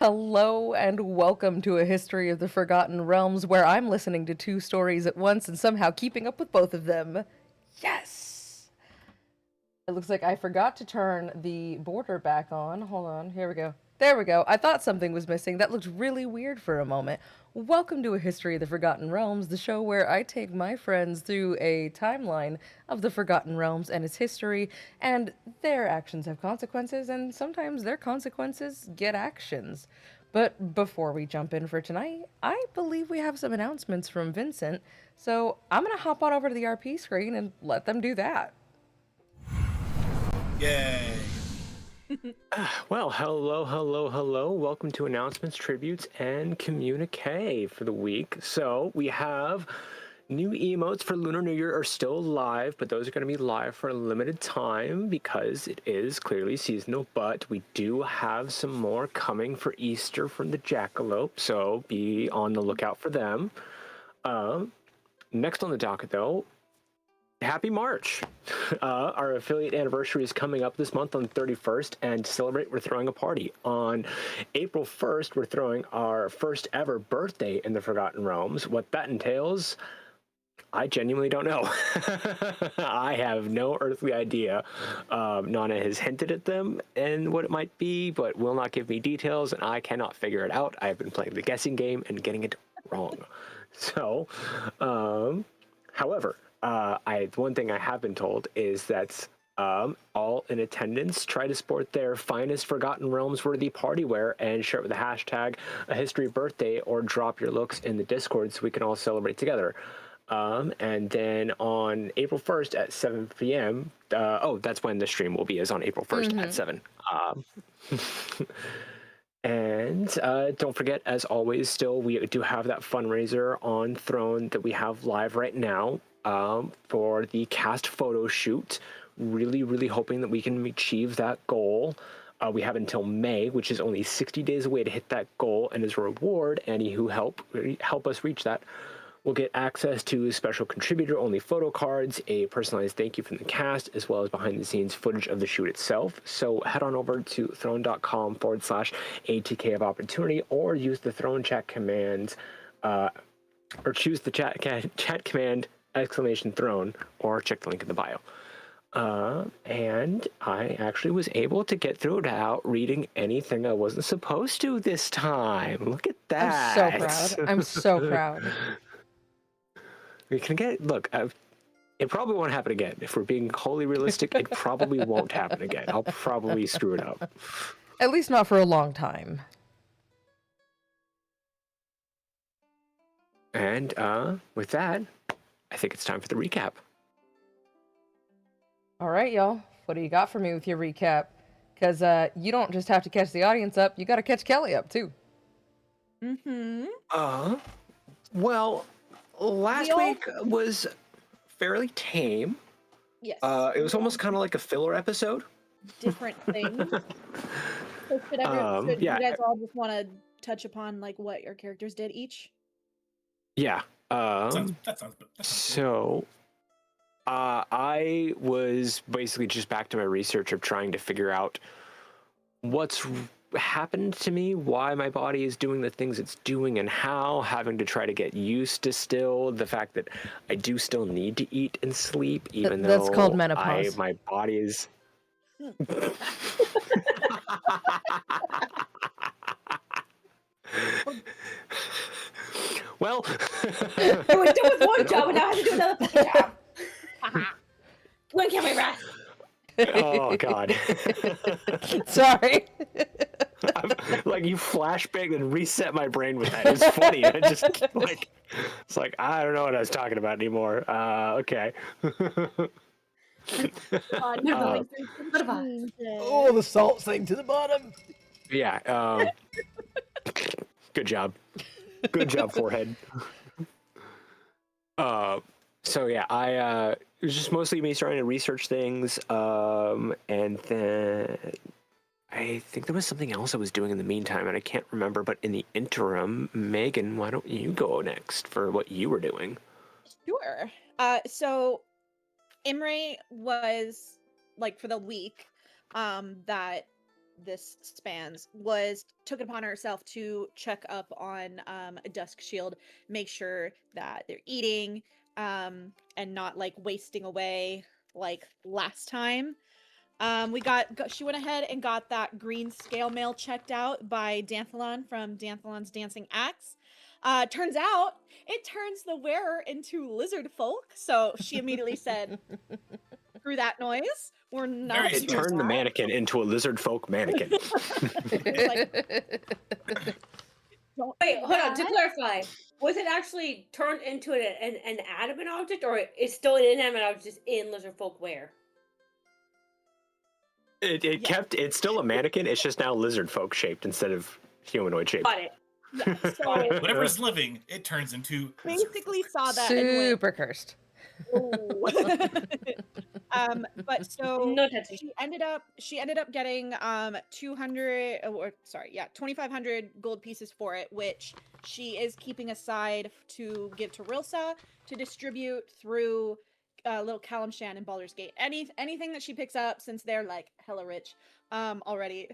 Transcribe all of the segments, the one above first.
Hello and welcome to A History of the Forgotten Realms, where I'm listening to two stories at once and somehow keeping up with both of them. Yes! It looks like I forgot to turn the border back on. Hold on, here we go. There we go. I thought something was missing. That looked really weird for a moment. Welcome to A History of the Forgotten Realms, the show where I take my friends through a timeline of the Forgotten Realms and its history, and their actions have consequences, and sometimes their consequences get actions. But before we jump in for tonight, I believe we have some announcements from Vincent, so I'm gonna hop on over to the RP screen and let them do that. Yay! Well, hello. Welcome to announcements, tributes, and communique for the week. So we have new emotes for Lunar New Year are still live, but those are going to be live for a limited time because it is clearly seasonal. But we do have some more coming for Easter from the Jackalope, so be on the lookout for them. Next on the docket, though, Happy March! Our affiliate anniversary is coming up this month on the 31st, and to celebrate, we're throwing a party. On April 1st, we're throwing our first ever birthday in the Forgotten Realms. What that entails, I genuinely don't know. I have no earthly idea. Nana has hinted at them and what it might be, but will not give me details, and I cannot figure it out. I have been playing the guessing game and getting it wrong. So, however, one thing I have been told is that all in attendance try to sport their finest Forgotten Realms worthy party wear and share it with the hashtag A History Birthday, or drop your looks in the Discord so we can all celebrate together. And then on April 1st at 7 p.m. That's when the stream will be, is on April 1st at 7. And don't forget, as always, still we do have that fundraiser on Throne that we have live right now for the cast photo shoot. Really hoping that we can achieve that goal. We have until May, which is only 60 days away to hit that goal, and as a reward, any who help us reach that will get access to special contributor-only photo cards, a personalized thank you from the cast, as well as behind-the-scenes footage of the shoot itself. So head on over to throne.com/ATK of Opportunity, or use the Throne chat command, or choose the chat command !Throne, or check the link in the bio. And I actually was able to get through without reading anything I wasn't supposed to this time. Look at that. I'm so proud. We can get, look, it probably won't happen again. If we're being wholly realistic, it probably won't happen again. I'll probably screw it up. At least not for a long time. And with that, I think it's time for the recap. All right, y'all. What do you got for me with your recap? Because you don't just have to catch the audience up, you got to catch Kelly up, too. Well, last week was fairly tame. Yes. It was almost kind of like a filler episode. Different things. So you guys all just want to touch upon like what your characters did each? Yeah. That sounds so I was basically just back to my research of trying to figure out what's happened to me, why my body is doing the things it's doing, and how, having to try to get used to still the fact that I do still need to eat and sleep, even though that's called menopause. my body is well, I was doing one job and now I have to do another job. When can we rest? Oh God. Sorry. Like, you flashbang and reset my brain with that. It's funny. I just it's like I don't know what I was talking about anymore. Okay. Oh, the salt thing to the bottom. Yeah. Good job. Good job, forehead. So yeah, it was just mostly me starting to research things, and then I think there was something else I was doing in the meantime, and I can't remember. But in the interim, Megan, why don't you go next for what you were doing? Sure. So Imrae was like, for the week that this spans took it upon herself to check up on Duskshield, make sure that they're eating and not like wasting away like last time. She went ahead and got that green scale mail checked out by Danthalon from Danthalon's Dancing Axe. Turns out it turns the wearer into lizard folk, so she immediately said, "Through that noise, we're not." It turned the mannequin into a lizard folk mannequin. Wait, hold on. To clarify, was it actually turned into an inanimate object, or it's still an inanimate object just in lizard folk wear? It's still a mannequin. It's just now lizard folk shaped instead of humanoid shaped. Got it. Yeah, so whatever's living, it turns into basically saw that super cursed. But so No touching. she ended up getting 2,500 gold pieces for it, which she is keeping aside to give to Rilsa to distribute through Little Kalimshan and Baldur's Gate. Anything that she picks up, since they're like hella rich already.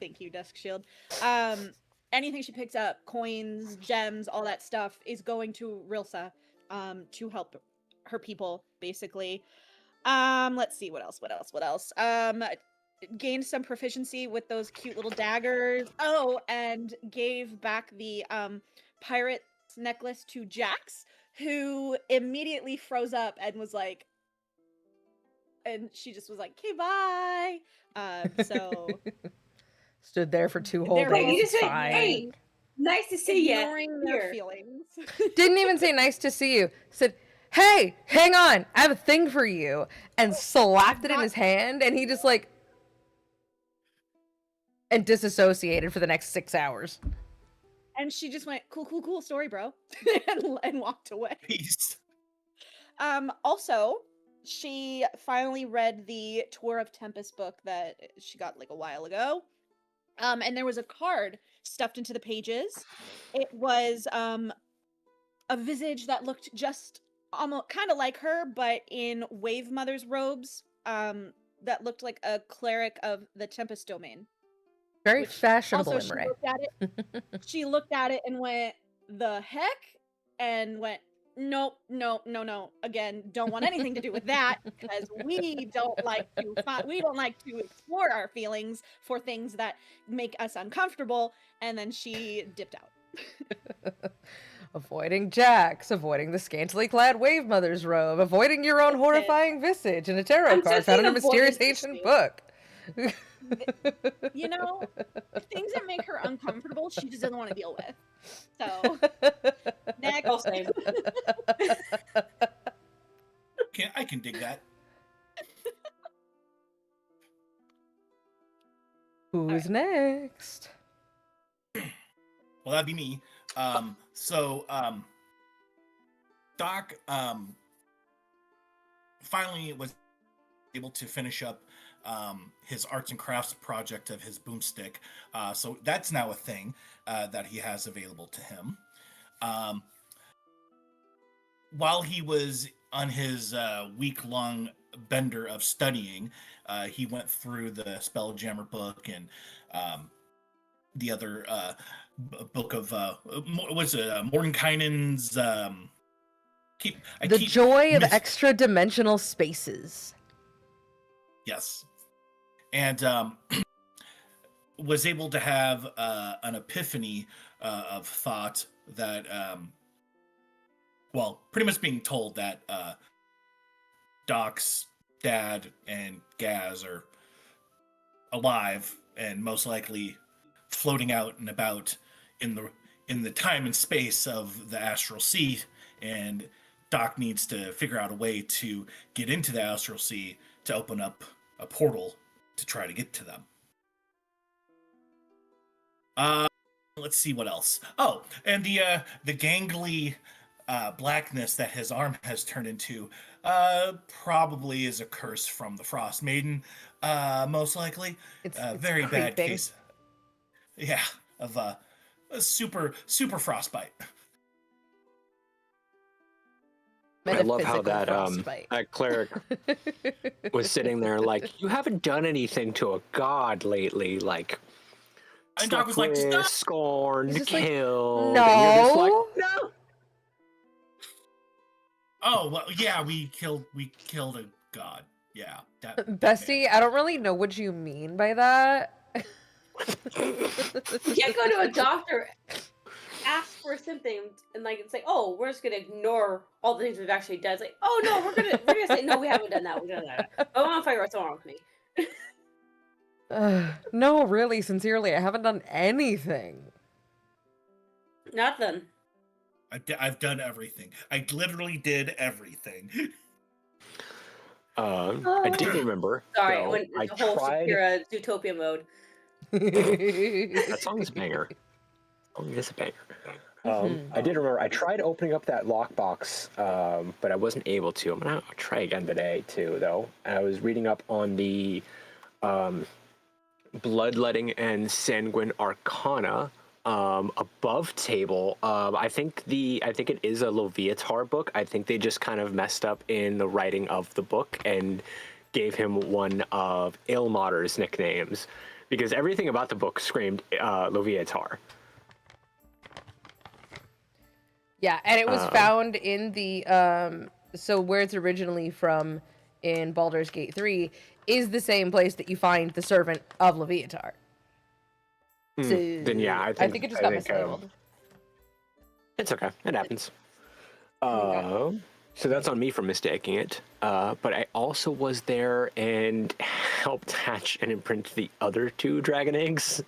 Thank you, Duskshield. Anything she picks up, coins, gems, all that stuff, is going to Rilsa to help her people, basically. Let's see, what else? Gained some proficiency with those cute little daggers. Oh, and gave back the pirate's necklace to Jax, who immediately froze up and was like, and she just was like, "Okay, bye." So stood there for 2 whole They're days. You just said, fine. "Hey, nice to see you." ignoring their feelings. Didn't even say nice to see you. Said, "Hey, hang on, I have a thing for you," and slapped it in his hand, and he just like and disassociated for the next 6 hours. And she just went, cool story, bro," and walked away. Peace. Also, she finally read the Tour of Tempest book that she got like a while ago. And there was a card stuffed into the pages. It was a visage that looked just almost kind of like her, but in Wave Mother's robes, that looked like a cleric of the Tempest domain. Very fashionable, Also, Imrae. she looked at it and went, "The heck?" And went, "Nope, no. Again, don't want anything to do with that, because we don't like to explore our feelings for things that make us uncomfortable." And then she dipped out. Avoiding Jax, avoiding the scantily clad Wave Mother's robe, avoiding your own horrifying visage and a tarot I'm card just found in a saying mysterious avoidance ancient issue. book. You know, things that make her uncomfortable, she just doesn't want to deal with. So, next. I'll say. I can dig that. Who's next? Well, that'd be me. Doc finally was able to finish up his arts and crafts project of his boomstick. So that's now a thing that he has available to him. While he was on his week-long bender of studying, he went through the Spelljammer book and the other book of Mordenkainen's The Joy of Extra-Dimensional Spaces. Yes. And was able to have an epiphany of thought that, pretty much being told that Doc's dad and Gaz are alive and most likely floating out and about in the time and space of the astral sea, and Doc needs to figure out a way to get into the astral sea to open up a portal to try to get to them. Let's see what else. Oh, and the gangly blackness that his arm has turned into probably is a curse from the Frost Maiden, most likely. It's very bad creeping. case. Yeah, of a super frostbite. I love how Metaphysical that frostbite. that cleric was sitting there like, you haven't done anything to a god lately, like And Doc was like, with, stop. scorned, He's just like, killed. And you're just like, no. no. Oh well, yeah, we killed a god. Yeah, that Bestie, I don't really know what you mean by that. You can't go to a doctor, ask for symptoms, and like it's like, oh, we're just gonna ignore all the things we've actually done. It's like, oh no, we're gonna say no, we haven't done that. We've done that. I want to find out what's wrong with me. No, really, sincerely, I haven't done anything. Nothing. I've done everything. I literally did everything. I did remember. Sorry, though, when I the whole tried. Shakira Zootopia mode. That song is a banger. Song is a banger. I did remember. I tried opening up that lockbox, but I wasn't able to. I'm gonna try again today too, though. I was reading up on the bloodletting and sanguine arcana above table. I think it is a LeVasseur book. I think they just kind of messed up in the writing of the book and gave him one of Ilmater's nicknames, because everything about the book screamed LeVasseur. Yeah, and it was found in the so where it's originally from in Baldur's Gate 3 is the same place that you find the servant of LeVasseur. So Then yeah, I think it just got mislabeled. It's okay. It happens. So that's on me for mistaking it. But I also was there and helped hatch and imprint the other 2 dragon eggs.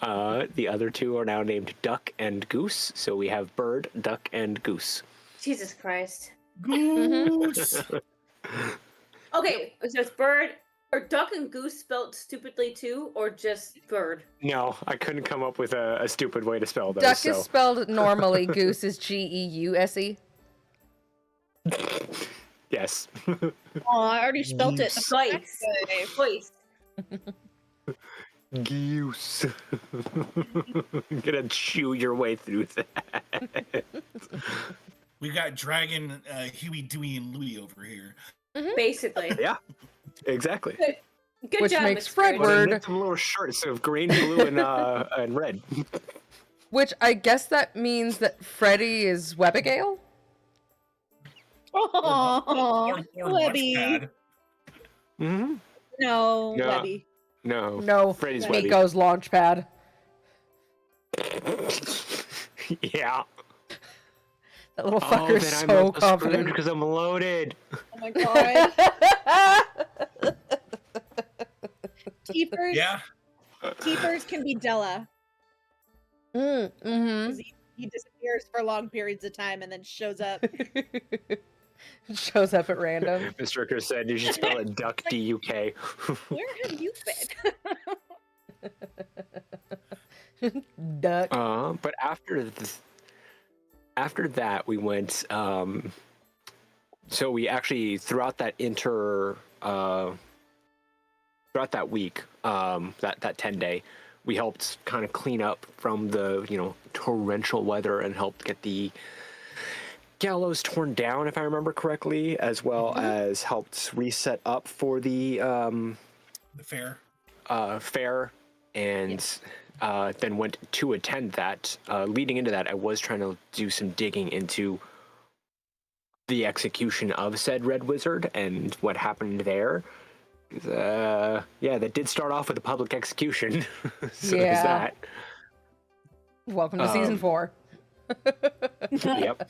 The other 2 are now named Duck and Goose. So we have Bird, Duck, and Goose. Jesus Christ. Goose. Okay, so it's bird or duck and goose spelled stupidly too, or just bird? No, I couldn't come up with a stupid way to spell those. Duck so. is spelled normally, goose is Geuse. Yes. Oh, I already spelt it. Twice. Twice. Goose. I'm gonna chew your way through that. We got Dragon, Huey, Dewey, and Louie over here. Basically. Yeah, exactly. Good Which job, makes Mr. Fred But I word. knit some little shirts of green, blue, and red. Which I guess that means that Freddy is Webigail? Oh, Or Webby. Lunchpad. Mm-hmm. No, No. Webby. No. No, Freddy's Webby. Miko's launch pad. Yeah. That little fucker's so confident. Because I'm loaded. Oh my god. Keepers. Yeah. Keepers can be Della. Mm-hmm. 'Cause he disappears for long periods of time and then shows up. Shows up at random. Mr. Ricker said you should spell it Duck D-U-K. Where have you been? Duck. But after that, we went. So we actually throughout that week, that 10-day, we helped kind of clean up from the torrential weather and helped get the gallows torn down, if I remember correctly, as well as helped reset up for the fair. Fair, and then went to attend that. Leading into that, I was trying to do some digging into the execution of said Red Wizard and what happened there. That did start off with a public execution. So there's that. Welcome to season 4. Yep.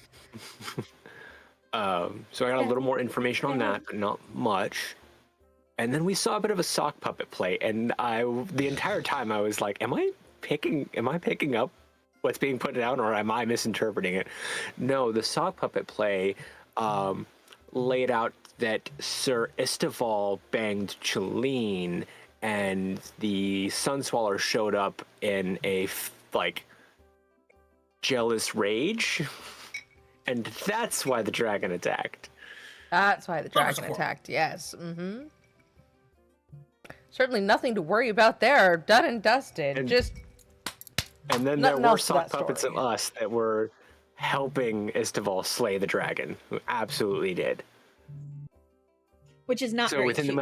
So I got a little more information on that, but not much. And then we saw a bit of a sock puppet play, and the entire time I was like, am I picking up what's being put down, or am I misinterpreting it? No, the sock puppet play laid out that Sir Isteval banged Chalene, and the Sunswaller showed up in a jealous rage, and that's why the dragon attacked. That's why the dragon attacked, yes. Mm-hmm. Certainly nothing to worry about there. Done and dusted. And then there were sock puppets of us that were helping Isteval slay the dragon, who absolutely did. Which is not So very within cheap.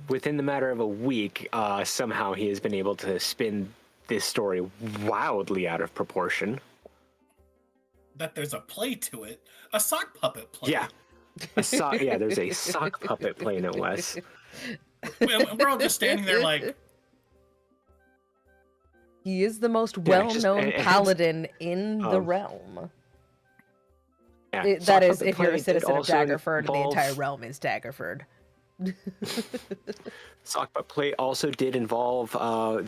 within the matter of a week, somehow he has been able to spin this story wildly out of proportion. That there's a play to it, a sock puppet play. Yeah, there's a sock puppet play, no less. We're all just standing there like, He is the most Yeah, just- well-known and- paladin in the Um, realm. Yeah, That sock is, puppet if you're play a did citizen of also Daggerford, the involve- entire realm is Daggerford. Sock puppet play also did involve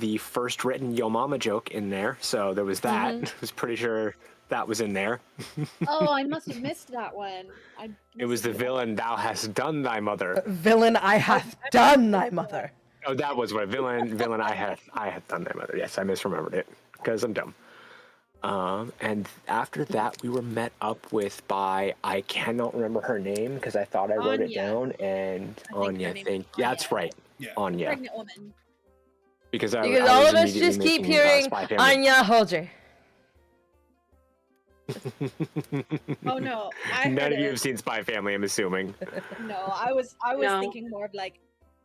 the first written Yo Mama joke in there, so there was that. I was pretty sure that was in there. Oh, I must have missed that one. It was the villain, "Thou hast done thy mother." Villain, I hath done thy mother. Oh, that was what villain. I have done thy mother. Yes, I misremembered it because I'm dumb. And after that, we were met up with by, I cannot remember her name because I thought I wrote it Anya. down, and I think Anya. her name is That's Anya. right, yeah. Anya. Pregnant woman. Because Because I all was of us immediately just keep making, hearing Spy Family. Anya Holger. Oh no, I None heard of you it. have seen Spy Family, I'm assuming. No, I was No. thinking more of like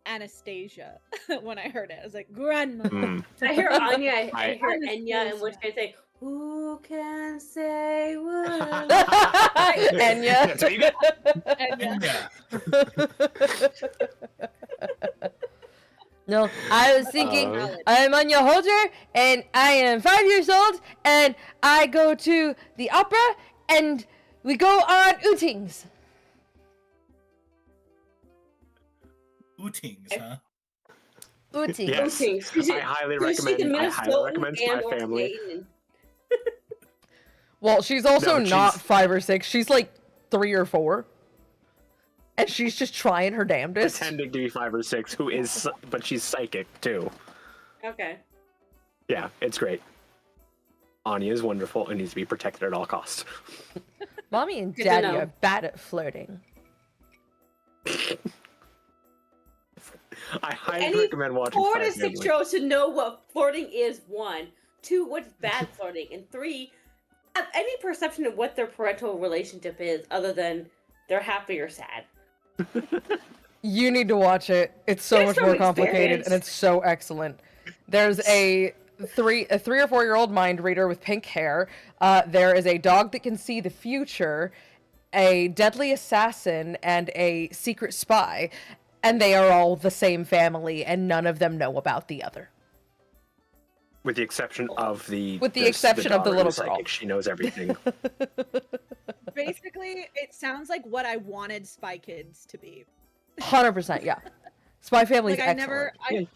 Anastasia when I heard it. I was like, grandma. Mm. I hear Anya, I I- hear Enya, in which I say, "Who can say what?" Enya. That's what you got. And, Yeah. No, I was thinking, Valid. I'm Anya Holger, and I am 5 years old, and I go to the opera, and we go on outings. Ootings, huh? Outings. Yes. Okay, she's I highly she's the recommend. I highly Minnesotan recommend Spy and Family. Canadian. Well, she's also No, not she's- 5 or 6. She's like 3 or 4. And she's just trying her damnedest. Pretending to be 5 or 6, but she's psychic too. Okay. Yeah, it's great. Anya is wonderful and needs to be protected at all costs. Mommy and Good to Daddy know. are bad at flirting. I highly Any recommend watching 4 Spy to 6 Family. year olds should know what flirting is. 1, 2, what's bad flirting, and 3, have any perception of what their parental relationship is, other than they're happy or sad. You need to watch it. It's so There's much some more complicated, experience. and it's so excellent. There's a 3 or 4-year-old mind reader with pink hair. There is a dog that can see the future, a deadly assassin, and a secret spy, and they are all the same family, and none of them know about the other. With the exception of the exception of the daughter little who's girl. psychic. She knows everything. basically, it sounds like what I wanted Spy Kids to be. 100%, yeah. Spy Family's Like I excellent. never,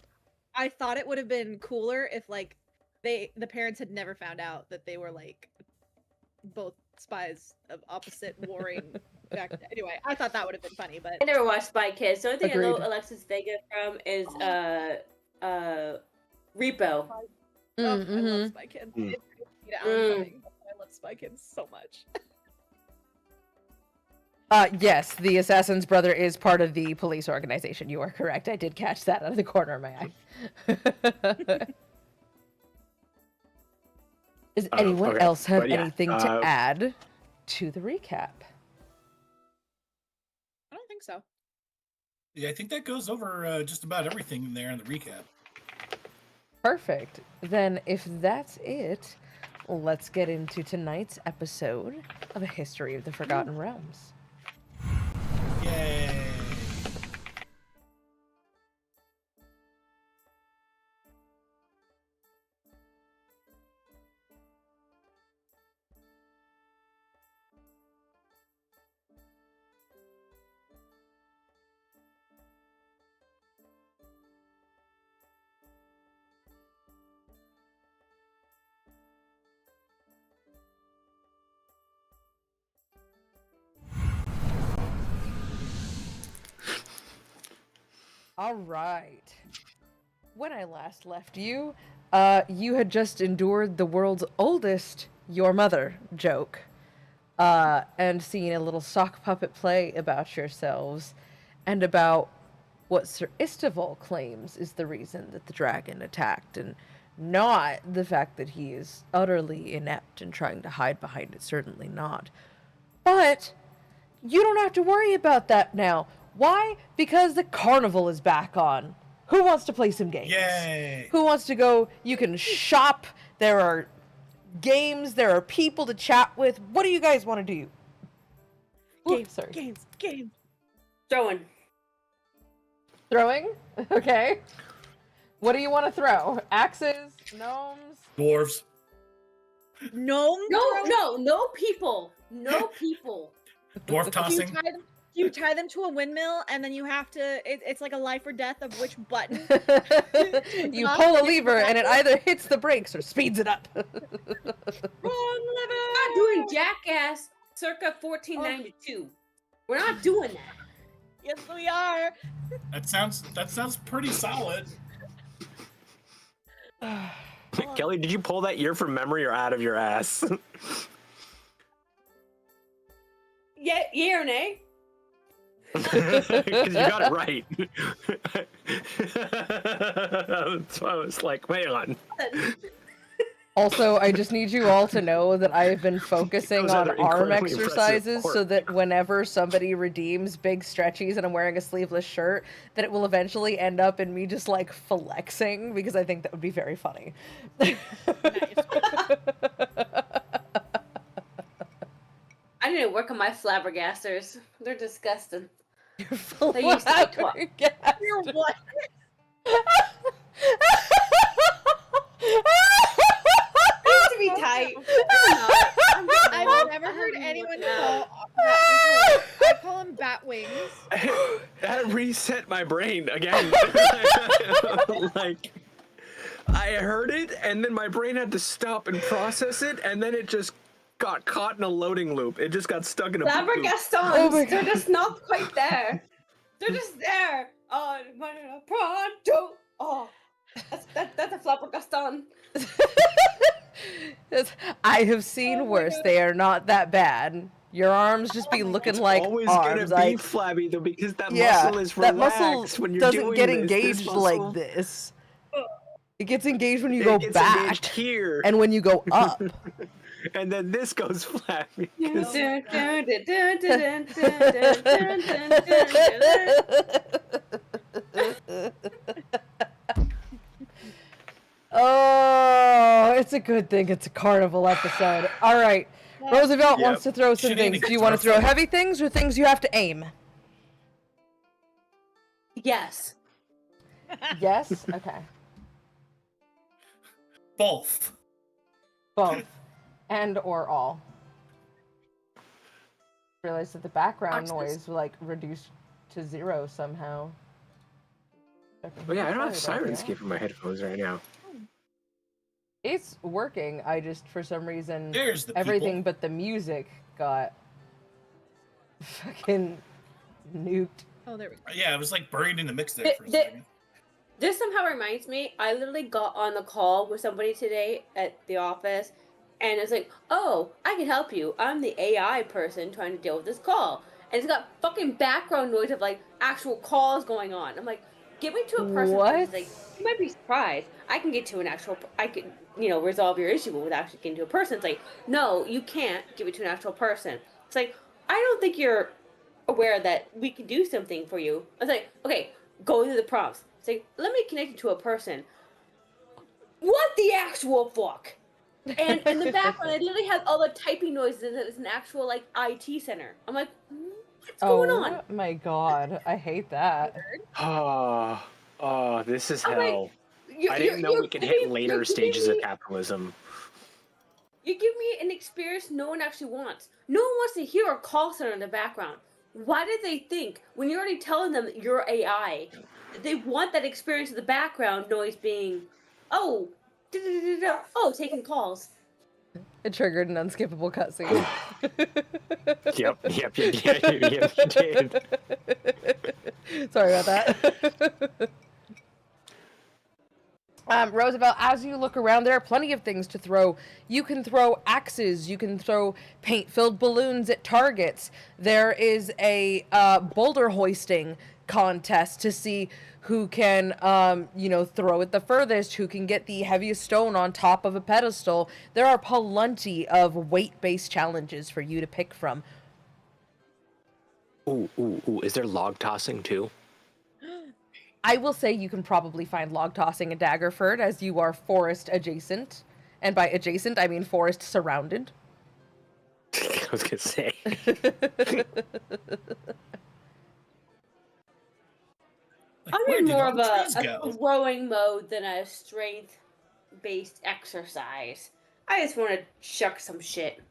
I thought it would have been cooler if like the parents had never found out that they were like both spies of opposite warring. Anyway, I thought that would have been funny, but I never watched Spy Kids. The only thing I know Agreed. Alexis Vega from is Repo. oh, I Mhm. love Spy Kids. Mm. It's Alan Cumming. I love Spy Kids so much. Yes, the assassin's brother is part of the police organization. You are correct. I did catch that out of the corner of my eye. Does anyone okay. else have But yeah, anything to add to the recap? I don't think so. Yeah, I think that goes over just about everything there in the recap. Perfect. Then, if that's it, let's get into tonight's episode of A History of the Forgotten Realms. Yay! All right. When I last left you, you had just endured the world's oldest "your mother" joke, and seen a little sock puppet play about yourselves, and about what Sir Isteval claims is the reason that the dragon attacked and Not the fact that he is utterly inept and trying to hide behind it, certainly not. But you don't have to worry about that now. Why? Because the carnival is back on. Who wants to play some games? Yay! Who wants to go? You can shop. There are games. There are people to chat with. What do you guys want to do? Games, Sorry. games. Throwing. Throwing? Okay. What do you want to throw? Axes? Gnomes? Dwarves. Gnome? No people. No people. Dwarf tossing. You tie them to a windmill, and then you have to. It's like a life or death of which button. You pull a lever, and it either hits the brakes or speeds it up. Wrong lever. We're not doing Jackass circa 1492. We're not doing that. Yes, we are. That sounds pretty solid. Kelly, did you pull that year from memory or out of your ass? Yeah or nay? Because you got it right. So I was like, wait on. Also, I just need you all to know that I have been focusing Those on are arm incredibly exercises impressive so that whenever somebody redeems big stretchies and I'm wearing a sleeveless shirt, that it will eventually end up in me just like flexing, because I think that would be very funny. I need to work on my flabbergasters. They're disgusting. You're They used to be flabbergasted. You're what? Used to be tight. I've never heard anyone call that before. I call them bat wings. That reset my brain again. Like, I heard it, and then my brain had to stop and process it, and then it just got caught in a loading loop. It just got stuck in a loop. Flabbergastons. Oh my They're God. just not quite there. They're just there. Oh, pronto. Oh, that's a flabbergaston. I have seen worse. They are not that bad. Your arms just be looking It's like always arms. gonna be flabby though, because that Yeah, muscle is that relaxed muscle when you're doesn't doing get this. engaged This like muscle, this. It gets engaged when you it go gets back engaged here, and when you go up. and then this goes flabby. Dun, 'cause- dun, dun, dun, dun, dun, dun, dun, dun, dun, dun. Oh, it's a good thing it's a carnival episode. All right. Roosevelt Yep. wants to throw some things. Do you want to throw heavy things or things you have to aim? Yes. Yes? Okay. Both. Both. And or all. Realized that the background noise like reduced to 0 somehow. Oh yeah, I don't have Sorry about that. Syrinscape in my headphones right now. It's working. I just, for some reason, There's the everything people. but the music got fucking nuked. Oh, there we go. Yeah, it was like buried in the mix there for a second. This somehow reminds me, I literally got on the call with somebody today at the office, and it's like, oh, I can help you. I'm the AI person trying to deal with this call. And it's got fucking background noise of, like, actual calls going on. I'm like, get me to a person. What? It's like, you might be surprised. I can get to an actual, I can, resolve your issue without actually getting to a person. It's like, no, you can't give it to an actual person. It's like, I don't think you're aware that we can do something for you. I was like, okay, go through the prompts. It's like, let me connect you to a person. What the actual fuck? And in the background, I literally have all the typing noises, and it's an actual, like, IT center. I'm like, what's going on? Oh my god, I hate that. Oh, this is I'm like, hell. You- I didn't know you're we could giving- hit later you're stages giving of me- capitalism. You give me an experience no one actually wants. No one wants to hear a call center in the background. Why did they think, when you're already telling them that you're AI, they want that experience of the background noise being, oh, da-da-da-da-da, oh, taking calls. It triggered an unskippable cutscene. Yep, you did. Sorry about that. Roosevelt, as you look around, there are plenty of things to throw. You can throw axes. You can throw paint-filled balloons at targets. There is a boulder hoisting contest to see who can, throw it the furthest, who can get the heaviest stone on top of a pedestal. There are plenty of weight-based challenges for you to pick from. Ooh. Is there log tossing too? I will say you can probably find log tossing in Daggerford, as you are forest adjacent. And by adjacent, I mean forest surrounded. I was gonna say. I'm in more of a throwing mode than a strength-based exercise. I just want to chuck some shit.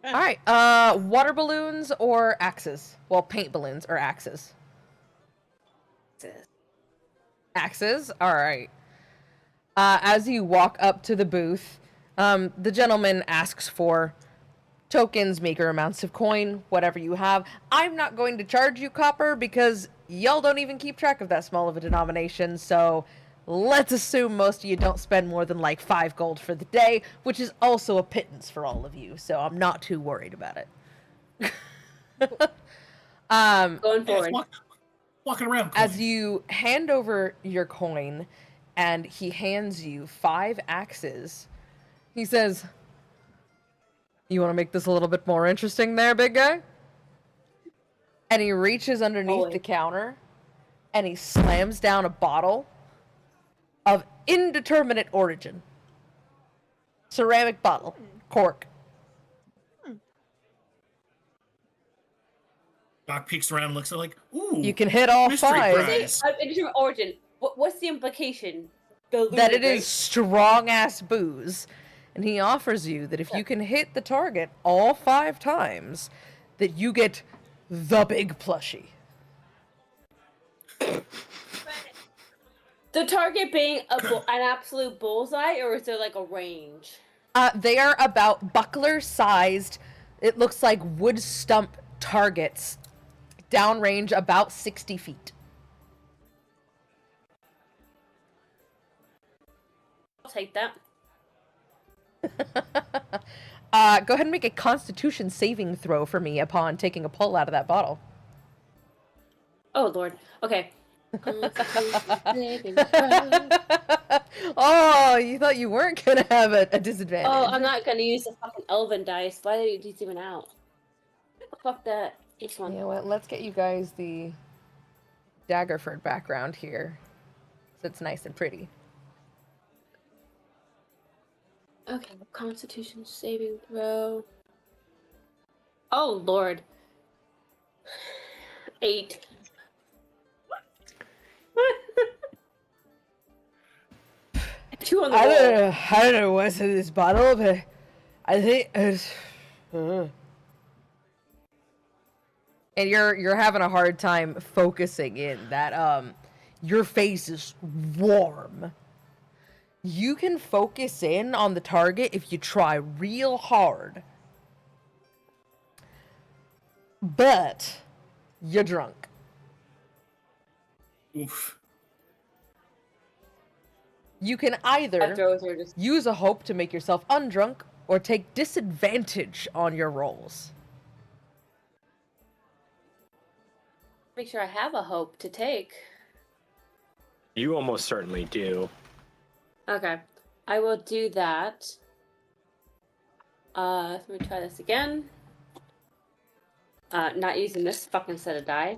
All right, water balloons or axes? Well, paint balloons or axes. Axes? All right. As you walk up to the booth, the gentleman asks for tokens, meager amounts of coin, whatever you have. I'm not going to charge you copper because y'all don't even keep track of that small of a denomination, so let's assume most of you don't spend more than like 5 gold for the day, which is also a pittance for all of you, so I'm not too worried about it. Going forward. Walking around. As you hand over your coin and he hands you 5 axes, he says, "You want to make this a little bit more interesting there, big guy?" And he reaches underneath the counter and he slams down a bottle of indeterminate origin. Ceramic bottle. Cork. Doc peeks around and looks like, ooh. You can hit all mystery 5. prize. Indeterminate origin. What's the implication? That it is strong-ass booze. And he offers you that if you can hit the target all 5 times, that you get the big plushie. The target being an absolute bullseye, or is there like a range? They are about buckler-sized, it looks like wood stump targets, downrange about 60 feet. I'll take that. Go ahead and make a Constitution saving throw for me upon taking a pull out of that bottle. Oh, Lord. Okay. Oh, you thought you weren't gonna have a disadvantage. Oh, I'm not gonna use the fucking elven dice. Why are these even out? Fuck that. Each one. You know what? Let's get you guys the Daggerford background here, so it's nice and pretty. Okay, Constitution saving throw. Oh, Lord. 8. Two on the roll. I don't know what's in this bottle, but I think and you're having a hard time focusing in that your face is warm. You can focus in on the target if you try real hard. But you're drunk. Oof. You can either use a hope to make yourself undrunk or take disadvantage on your rolls. Make sure I have a hope to take. You almost certainly do. Okay. I will do that. Let me try this again. Not using this fucking set of die,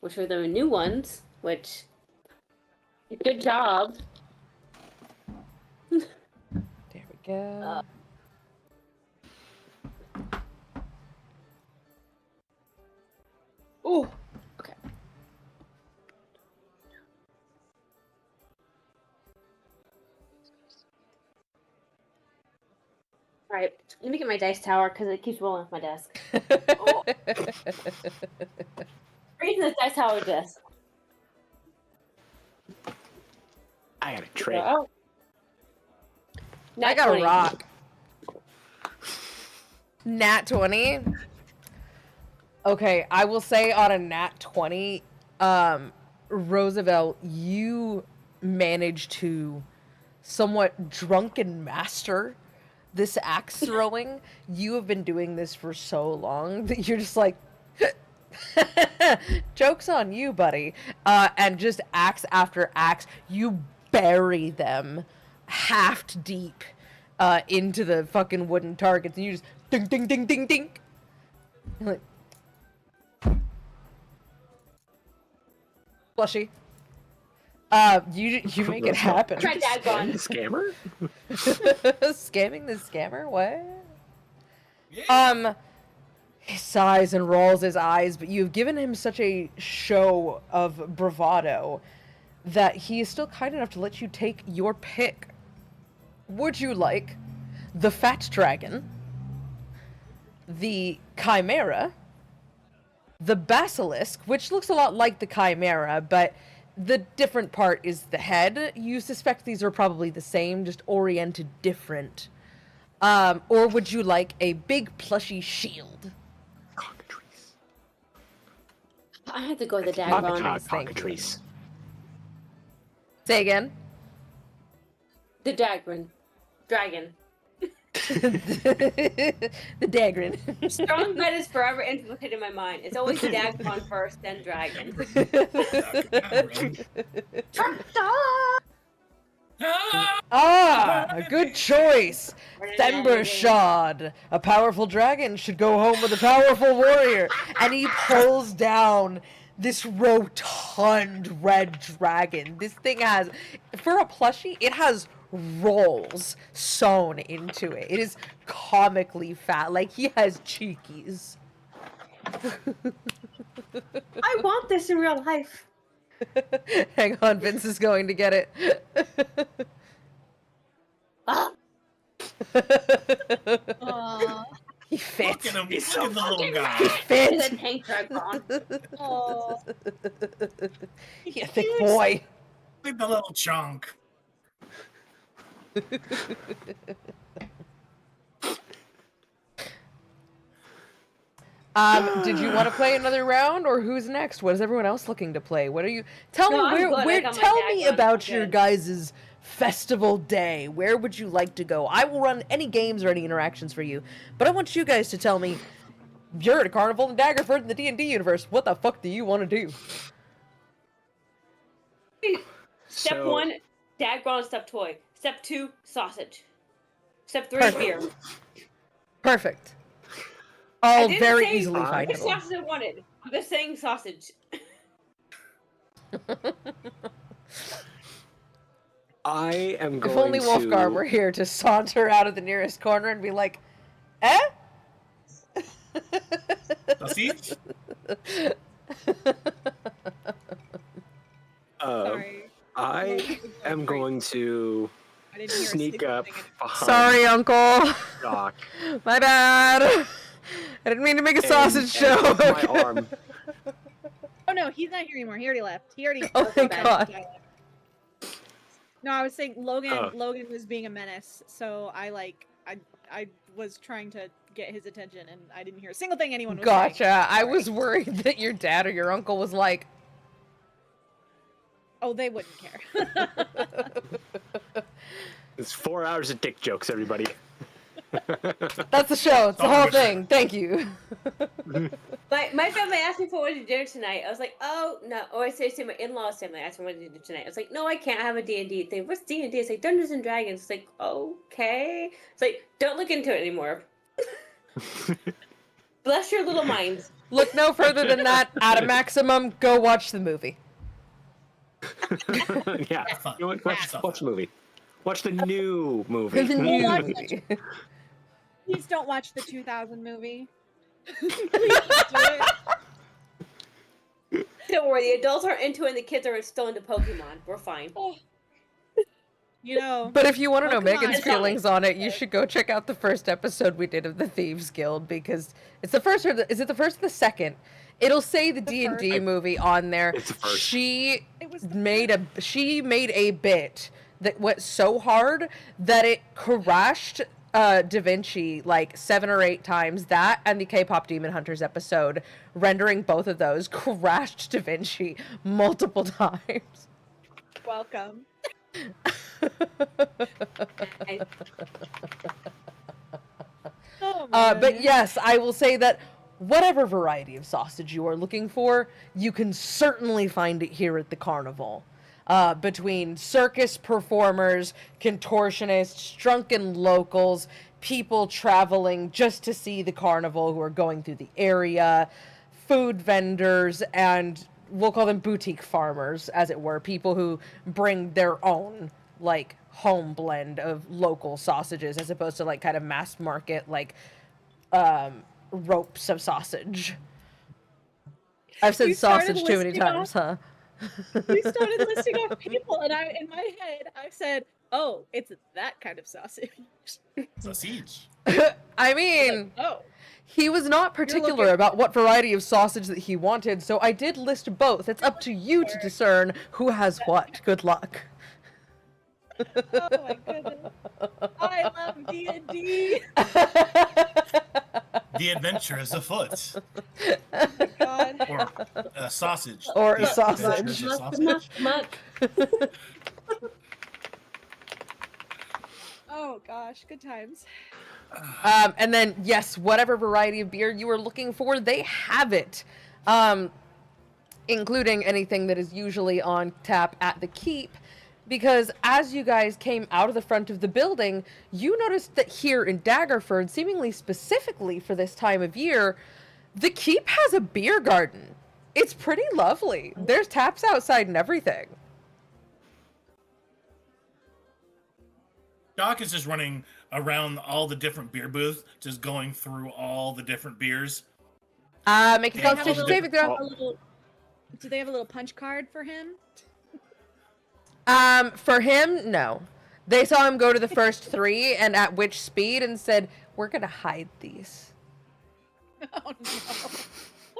which are the new ones, which... Good job. There we go. Ooh. Okay. All right. Let me get my dice tower because it keeps rolling off my desk. Oh. Reading this dice tower desk. I got a trick. Oh. I got 20. a rock. Nat 20. Okay, I will say on a nat 20, Roosevelt, you managed to somewhat drunken master this axe throwing. You have been doing this for so long that you're just like, Joke's on you, buddy. And just axe after axe, you bury them haft deep into the fucking wooden targets, and you just ding, ding, ding, ding, ding. You're like, Plushy. You make it happen. Try Dagon. Scammer? Scamming the scammer? What? Yeah. He sighs and rolls his eyes, but you've given him such a show of bravado that he is still kind enough to let you take your pick. Would you like the Fat Dragon, the Chimera, the Basilisk, which looks a lot like the Chimera, but the different part is the head? You suspect these are probably the same, just oriented different. Or would you like a big plushy shield? Cockatrice. I had to go with the Dagon. Cockatrice. Say again. The Dagon. Dragon. The Dagrin. Strong bet is forever implicated in my mind. It's always the Dagon first, then Dragon. Ah, a good choice. Thembershad, a powerful dragon, should go home with a powerful warrior. And he pulls down this rotund red dragon. This thing has, for a plushie, it has rolls sewn into it. It is comically fat. Like, he has cheekies. I want this in real life. Hang on, Vince is going to get it. Ah, Aw. He Look fits. at him. He's Look so at the little He guy. it's fits. a tank dragon. Aw. He a thick boy. Look at the little chunk. Did you want to play another round, or who's next? What is everyone else looking to play? What are you? Tell No, I'm me good. I where. got my Tell tag me on. I'm about your good. guys' festival day. Where would you like to go? I will run any games or any interactions for you, but I want you guys to tell me. You're at a Carnival in Daggerford in the D&D universe. What the fuck do you want to do? Step So- 1, Dagon stuffed toy. Step 2, sausage. Step 3, Perfect. beer. Perfect. I All didn't very say easily which Which findable. sausage I wanted. I'm just saying sausage. I am If going only Wolfgar to... were here to saunter out of the nearest corner and be like, eh? Sausage? Sorry. I am going to I didn't hear a sneak single up thing. behind Sorry, Uncle. Doc My bad. I didn't mean to make a sausage and joke. with my arm. Oh no, he's not here anymore. He already left. He already. Oh my bad. god. No, I was saying Logan. Oh. Logan was being a menace, so I was trying to get his attention, and I didn't hear a single thing anyone was saying. Gotcha. I Sorry. was worried that your dad or your uncle was like, Oh, they wouldn't care. It's 4 hours of dick jokes, everybody. that's the show. It's the Oh, whole good. thing. Thank you. My family asked me for what to do tonight. I was like, oh, no. Or I say my in-laws family asked me what to do tonight. I was like, no, I can't have a D&D thing. What's D&D? It's like Dungeons and Dragons. It's like, okay. It's like, don't look into it anymore. Bless your little minds. Look no further than that. At a maximum, go watch the movie. Yeah. fun. You know what? That's Watch the fun. movie. Watch the new movie. The new watch movie. Please don't watch the 2000 movie. Please don't do it. Don't worry, the adults are into it and the kids are still into Pokemon. We're fine. You know. But if you want to know Oh, come Megan's on. feelings on it, you should go check out the first episode we did of the Thieves Guild, because it's the first, or is it the first or the second? It'll say the D&D first. movie on there. It's the first. She It was the made a bit that went so hard that it crashed Da Vinci like 7 or 8 times. That and the K-pop Demon Hunters episode, rendering both of those, crashed Da Vinci multiple times. Welcome. I- Oh, my But goodness. yes, I will say that whatever variety of sausage you are looking for, you can certainly find it here at the carnival. Between circus performers, contortionists, drunken locals, people traveling just to see the carnival who are going through the area, food vendors, and we'll call them boutique farmers, as it were, people who bring their own, like, home blend of local sausages as opposed to, like, kind of mass market, like, ropes of sausage. I've said sausage too many times, huh? You started listing off people, and in my head, I said, "Oh, it's that kind of sausage." Sausage. I mean, like, oh, he was not particular about what variety of sausage that he wanted, so I did list both. It's up to you to discern who has what. Good luck. oh my goodness! I love D&D. The adventure is afoot. Oh my God. Or a sausage. Or a The sausage. adventure is a sausage. Muck. Oh gosh, good times. And then, yes, whatever variety of beer you are looking for, they have it. Including anything that is usually on tap at the keep. Because as you guys came out of the front of the building, you noticed that here in Daggerford, seemingly specifically for this time of year, the keep has a beer garden. It's pretty lovely. There's taps outside and everything. Doc is just running around all the different beer booths, just going through all the different beers. Make a Yeah, constitution saving throw. Do they have a little punch card for him? For him, no. They saw him go to the first 3 and at which speed and said, "We're gonna hide these." Oh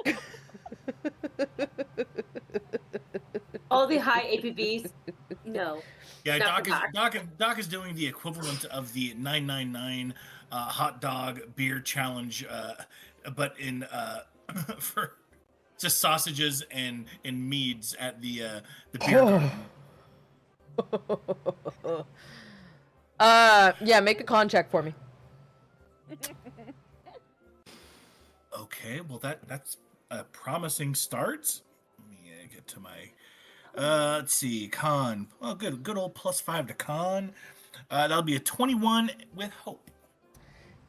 no. All the high APVs. No. Yeah, Not Doc is doing the equivalent of the 999 hot dog beer challenge, but in for just sausages and meads at the beer garden. Yeah, make a con check for me. Okay, well that's a promising start. Let me get to my let's see, con. Oh, good old +5 to con. That'll be a 21 with hope.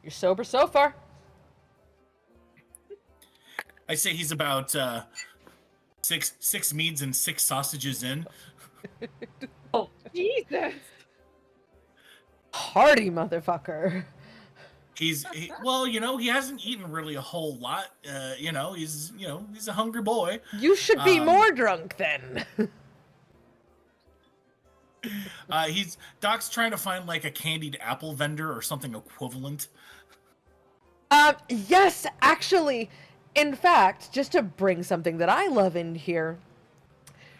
You're sober so far. I say he's about six meads and 6 sausages in. Oh, Jesus. Hardy motherfucker. Well, he hasn't eaten really a whole lot. He's a hungry boy. You should be more drunk then. Doc's trying to find like a candied apple vendor or something equivalent. Yes, actually, in fact, just to bring something that I love in here,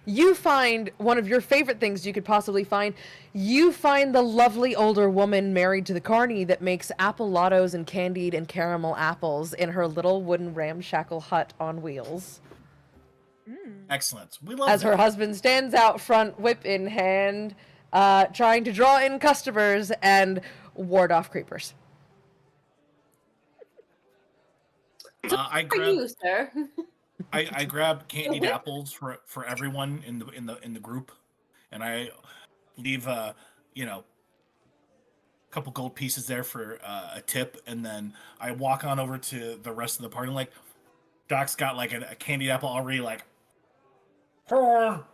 you find one of your favorite things you could possibly find. You find the lovely older woman married to the carny that makes apple lottos and candied and caramel apples in her little wooden ramshackle hut on wheels. Excellent. We love As that. her husband stands out front, whip in hand, trying to draw in customers and ward off creepers. I for grab you, sir. I grab candied apples for everyone in the group, and I leave a couple gold pieces there for a tip, and then I walk on over to the rest of the party. Like Doc's got like a candied apple already. Like, here we go.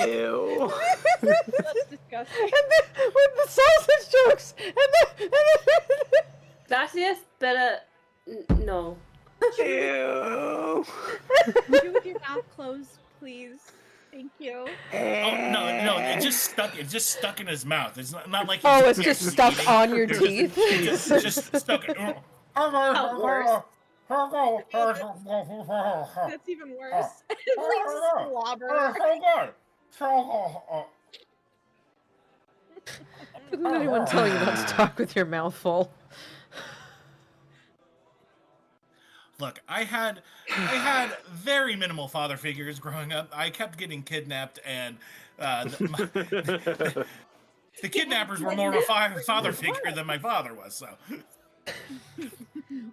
Ew. That's disgusting. And then with the sausage jokes, and then Gracias, pero no. Ew. Do with your mouth closed, please. Thank you. Oh no! It just stuck in his mouth. It's not like oh, he's it's just stuck eating. on your teeth. It's just stuck. How worse. That's even worse. It's like slobber. Didn't anyone tell you not to talk with your mouth full? Look, I had very minimal father figures growing up. I kept getting kidnapped, and the kidnappers were more of a father figure than my father was. So,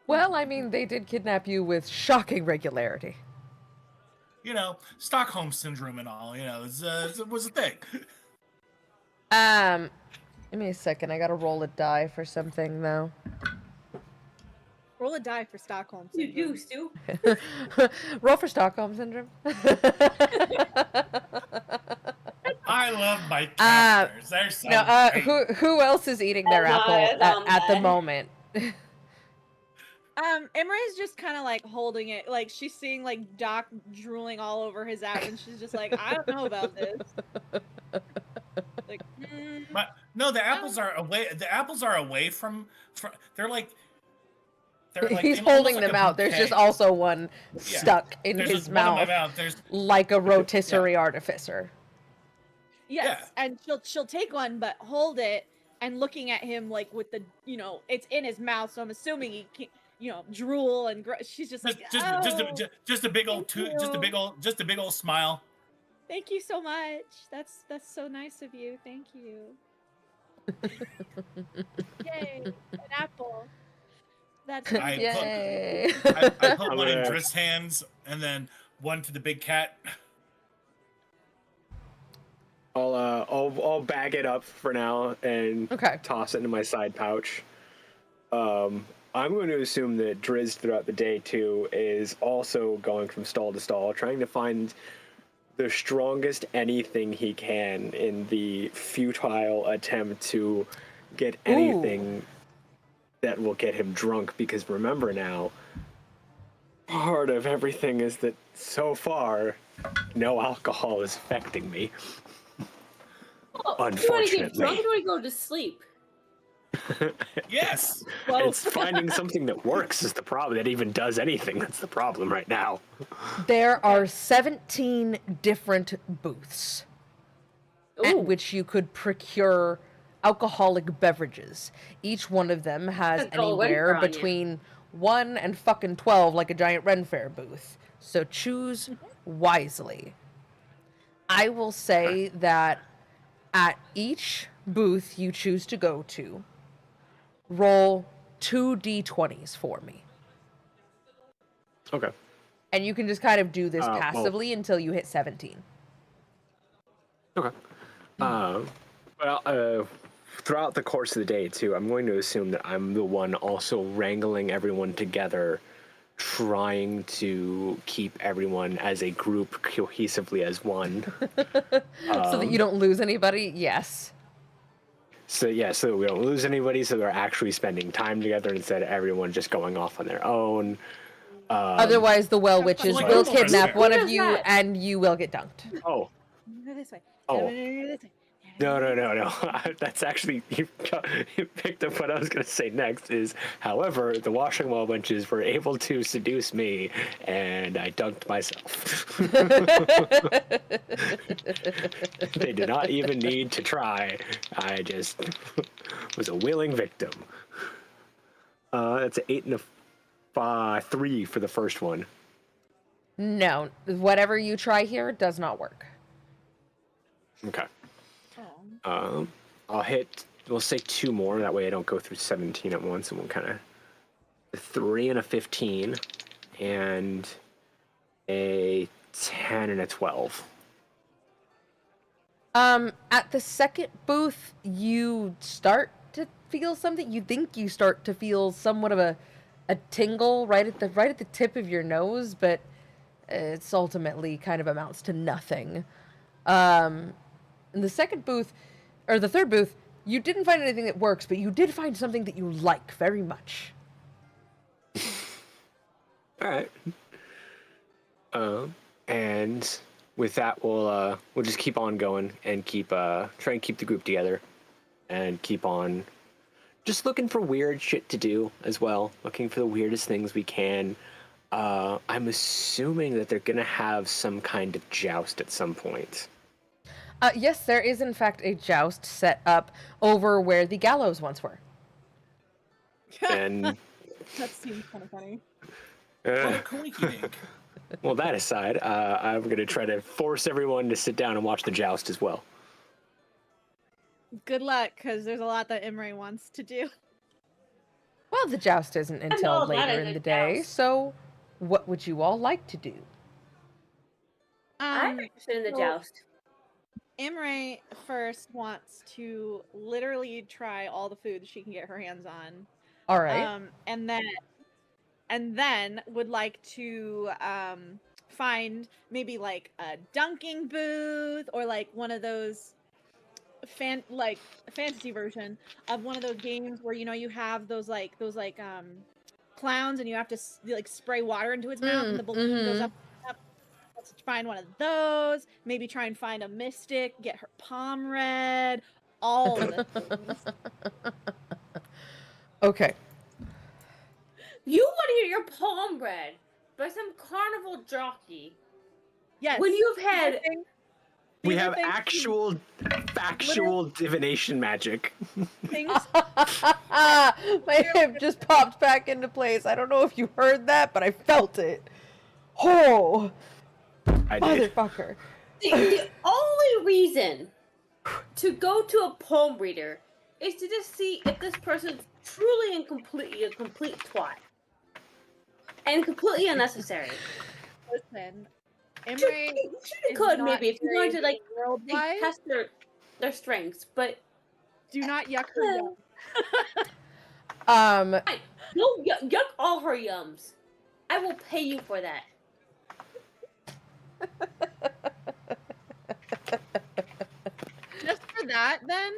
Well, I mean, they did kidnap you with shocking regularity. Stockholm syndrome and all. It was a thing. Give me a second. I gotta roll a die for something, though. Roll a die for Stockholm You syndrome. do, Stu. Roll for Stockholm Syndrome. I love my characters. They're so great. who else is eating their apple at the moment? Imrae's just kind of like holding it, like she's seeing like Doc drooling all over his apple, and she's just like, I don't know about this. Like, But no, the apples are away. The apples are away from they're like. He's in holding almost them like a out. There's just bouquet. also one stuck in There's his just one in my mouth, There's like a rotisserie artificer. yes, Yeah. and she'll take one, but hold it and looking at him like with the it's in his mouth, so I'm assuming he can't drool and she's just like just a big old just a big old smile. Thank you so much. That's so nice of you. Thank you. Yay, an apple. That's Yay! I put one in Drizzt's hands and then one to the big cat. I'll bag it up for now and toss it into my side pouch. I'm going to assume that Drizzt throughout the day too is also going from stall to stall, trying to find the strongest anything he can in the futile attempt to get anything that will get him drunk. Because remember now, part of everything is that so far, no alcohol is affecting me. Unfortunately. You want to get drunk or do you go to sleep? Yes. It's finding something that works is the problem. That even does anything. That's the problem right now. There are 17 different booths at which you could procure alcoholic beverages. Each one of them has anywhere between 1 and fucking 12, like a giant Ren Fair booth. So choose wisely. I will say that at each booth you choose to go to, roll 2 d20s for me. Okay. And you can just kind of do this passively until you hit 17. Okay. Throughout the course of the day, too, I'm going to assume that I'm the one also wrangling everyone together, trying to keep everyone as a group cohesively as one. So that you don't lose anybody? Yes. So we don't lose anybody, so they're actually spending time together instead of everyone just going off on their own. Otherwise, the well witches like will a kidnap wizard. one Who of does you, that? and you will get dunked. Oh. Go this way. Oh. Go this way. No. That's actually, you picked up what I was going to say next is, however, the washing well wenches were able to seduce me, and I dunked myself. They did not even need to try. I just was a willing victim. That's an 8 and a 3 for the first one. No, whatever you try here does not work. Okay. I'll hit, we'll say 2 more, that way I don't go through 17 at once, and we'll kind of, a 3 and a 15, and a 10 and a 12. At the second booth, you start to feel something. You think you start to feel somewhat of a tingle right at the tip of your nose, but it's ultimately kind of amounts to nothing. In the second booth, or the third booth, you didn't find anything that works, but you did find something that you like very much. All right. And with that, we'll just keep on going and try and keep the group together, and keep on just looking for weird shit to do as well. Looking for the weirdest things we can. I'm assuming that they're gonna have some kind of joust at some point. Yes, there is in fact a joust set up over where the gallows once were. And That seems kind of funny. What a Uh, coinky dink. well, that aside, I'm going to try to force everyone to sit down and watch the joust as well. Good luck, because there's a lot that Imrae wants to do. Well, the joust isn't until all about later a in the good day, joust. so what would you all like to do? I'm interested in the so joust. Imrae first wants to literally try all the food she can get her hands on. All right. And then would like to find maybe like a dunking booth or like one of those fantasy version of one of those games where you have those clowns and you have to like spray water into its mouth and the balloon goes up. Let's find one of those. Maybe try and find a mystic, get her palm read, all the things. Okay. You want to get your palm read by some carnival jockey Yes. when you've had We these are have things actual, factual divination magic. things My hip just popped back into place. I don't know if you heard that, but I felt it. Oh, I did. motherfucker. the only reason to go to a palm reader is to just see if this person's truly and completely a complete twat and completely unnecessary. listen. Imrae You is could not maybe if you very wanted to like worldwide. test their strengths, but Do not yuck her yum. no, yuck all her yums. I will pay you for that. Just for that, then,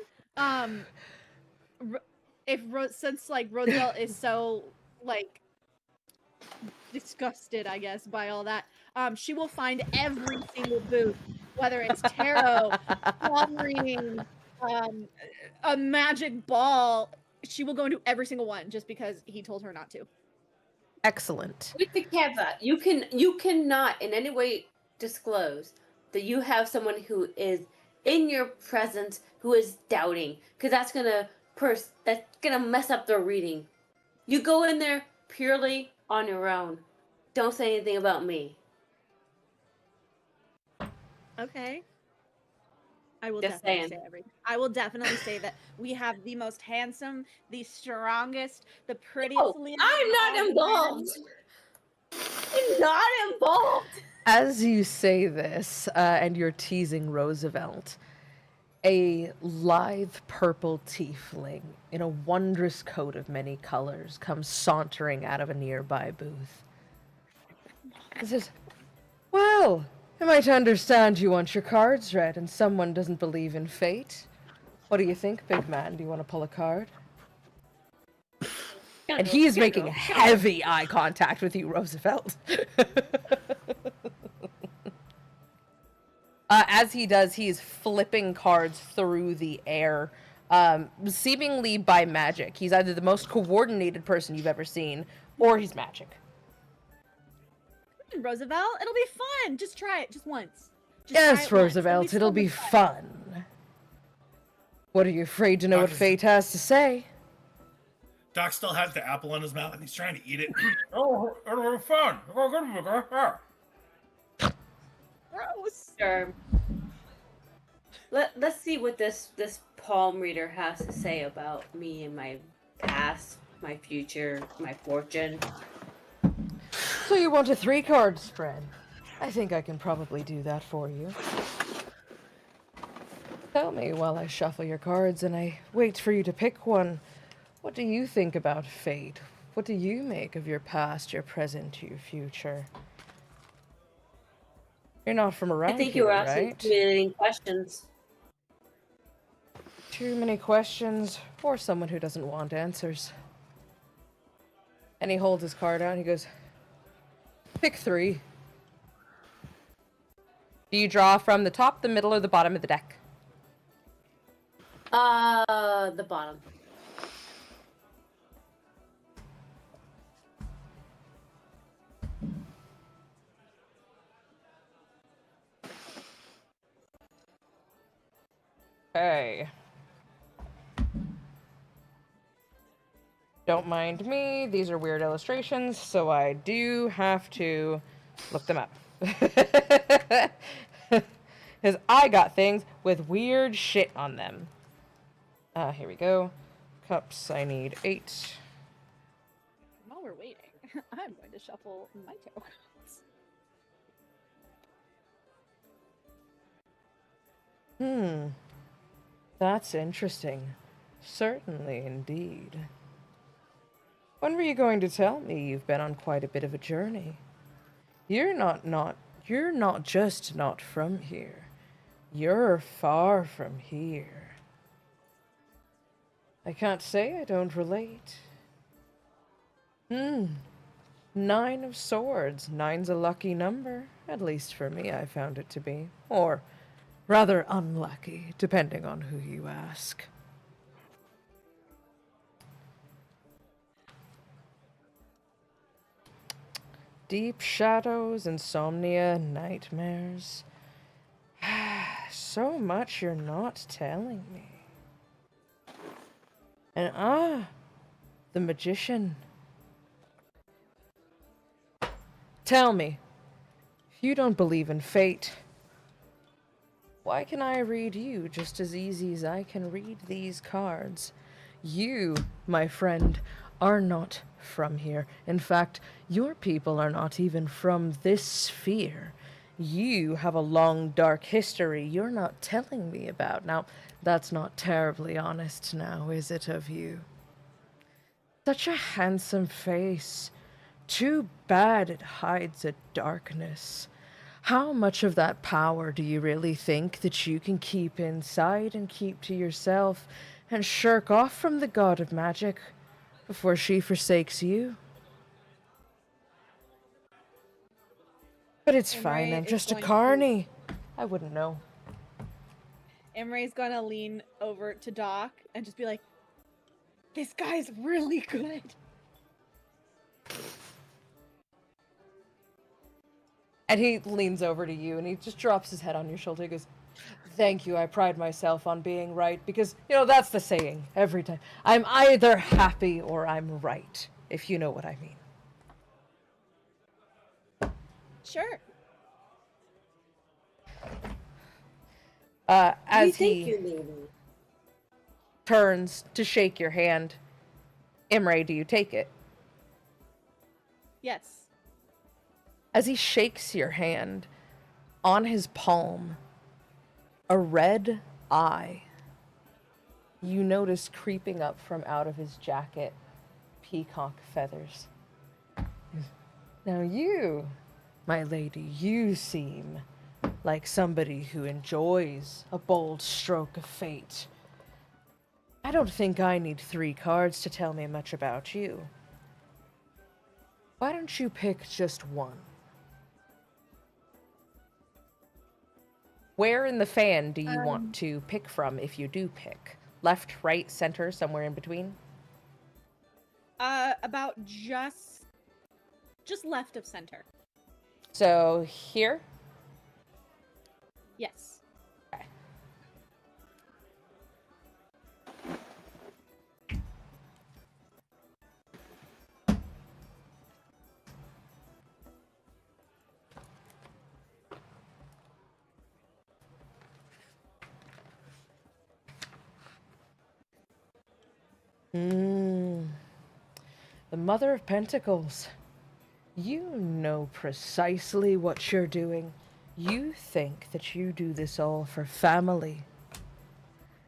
since like Roosevelt is so like disgusted, I guess, by all that, she will find every single booth, whether it's tarot, palm reading, a magic ball. She will go into every single one just because he told her not to. Excellent. With the caveat, you cannot in any way disclose that you have someone who is in your presence who is doubting, because that's gonna mess up their reading. You go in there purely on your own. Don't say anything about me. Okay. I will Just definitely saying. say everything. I will definitely say that we have the most handsome, the strongest, the prettiest. Oh, I'm not involved. I'm not involved. As you say this, and you're teasing Roosevelt, a lithe purple tiefling in a wondrous coat of many colors comes sauntering out of a nearby booth. He says, "Well, am I to understand you want your cards read and someone doesn't believe in fate? What do you think, big man? Do you want to pull a card?" And he is making heavy eye contact with you, Roosevelt. As he does, he's flipping cards through the air, seemingly by magic. He's either the most coordinated person you've ever seen, or he's magic. Roosevelt, it'll be fun. Just try it, just once. Just Yes, try it once. Roosevelt, it'll be so much fun. What are you afraid to know what fate has to say? Doc still has the apple in his mouth and he's trying to eat it. Oh, it'll be fun. Gross. Sure. Let's see what this palm reader has to say about me and my past, my future, my fortune. So you want a 3-card spread? I think I can probably do that for you. Tell me while I shuffle your cards and I wait for you to pick one. What do you think about fate? What do you make of your past, your present, your future? You're not from around I think here, you were asking right? too many questions. Too many questions, or someone who doesn't want answers. And he holds his card out and he goes, "Pick 3. Do you draw from the top, the middle, or the bottom of the deck?" The bottom. Okay. Don't mind me. These are weird illustrations, so I do have to look them up. Because I got things with weird shit on them. Here we go. Cups, I need 8. While we're waiting, I'm going to shuffle my tokens. That's interesting. Certainly, indeed. When were you going to tell me you've been on quite a bit of a journey? You're not just not from here. You're far from here. I can't say I don't relate. 9 of swords. 9's a lucky number. At least for me, I found it to be. Or rather unlucky, depending on who you ask. Deep shadows, insomnia, nightmares. So much you're not telling me. And the magician. Tell me, if you don't believe in fate, why can I read you just as easy as I can read these cards? You, my friend, are not from here. In fact, your people are not even from this sphere. You have a long, dark history you're not telling me about. Now, that's not terribly honest now, is it, of you? Such a handsome face. Too bad it hides a darkness. How much of that power do you really think that you can keep inside and keep to yourself and shirk off from the god of magic before she forsakes you? But it's fine, Imrae I'm is just a going to- carny. I wouldn't know. Imrae's gonna lean over to Doc and just be like, "This guy's really good." And he leans over to you and he just drops his head on your shoulder. He goes, "Thank you, I pride myself on being right because, you know, that's the saying every time. I'm either happy or I'm right, if you know what I mean." Sure. As you he think you're leaving? turns to shake your hand, Imrae, do you take it? Yes. As he shakes your hand, on his palm, a red eye. You notice creeping up from out of his jacket, peacock feathers. Now you, my lady, you seem like somebody who enjoys a bold stroke of fate. I don't think I need 3 cards to tell me much about you. Why don't you pick just one? Where in the fan do you want to pick from if you do pick? Left, right, center, somewhere in between? About just left of center. So here? Yes. Okay. The Mother of Pentacles. You know precisely what you're doing. You think that you do this all for family.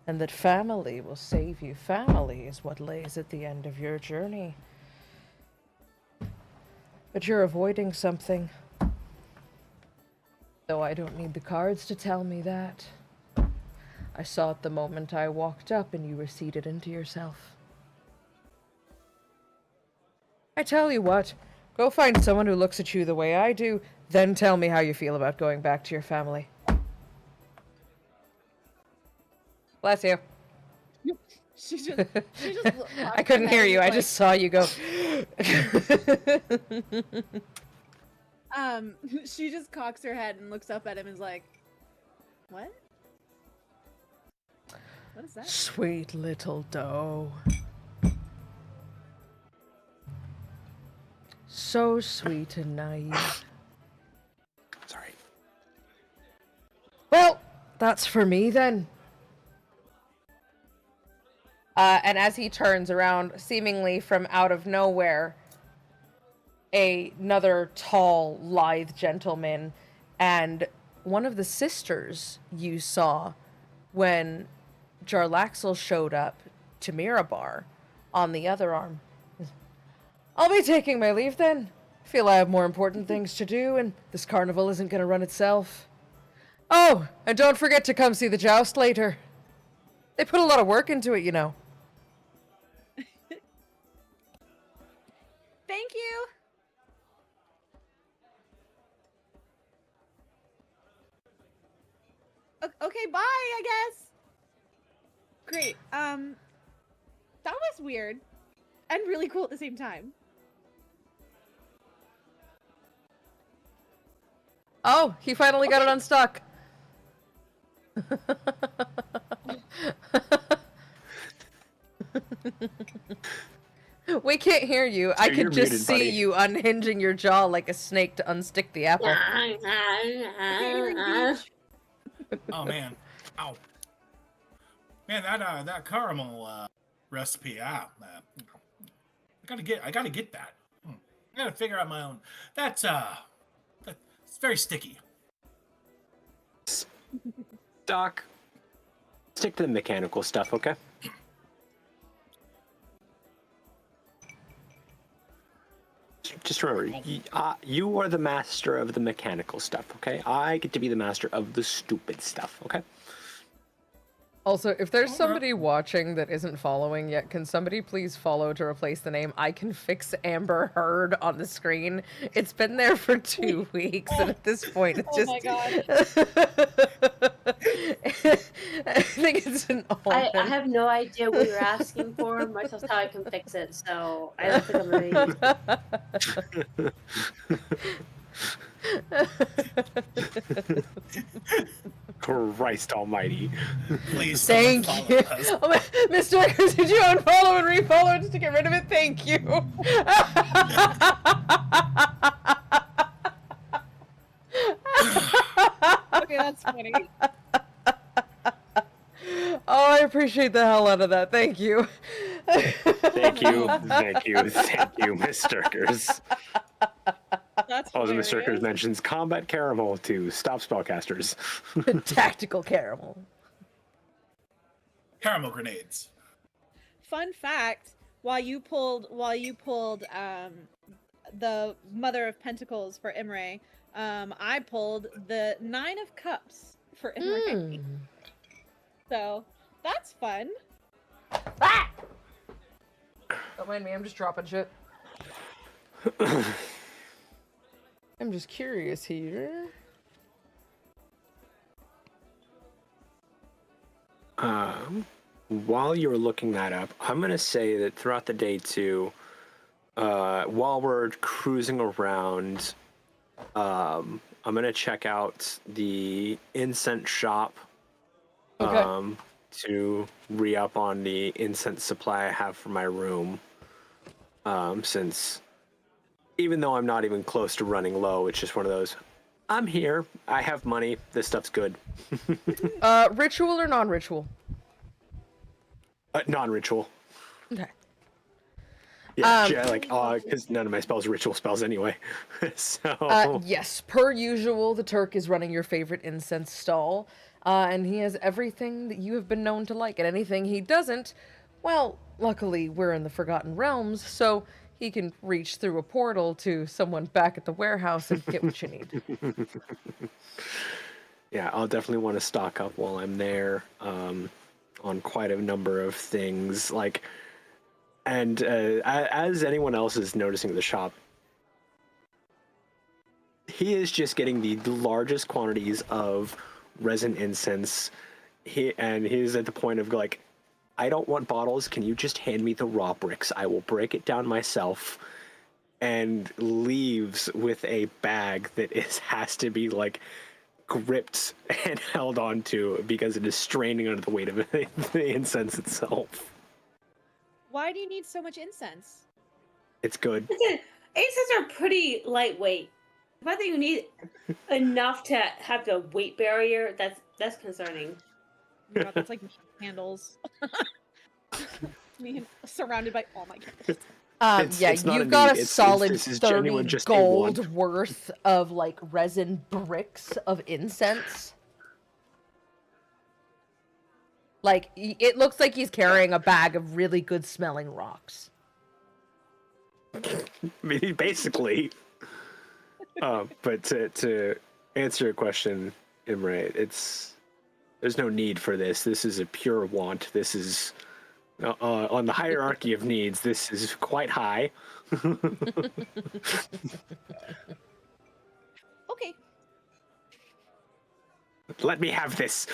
And that family will save you. Family is what lays at the end of your journey. But you're avoiding something. Though I don't need the cards to tell me that. I saw it the moment I walked up and you receded into yourself. I tell you what, go find someone who looks at you the way I do, then tell me how you feel about going back to your family. Bless you. She just I couldn't hear you, I just saw you go. She just cocks her head and looks up at him and is like, "What? What is that?" Sweet little doe. So sweet and naive. Sorry. Well, that's for me then. And as he turns around, seemingly from out of nowhere, another tall, lithe gentleman and one of the sisters you saw when Jarlaxle showed up to Mirabar on the other arm. I'll be taking my leave then. Feel I have more important things to do, and this carnival isn't going to run itself. Oh, and don't forget to come see the joust later. They put a lot of work into it, you know. Thank you. Okay, bye, I guess. Great. That was weird and really cool at the same time. Oh, he finally got it unstuck. We can't hear you. I could just muted, see buddy. you unhinging your jaw like a snake to unstick the apple. Oh man, ow, man, that caramel recipe. I gotta get that. I gotta figure out my own. It's very sticky. Doc, stick to the mechanical stuff, okay? Just remember, you are the master of the mechanical stuff, okay? I get to be the master of the stupid stuff, okay? Also, if there's somebody watching that isn't following yet, can somebody please follow to replace the name? I can fix Amber Heard on the screen. It's been there for 2 weeks, and at this point, it's just... Oh my god. I think it's an omen. I have no idea what you're asking for, much as how I can fix it, so I don't think I'm ready. Christ almighty. Please, Thank someone you. follow us. Oh my, Mr. Eckers, did you unfollow and refollow just to get rid of it? Thank you. Okay, that's funny. Oh, I appreciate the hell out of that. Thank you. Thank you, Mr. Eckers. That's Also, Mr. Eckers hilarious. mentions combat caramel to stop spellcasters. Tactical caramel. Caramel grenades. Fun fact: while you pulled the Mother of Pentacles for Imrae, I pulled the Nine of Cups for Imrae. So that's fun. Ah! Don't mind me, I'm just dropping shit. I'm just curious here. While you're looking that up, I'm going to say that throughout the day, too, while we're cruising around, I'm going to check out the incense shop Okay. to re-up on the incense supply I have for my room. Since even though I'm not even close to running low, it's just one of those, I'm here, I have money, this stuff's good. Ritual or non-ritual? Non-ritual. Okay. Yeah, because none of my spells are ritual spells anyway. So Yes, per usual, the Turk is running your favorite incense stall, and he has everything that you have been known to like, and anything he doesn't, well, luckily we're in the Forgotten Realms, so he can reach through a portal to someone back at the warehouse and get what you need. yeah, I'll definitely want to stock up while I'm there on quite a number of things. And as anyone else is noticing the shop, he is just getting the largest quantities of resin incense. He's at the point of like, I don't want bottles. Can you just hand me the raw bricks? I will break it down myself. And leaves with a bag that has to be like gripped and held onto because it is straining under the weight of the incense itself. Why do you need so much incense? It's good. Aces are pretty lightweight. The fact that you need enough to have the weight barrier, that's concerning. Oh my God, that's like handles. Me surrounded by all my candles. Yeah, it's not you've a got need, a solid this is 30 genuine, just a gold want. worth of, like, resin bricks of incense. Like, it looks like he's carrying a bag of really good-smelling rocks. I mean, basically. But to answer your question, Imrae, there's no need for this. This is a pure want. This is on the hierarchy of needs. This is quite high. Okay. Let me have this.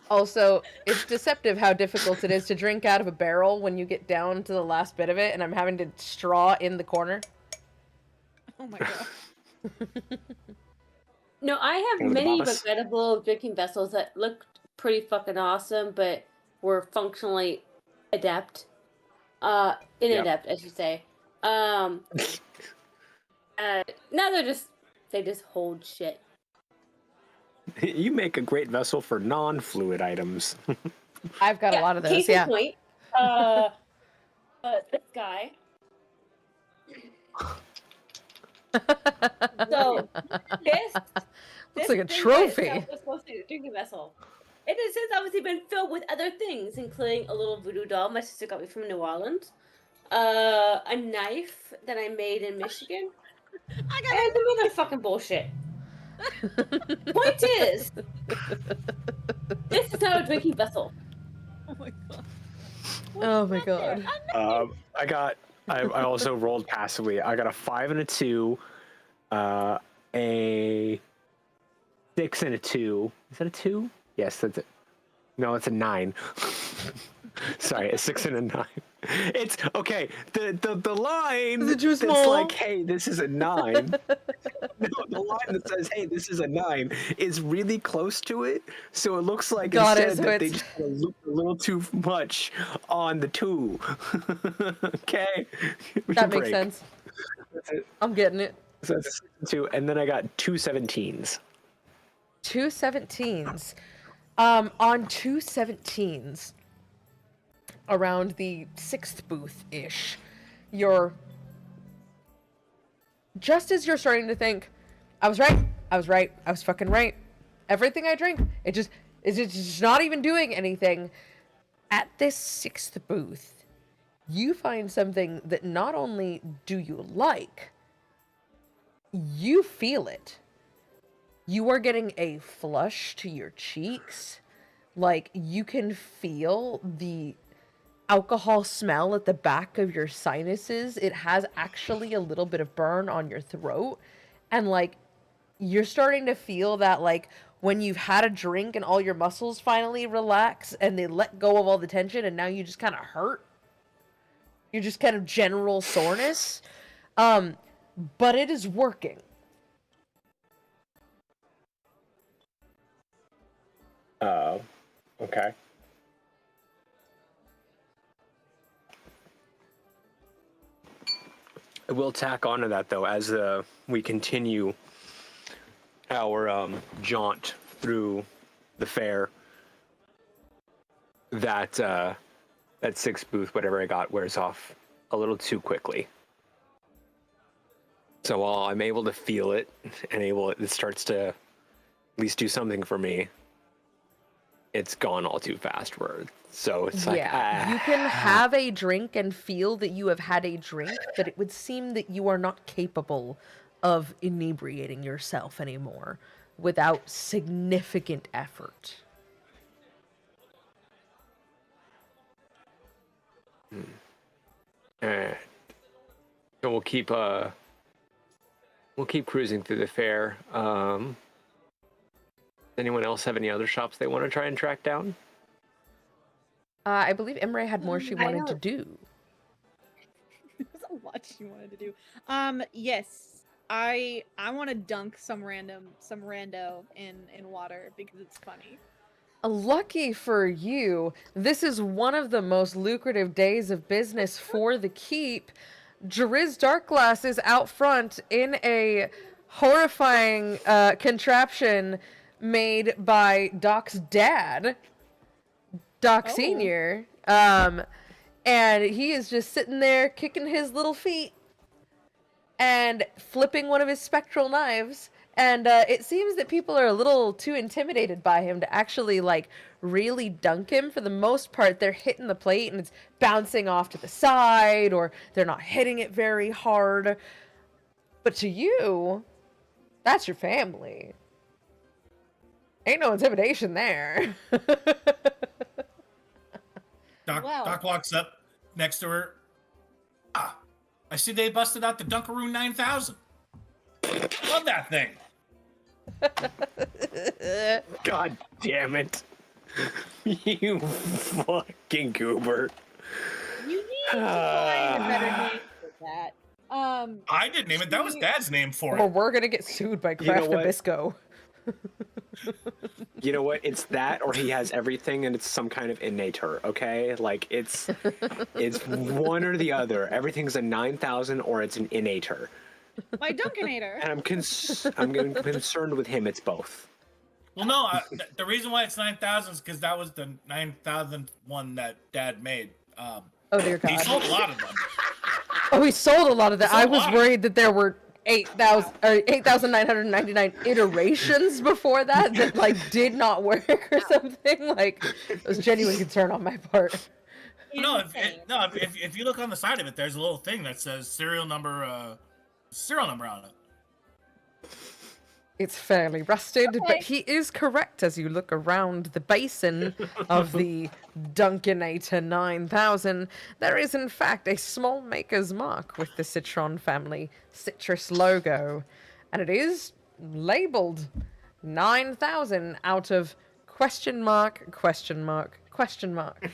Also, it's deceptive how difficult it is to drink out of a barrel when you get down to the last bit of it, and I'm having to straw in the corner. Oh my God. No, I have One of the many Babas. regrettable drinking vessels that looked pretty fucking awesome, but were functionally inept, I should say. Now they just hold shit. You make a great vessel for non-fluid items. I've got a lot of those, Case yeah. in point, this guy. So this Looks like a thing by trophy. itself was supposed to be a drinking vessel. It has since obviously been filled with other things, including a little voodoo doll my sister got me from New Orleans, a knife that I made in Michigan, and some other fucking bullshit. Point is, this is not a drinking vessel. Oh my God. Oh my God. I also rolled passively. I got a 5 and a 2, a 6 and a 2. Is that a 2? Yes, that's it. No, it's a 9. Sorry, a 6 and a 9. It's okay. The line Is it too that's small? like, hey, this is a 9. No, the line that says, hey, this is a 9 is really close to it. So it looks like Got it, instead so that they it's- just loop a little too much on the 2. Okay? That makes Break. sense. That's it. I'm getting it. So that's 2, and then I got 2 17s. 2 17s. On 2 17s, around the 6th booth-ish, you're... Just as you're starting to think, I was right, I was fucking right. Everything I drink, it's just not even doing anything. At this 6th booth, you find something that not only do you like, you feel it. You are getting a flush to your cheeks. Like, you can feel the alcohol smell at the back of your sinuses. It has actually a little bit of burn on your throat. And, like, you're starting to feel that, like, when you've had a drink and all your muscles finally relax and they let go of all the tension and now you just kind of hurt. You're just kind of general soreness. But it is working. Okay. I will tack onto that though as we continue our jaunt through the fair. That 6th booth, whatever I got, wears off a little too quickly. So while I'm able to feel it and it starts to at least do something for me, it's gone all too fast. So it's like, you can have a drink and feel that you have had a drink, but it would seem that you are not capable of inebriating yourself anymore without significant effort. So we'll keep cruising through the fair. Anyone else have any other shops they want to try and track down? I believe Imrae had more she wanted to do. There's a lot she wanted to do. Yes. I want to dunk some rando in water because it's funny. Lucky for you, this is one of the most lucrative days of business for the keep. Drizzt Darkglass is out front in a horrifying contraption made by Doc's dad, Doc Sr. And he is just sitting there kicking his little feet and flipping one of his spectral knives. And it seems that people are a little too intimidated by him to actually, like, really dunk him. For the most part, they're hitting the plate and it's bouncing off to the side, or they're not hitting it very hard. But to you, that's your family. Ain't no intimidation there. Doc walks up next to her. Ah, I see they busted out the Dunkaroo 9000. Love that thing. God damn it. You fucking goober. You need to find a better name for that. I didn't name it. That was Dad's name for Or it. we're gonna get sued by Kraft Nabisco. You know what? It's that, or he has everything, and it's some kind of innator. Okay, like it's one or the other. Everything's a 9000, or it's an innator. My Dunkinator. And I'm concerned with him. It's both. Well, no, the reason why it's 9000 is because that was the 9000th one that Dad made. Oh dear God. He sold a lot of them. Oh, he sold a lot of that. I was lot. worried that there were 8,999 iterations before that like did not work or something. Like, it was genuine concern on my part. No, if you look on the side of it, there's a little thing that says serial number on it. It's fairly rusted, but he is correct as you look around the basin of the Dunkinator 9000. There is, in fact, a small maker's mark with the Citron family citrus logo, and it is labeled 9000 out of question mark, question mark, question mark.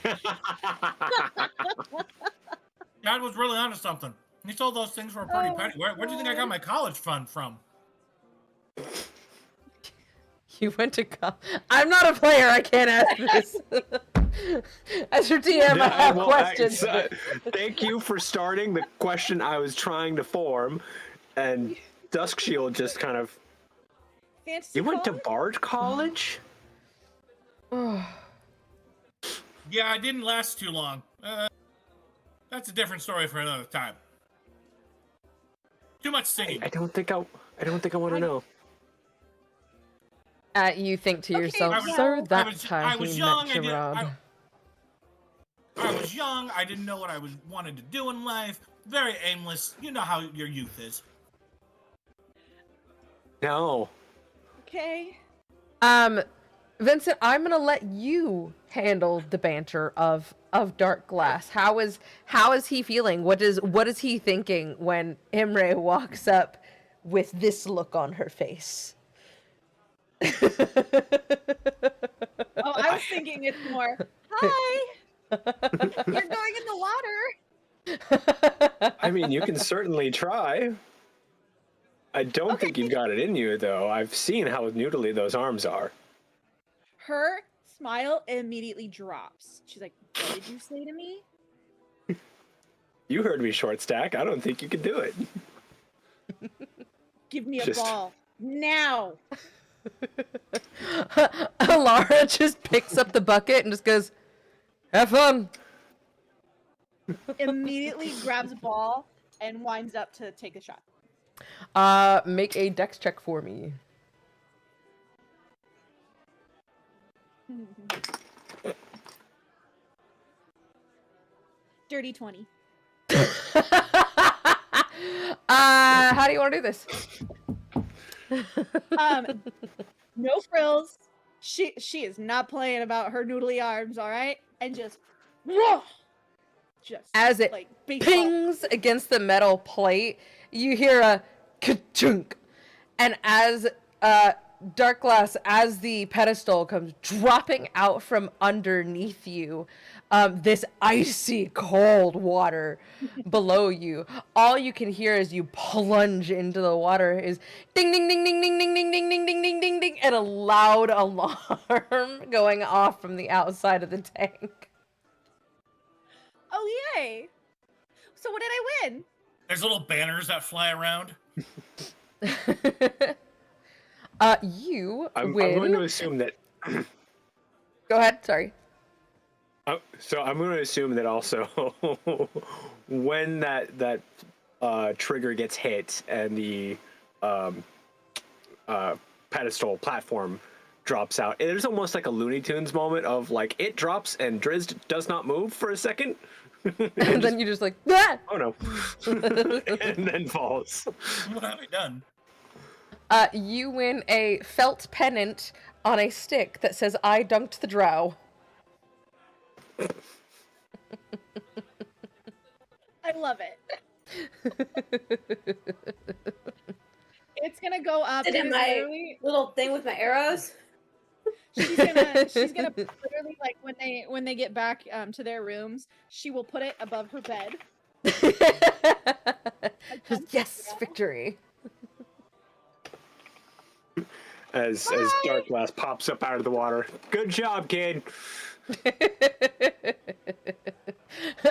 Dad was really onto something. He sold those things for a pretty penny. Where do you think I got my college fund from? You went to college. I'm not a player. I can't ask this. As your DM, I have questions. Thank you for starting the question I was trying to form, and Duskshield just kind of. Fantasy You went to college? Bard College? Yeah, I didn't last too long. That's a different story for another time. Too much singing. I don't think I want to know. You think to yourself, I was- so that's I how was he young. met Gerard. I was young. I didn't know what I wanted to do in life. Very aimless. You know how your youth is. No. Okay. Vincent, I'm gonna let you handle the banter of Dark Glass. How is he feeling? What is he thinking when Imrae walks up with this look on her face? Oh, I was thinking it's more, hi, you're going in the water. I mean, you can certainly try. I don't think you've got it in you, though. I've seen how noodly those arms are. Her smile immediately drops. She's like, what did you say to me? You heard me, Short Stack. I don't think you can do it. Give me a ball. Now. Alara just picks up the bucket and just goes, have fun. Immediately grabs a ball and winds up to take a shot. Make a dex check for me. Dirty 20. How do you want to do this? No frills. She is not playing about her noodly arms, all right? And just as it like baseball. pings against the metal plate, you hear a ka-chunk. And as Dark Glass, as the pedestal comes dropping out from underneath you, this icy cold water below you, all you can hear as you plunge into the water is ding ding ding ding ding ding ding ding ding ding ding ding ding, and a loud alarm going off from the outside of the tank. Oh yay! So what did I win? There's little banners that fly around. You I'm win. going to assume that. Go ahead. Sorry. So I'm going to assume that also when that trigger gets hit and the pedestal platform drops out, there's almost like a Looney Tunes moment of like it drops and Drizzt does not move for a second. And then you just like, ah! Oh no. And then falls. What have I done? You win a felt pennant on a stick that says "I dunked the drow." I love it. It's gonna go up. Did It it is my literally, little thing with my arrows? she's gonna literally, like, when they get back to their rooms, she will put it above her bed. Just, yes, victory. As Dark Glass pops up out of the water. Good job, kid.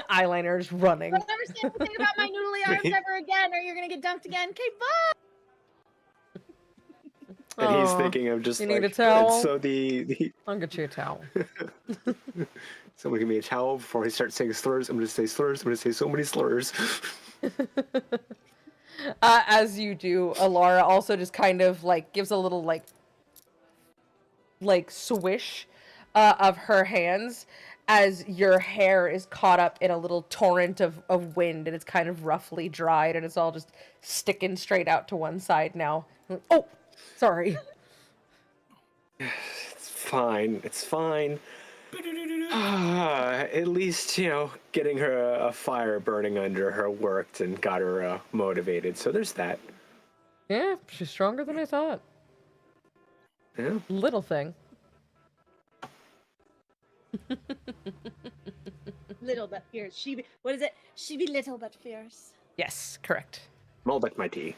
Eyeliner's running. Don't ever say anything about my noodly arms ever again, or you're gonna get dunked again. Okay, bye. And he's Aw, thinking of just you like, need a towel? so the I'll get you a towel. someone give me a towel before he starts saying slurs. I'm gonna say slurs. I'm gonna say so many slurs. As you do, Alara also just kind of like gives a little like swish of her hands as your hair is caught up in a little torrent of wind, and it's kind of roughly dried, and it's all just sticking straight out to one side now. Like, oh, sorry. It's fine. It's fine. At least, getting her a fire burning under her worked and got her motivated. So there's that. Yeah, she's stronger than I thought. Yeah. Little thing. Little but fierce. What is it? She be little but fierce. Yes, correct. Malbec my tea.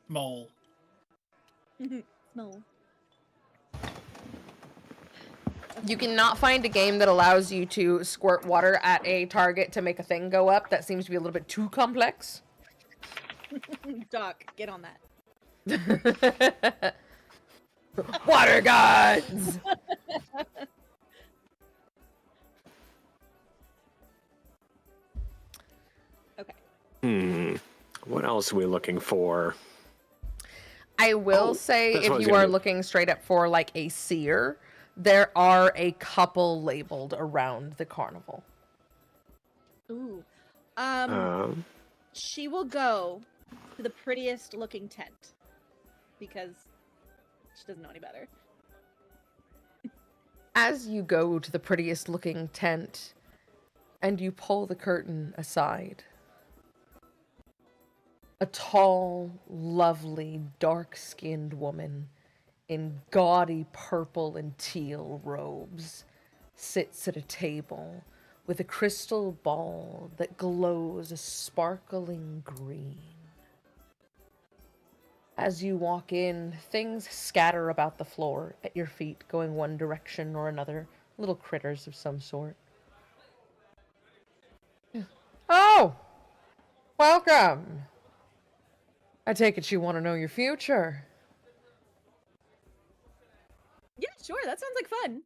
Mole. No. You cannot find a game that allows you to squirt water at a target to make a thing go up. That seems to be a little bit too complex. Doc, get on that. Water guns! Okay. What else are we looking for? I will say, that's if what I was you gonna are do. looking straight up for like a seer, there are a couple labeled around the carnival. Ooh. She will go to the prettiest looking tent because she doesn't know any better. As you go to the prettiest looking tent and you pull the curtain aside, a tall, lovely, dark-skinned woman in gaudy purple and teal robes sits at a table with a crystal ball that glows a sparkling green. As you walk in, things scatter about the floor at your feet, going one direction or another, little critters of some sort. Oh! Welcome! I take it you want to know your future. Yeah, sure. That sounds like fun.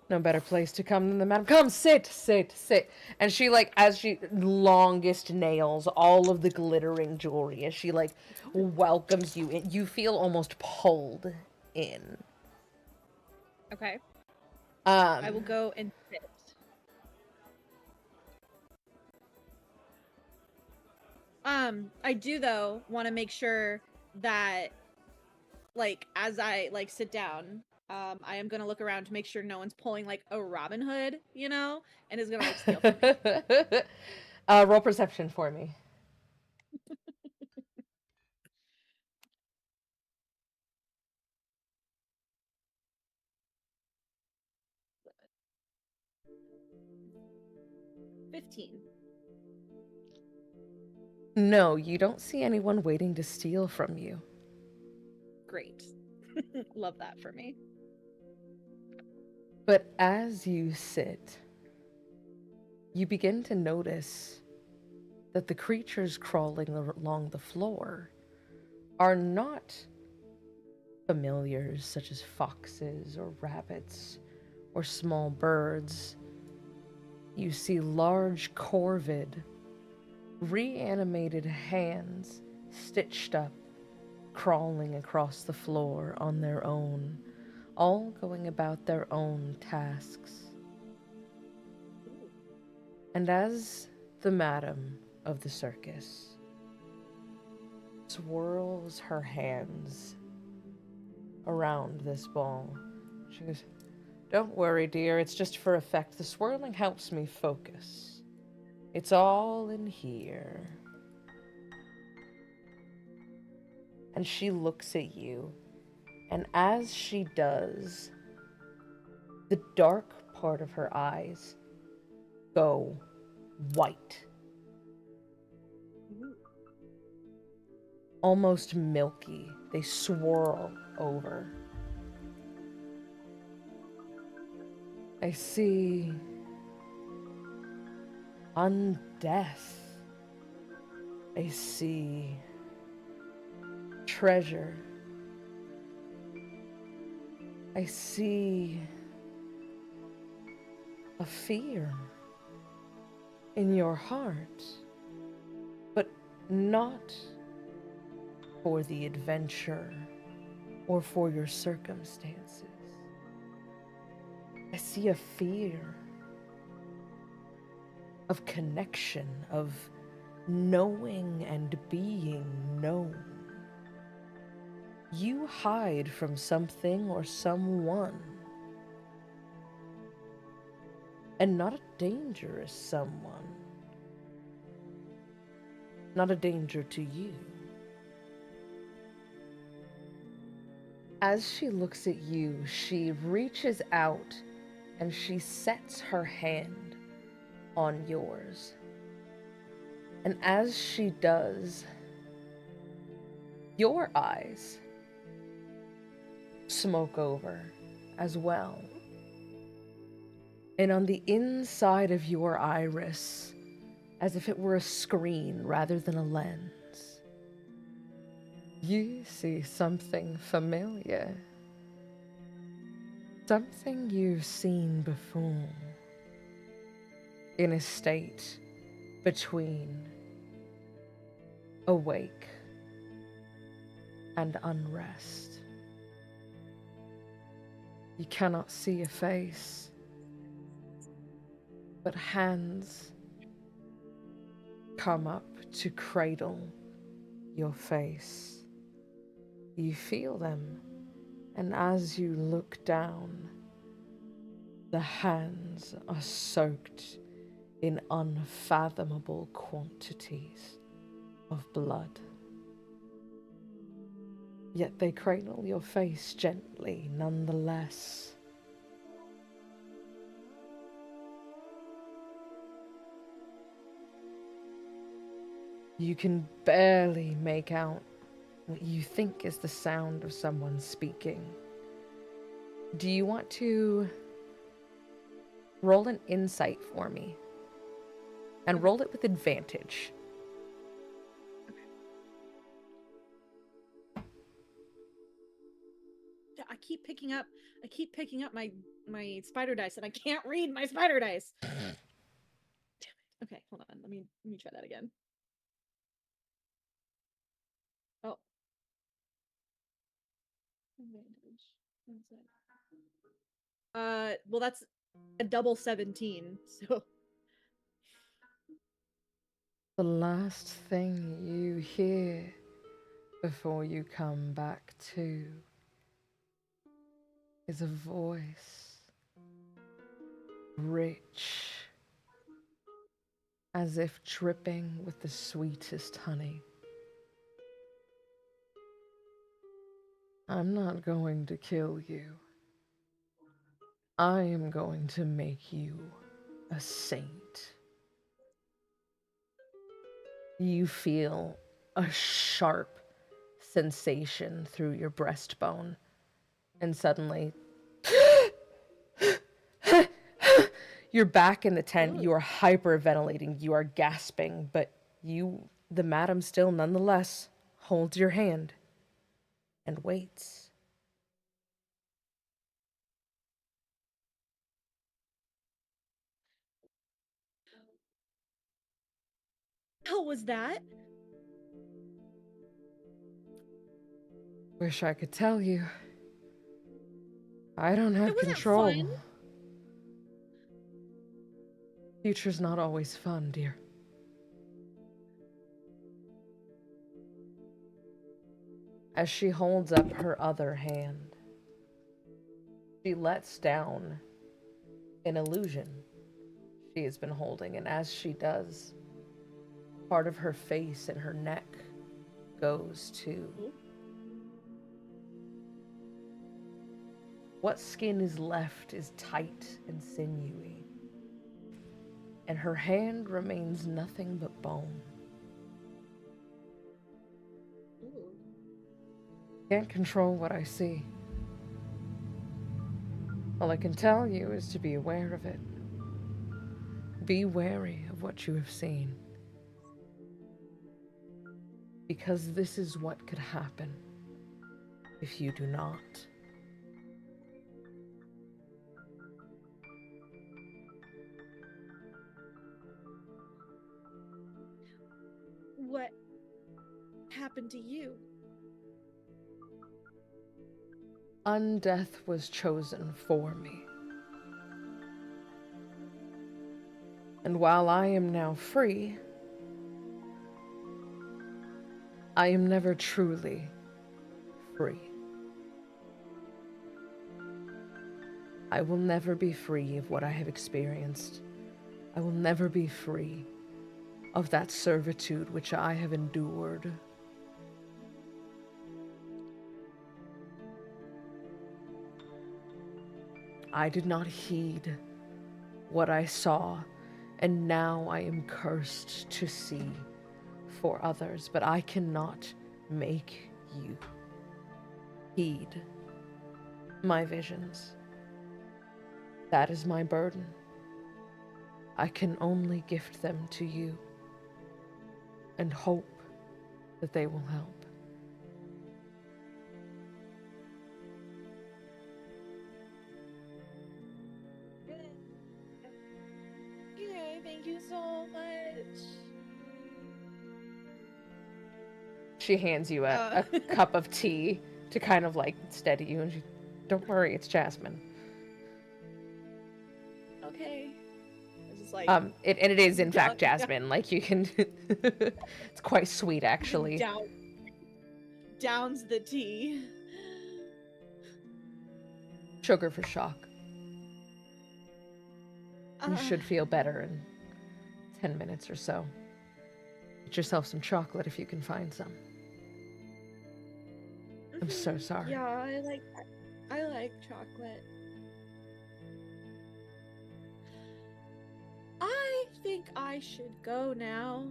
No better place to come than the madam. Come, sit, sit, sit. And she, like, as she longest nails all of the glittering jewelry, as she, like, welcomes you in, you feel almost pulled in. Okay. I will go and sit. I do though want to make sure that, like, as I like sit down, I am gonna look around to make sure no one's pulling like a Robin Hood, and is gonna like steal from me. Roll perception for me. $15. No, you don't see anyone waiting to steal from you. Great. Love that for me. But as you sit, you begin to notice that the creatures crawling along the floor are not familiars such as foxes or rabbits or small birds. You see large corvid, reanimated hands stitched up, crawling across the floor on their own, all going about their own tasks. And as the madam of the circus swirls her hands around this ball, she goes, "Don't worry, dear, it's just for effect. The swirling helps me focus. It's all in here." And she looks at you, and as she does, the dark part of her eyes go white. Almost milky. They swirl over. I see undeath. I see treasure. I see a fear in your heart, but not for the adventure or for your circumstances. I see a fear of connection, of knowing and being known. You hide from something or someone, and not a dangerous someone, not a danger to you. As she looks at you, she reaches out and she sets her hand on yours. And as she does, your eyes smoke over as well. And on the inside of your iris, as if it were a screen rather than a lens, you see something familiar. Something you've seen before. In a state between awake and unrest. You cannot see a face, but hands come up to cradle your face. You feel them, and as you look down, the hands are soaked in unfathomable quantities of blood. Yet they cradle your face gently nonetheless. You can barely make out what you think is the sound of someone speaking. Do you want to roll an insight for me? And roll it with advantage. I keep picking up my spider dice, and I can't read my spider dice. Damn it. Okay, hold on. Let me try that again. Oh. Advantage. Well, that's a double 17, so. The last thing you hear before you come back to is a voice, rich, as if dripping with the sweetest honey. I'm not going to kill you. I am going to make you a saint. You feel a sharp sensation through your breastbone, and suddenly you're back in the tent. You are hyperventilating, you are gasping, but the madam still nonetheless holds your hand and waits. How was that? Wish I could tell you. I don't have It wasn't control. fun. Future's not always fun, dear. As she holds up her other hand, she lets down an illusion she has been holding, and as she does, part of her face and her neck goes to what skin is left is tight and sinewy, and her hand remains nothing but bone. Can't control what I see. All I can tell you is to be aware of it. Be wary of what you have seen. Because this is what could happen if you do not. What happened to you? Undeath was chosen for me. And while I am now free, I am never truly free. I will never be free of what I have experienced. I will never be free of that servitude which I have endured. I did not heed what I saw, and now I am cursed to see for others, but I cannot make you heed my visions. That is my burden. I can only gift them to you and hope that they will help. Okay, thank you so much. She hands you a cup of tea to kind of like steady you, and she, don't worry, it's Jasmine. Okay. It's just like It is in fact Yeah. Jasmine. Like you can, it's quite sweet actually. Downs the tea. Sugar for shock. You should feel better in 10 minutes or so. Get yourself some chocolate if you can find some. I'm so sorry. Yeah, I like chocolate. I think I should go now.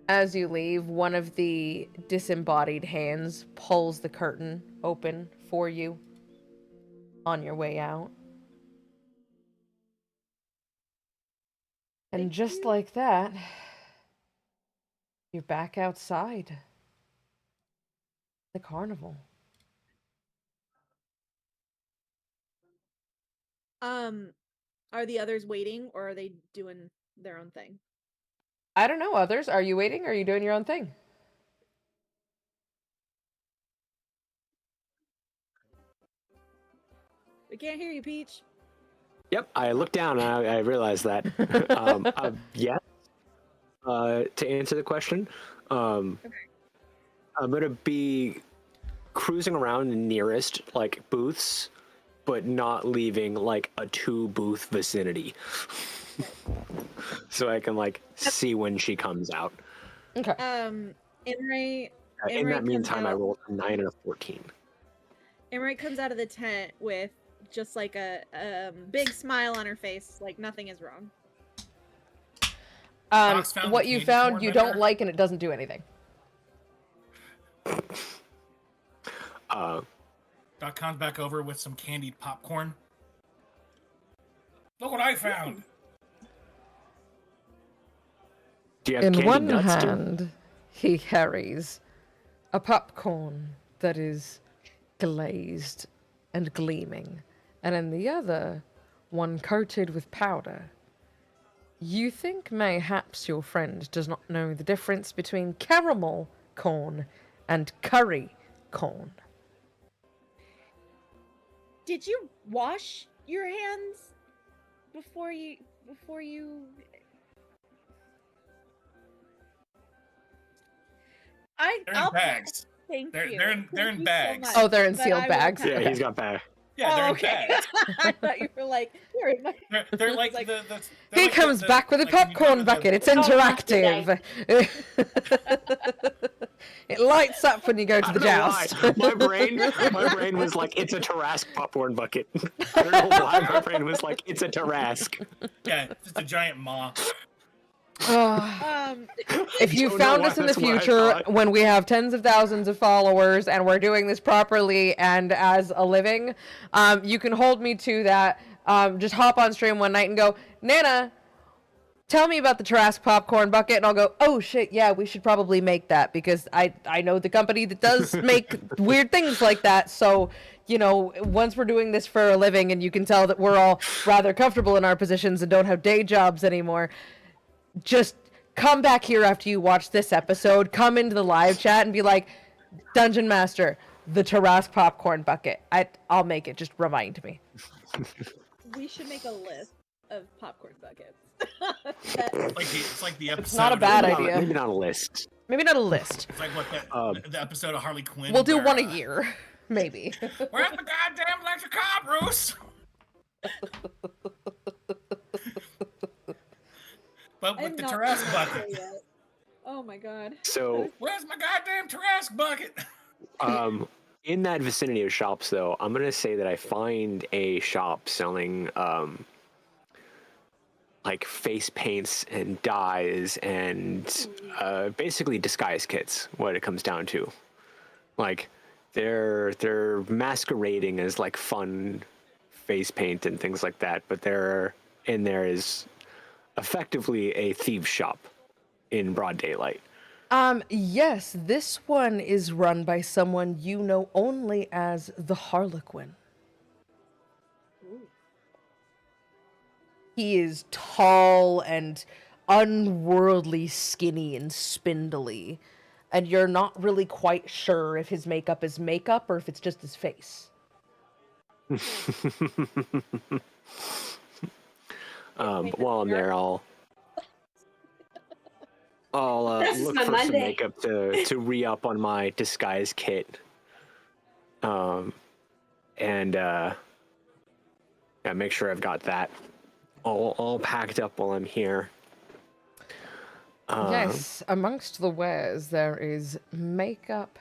As you leave, one of the disembodied hands pulls the curtain open for you on your way out. And Thank just you. like that, you're back outside the carnival. Are the others waiting or are they doing their own thing? I don't know, others. Are you waiting or are you doing your own thing? We can't hear you, Peach. Yep, I looked down and I realized that. Yes. To answer the question, I'm gonna be cruising around the nearest like booths, but not leaving like a 2-booth vicinity, so I can like see when she comes out. Okay. Imrae In that comes meantime, I out- rolled a 9 and a 14. Imrae comes out of the tent with just like a big smile on her face, like nothing is wrong. Fox found What the you candy found corn you better? don't like and it doesn't do anything. Doc comes back over with some candied popcorn. Look what I found! Do you have In candy one nuts too? hand, he carries a popcorn that is glazed and gleaming, and in the other, one coated with powder. You think mayhaps your friend does not know the difference between caramel corn and curry corn. Did you wash your hands before you They're in I'll bags. thank They're you. they're in Thank you so bags. much, Oh, they're in but sealed I will bags? pass. Yeah, Okay. he's got back. Yeah, they're Oh, in okay. bags. I thought you were like, you're in my. They're like Like, they're He like comes back with a like when you go popcorn to bucket. It's Don't laugh today. interactive. It lights up when you go to I the don't know why. joust. My brain was like, it's a Tarask popcorn bucket. I don't know why my brain was like, it's a Tarask. Yeah, just a giant maw. If you don't know found why us in the that's what I future thought. when we have tens of thousands of followers and we're doing this properly and as a living, you can hold me to that. Just hop on stream one night and go, Nana, tell me about the Tarask popcorn bucket, and I'll go, oh shit, yeah, we should probably make that because I know the company that does make weird things like that. So, you know, once we're doing this for a living and you can tell that we're all rather comfortable in our positions and don't have day jobs anymore, just come back here after you watch this episode, come into the live chat and be like, Dungeon Master, the Tarask popcorn bucket. I'll make it, just remind me. we should make a list of popcorn buckets. It's like the episode. It's not a bad idea. Maybe not a list. Maybe not a list. It's like what the episode of Harley Quinn. We'll do where, one a year, maybe. Where's the goddamn electric car, Bruce? But with the Tarask bucket. Oh my god. So, Where's my goddamn Tarask bucket? in that vicinity of shops, though, I'm going to say that I find a shop selling, like face paints and dyes and basically disguise kits, what it comes down to. Like, they're masquerading as like fun face paint and things like that, but there is effectively a thieves shop in broad daylight. Yes, this one is run by someone you know only as the Harlequin. He is tall and unworldly skinny and spindly, and you're not really quite sure if his makeup is makeup or if it's just his face. But while I'm there, I'll This is look my for some Monday. makeup to re-up on my disguise kit. And yeah, make sure I've got that all packed up while I'm here. Yes, amongst the wares there is makeup,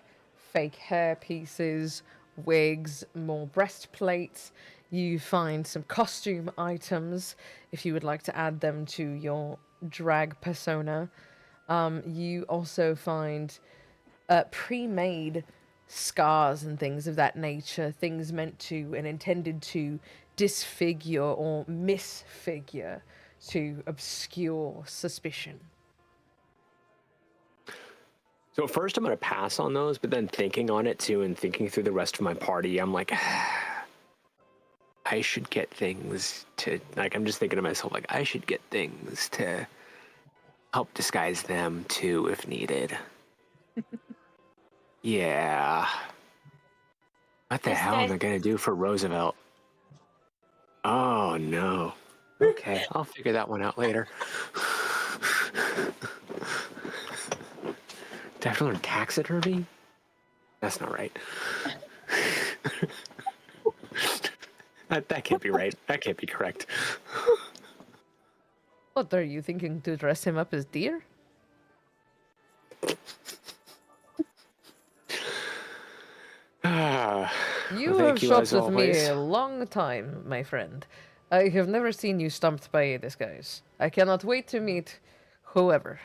fake hair pieces, wigs, more breastplates. You find some costume items if you would like to add them to your drag persona. You also find pre-made scars and things of that nature, things meant to and intended to disfigure or misfigure to obscure suspicion. So at first I'm going to pass on those, but then thinking on it too and thinking through the rest of my party, I'm like, I should get things to, like, I'm just thinking to myself, like, I should get things to help disguise them too if needed. Yeah. What the hell am I going to do for Roosevelt? Oh no. Okay, I'll figure that one out later. Do I have to learn taxidermy? That's not right. That can't be right. That can't be correct. What, are you thinking to dress him up as deer? You have Thank you, shopped as with me always. a long time, my friend. I have never seen you stumped by a disguise. I cannot wait to meet whoever.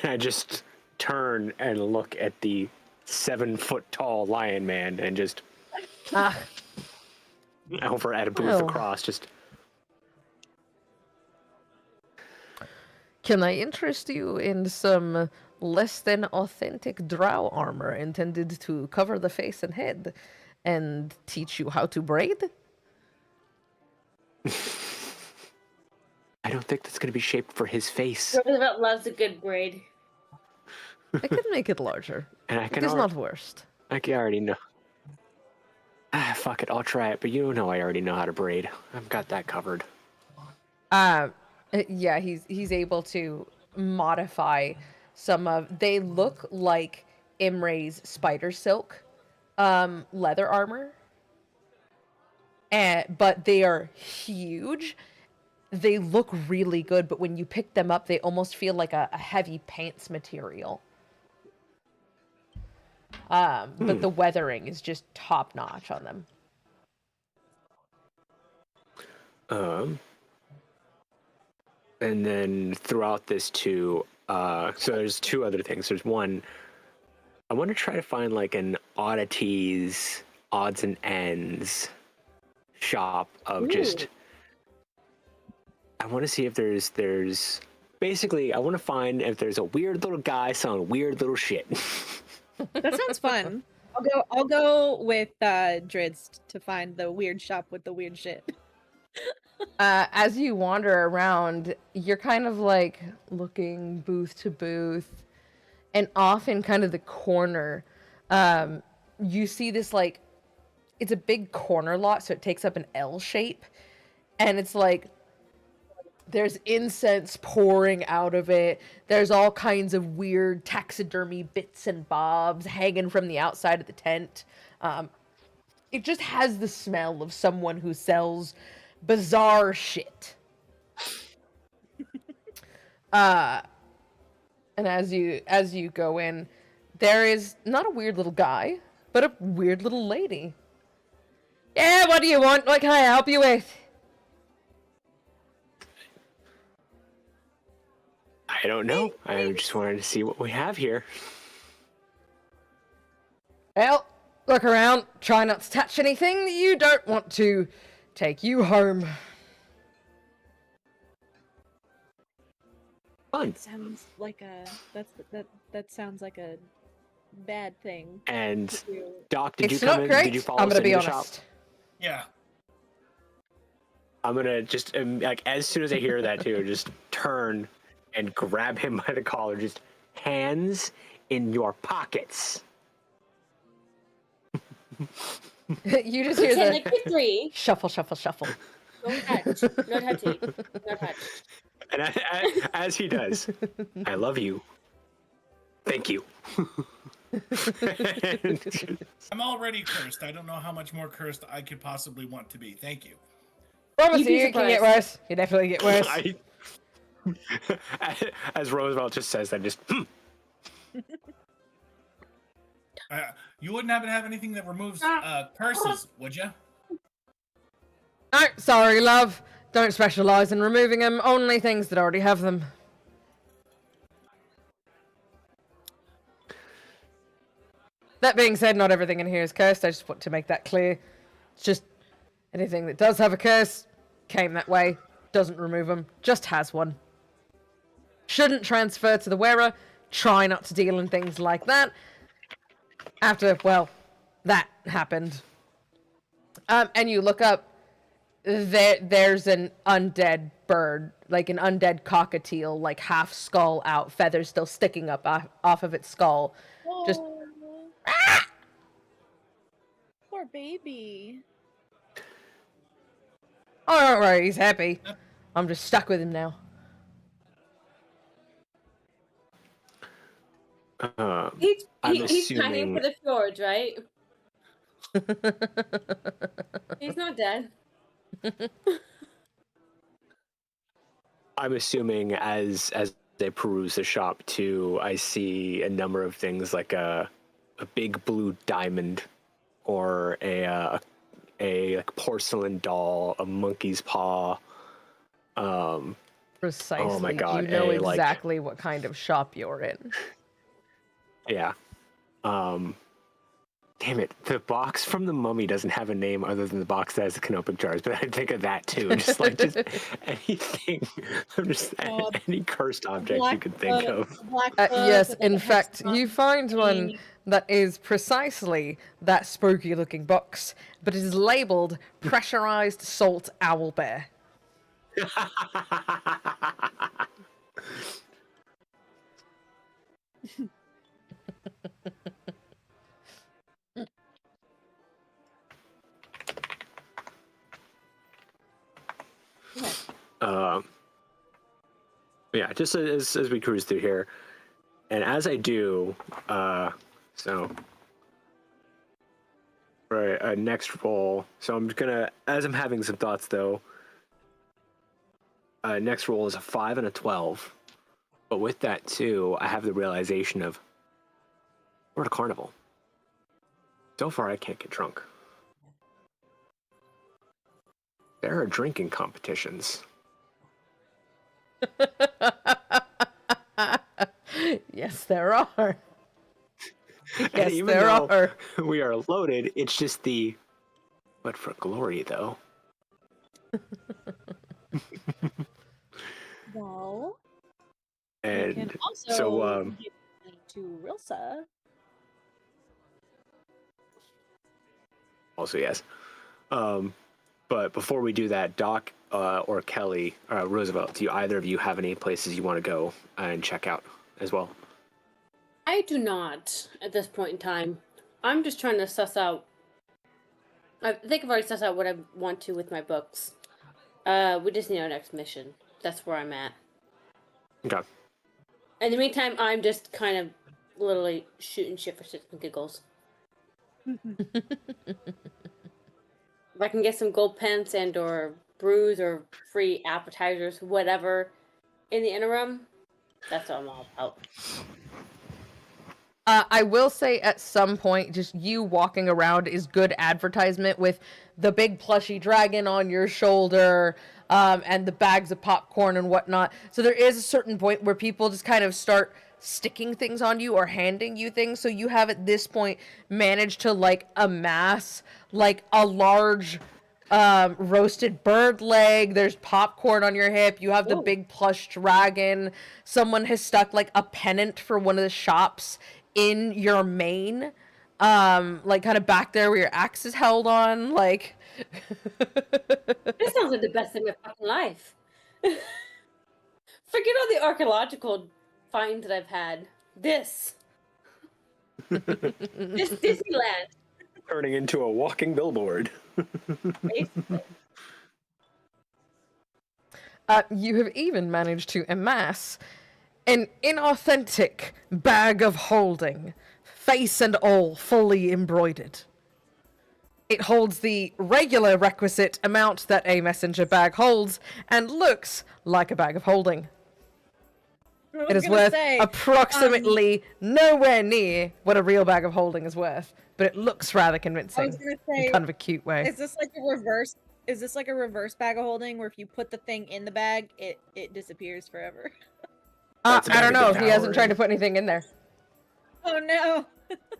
I just turn and look at the 7-foot-tall lion man and just Ah, over at a booth Oh. across, just Can I interest you in some less than authentic drow armor intended to cover the face and head and teach you how to braid? I don't think that's going to be shaped for his face. Roosevelt loves a good braid. I can make it larger. And I It can is not worst. already know. Fuck it, I'll try it. But you know I already know how to braid. I've got that covered. Yeah, he's able to modify some of. They look like Imrae's spider silk leather armor, but they are huge. They look really good, but when you pick them up, they almost feel like a heavy pants material. But the weathering is just top notch on them. And then throughout this too, so there's two other things. There's one, I want to try to find like an oddities, odds and ends shop of just. I want to see if there's basically I want to find if there's a weird little guy selling weird little shit. That sounds fun. I'll go with Drizzt to find the weird shop with the weird shit. As you wander around, you're kind of like looking booth to booth, and off in kind of the corner, you see this like, it's a big corner lot, so it takes up an L shape, and it's like, there's incense pouring out of it. There's all kinds of weird taxidermy bits and bobs hanging from the outside of the tent. It just has the smell of someone who sells bizarre shit. And as you go in, there is not a weird little guy, but a weird little lady. Yeah, what do you want? What can I help you with? I don't know. I just wanted to see what we have here. Well, look around. Try not to touch anything that you don't want to take you home. Fun. Sounds like that sounds like a bad thing. And to do. Doc, did It's you come not in? great. Did you follow I'm us gonna be into the honest. shop? Yeah. I'm gonna just like as soon as I hear that too, just turn and grab him by the collar, just hands in your pockets. You just hear Pretend the like you're 3. shuffle, shuffle, shuffle. No touch. No touching. No touch. And as he does, I love you. Thank you. I'm already cursed. I don't know how much more cursed I could possibly want to be. Thank you. Promise You'd be you, it can get surprised. worse. You definitely get worse. As Roosevelt just says that, just You wouldn't happen to have anything that removes curses, would you? No, sorry, love. Don't specialize in removing them. Only things that already have them. That being said, not everything in here is cursed. I just want to make that clear. It's just anything that does have a curse came that way. Doesn't remove them. Just has one. Shouldn't transfer to the wearer. Try not to deal in things like that. After, well, that happened. And you look up. There's an undead bird, like an undead cockatiel, like half skull out, feathers still sticking up off of its skull. Just Poor baby. oh, don't worry, he's happy. I'm just stuck with him now. He's I'm he's pining assuming- for the fjords, right? He's not dead. I'm assuming as I peruse the shop too, I see a number of things like a big blue diamond, or a like porcelain doll, a monkey's paw. Precisely. Oh my God, You know like- exactly what kind of shop you're in. Yeah. Damn it, the box from the Mummy doesn't have a name other than the box that has the canopic jars, but I think of that too. Just anything, any cursed object you could think of. Yes, in fact, you find one that is precisely that spooky looking box, but it is labeled pressurized salt owl bear. Yeah, just as we cruise through here, and as I do, so for a next roll, so I'm gonna, as I'm having some thoughts though, next roll is a 5 and a 12, but with that too, I have the realization of we're at a carnival. So far, I can't get drunk. There are drinking competitions. Yes, there are. Yes, even there are. We are loaded. It's just but for glory, though. Well, and you can also so, give money to Rilsa. Also, yes. But before we do that, Doc or Kelly, Roosevelt, do either of you have any places you want to go and check out as well? I do not at this point in time. I'm just trying to suss out. I think I've already sussed out what I want to with my books. We just need our next mission. That's where I'm at. Okay. In the meantime, I'm just kind of literally shooting shit for shits and giggles. If I can get some gold pence and or brews or free appetizers, whatever, in the interim, that's what I'm all about. I will say at some point, just you walking around is good advertisement with the big plushy dragon on your shoulder, and the bags of popcorn and whatnot. So there is a certain point where people just kind of start sticking things on you or handing you things. So you have at this point managed to like amass like a large roasted bird leg. There's popcorn on your hip. You have the big plush dragon. Someone has stuck like a pennant for one of the shops in your mane, like kind of back there where your axe is held on, like. This sounds like the best thing of my fucking life. Forget all the archaeological finds that I've had. This Disneyland. Turning into a walking billboard. Basically. You have even managed to amass an inauthentic bag of holding, face and all fully embroidered. It holds the regular requisite amount that a messenger bag holds and looks like a bag of holding. It is worth approximately nowhere near what a real bag of holding is worth, but it looks rather convincing. I was gonna say, in kind of a cute way. Is this like a reverse? Is this like a reverse bag of holding, where if you put the thing in the bag, it disappears forever? I don't know. He hasn't tried to put anything in there. Oh no!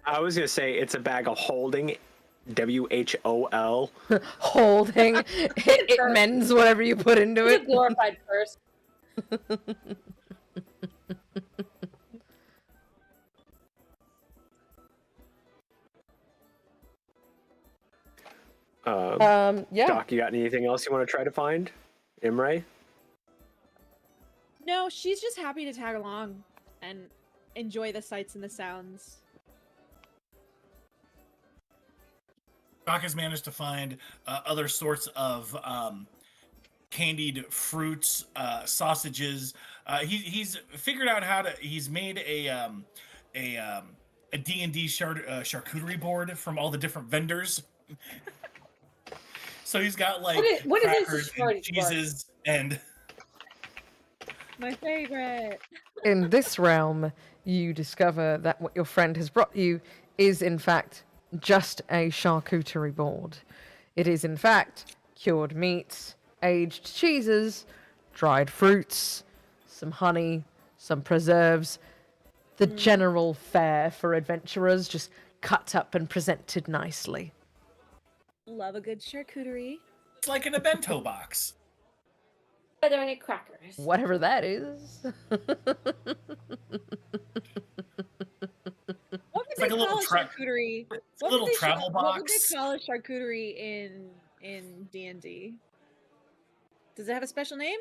I was gonna say it's a bag of holding, WHOL. Holding. It mends whatever you put into It's it. a glorified purse. Yeah. Doc, you got anything else you want to try to find? Imrae? No, she's just happy to tag along and enjoy the sights and the sounds. Doc has managed to find other sorts of candied fruits, sausages. He's figured out how to. He's made a D&D charcuterie board from all the different vendors. So he's got like what is crackers this and cheeses and. My favorite. In this realm, you discover that what your friend has brought you is, in fact, just a charcuterie board. It is, in fact, cured meats, aged cheeses, dried fruits, some honey, some preserves, The general fare for adventurers, just cut up and presented nicely. Love a good charcuterie. It's like in a bento box. Are there any crackers? Whatever that is. What would It's they like a little call a charcuterie? a little travel What would box. they call a charcuterie in D&D? Does it have a special name?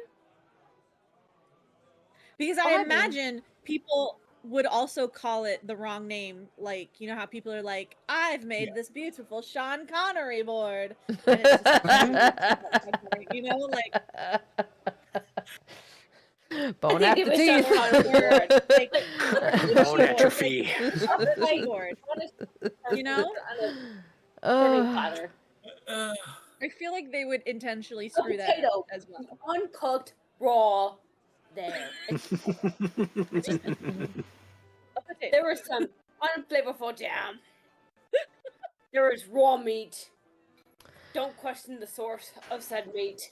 Because I imagine people would also call it the wrong name. Like, you know how people are like, I've made this beautiful Sean Connery board. And it's just, you know, like... Bone I think it was Sean appetit. Connery board. Like, Bone atrophy. whiteboard. You know? Serving platter. I feel like they would intentionally screw that potato. up as well. Uncooked, raw, there. A potato. There was some unflavorful jam. There was raw meat. Don't question the source of said meat.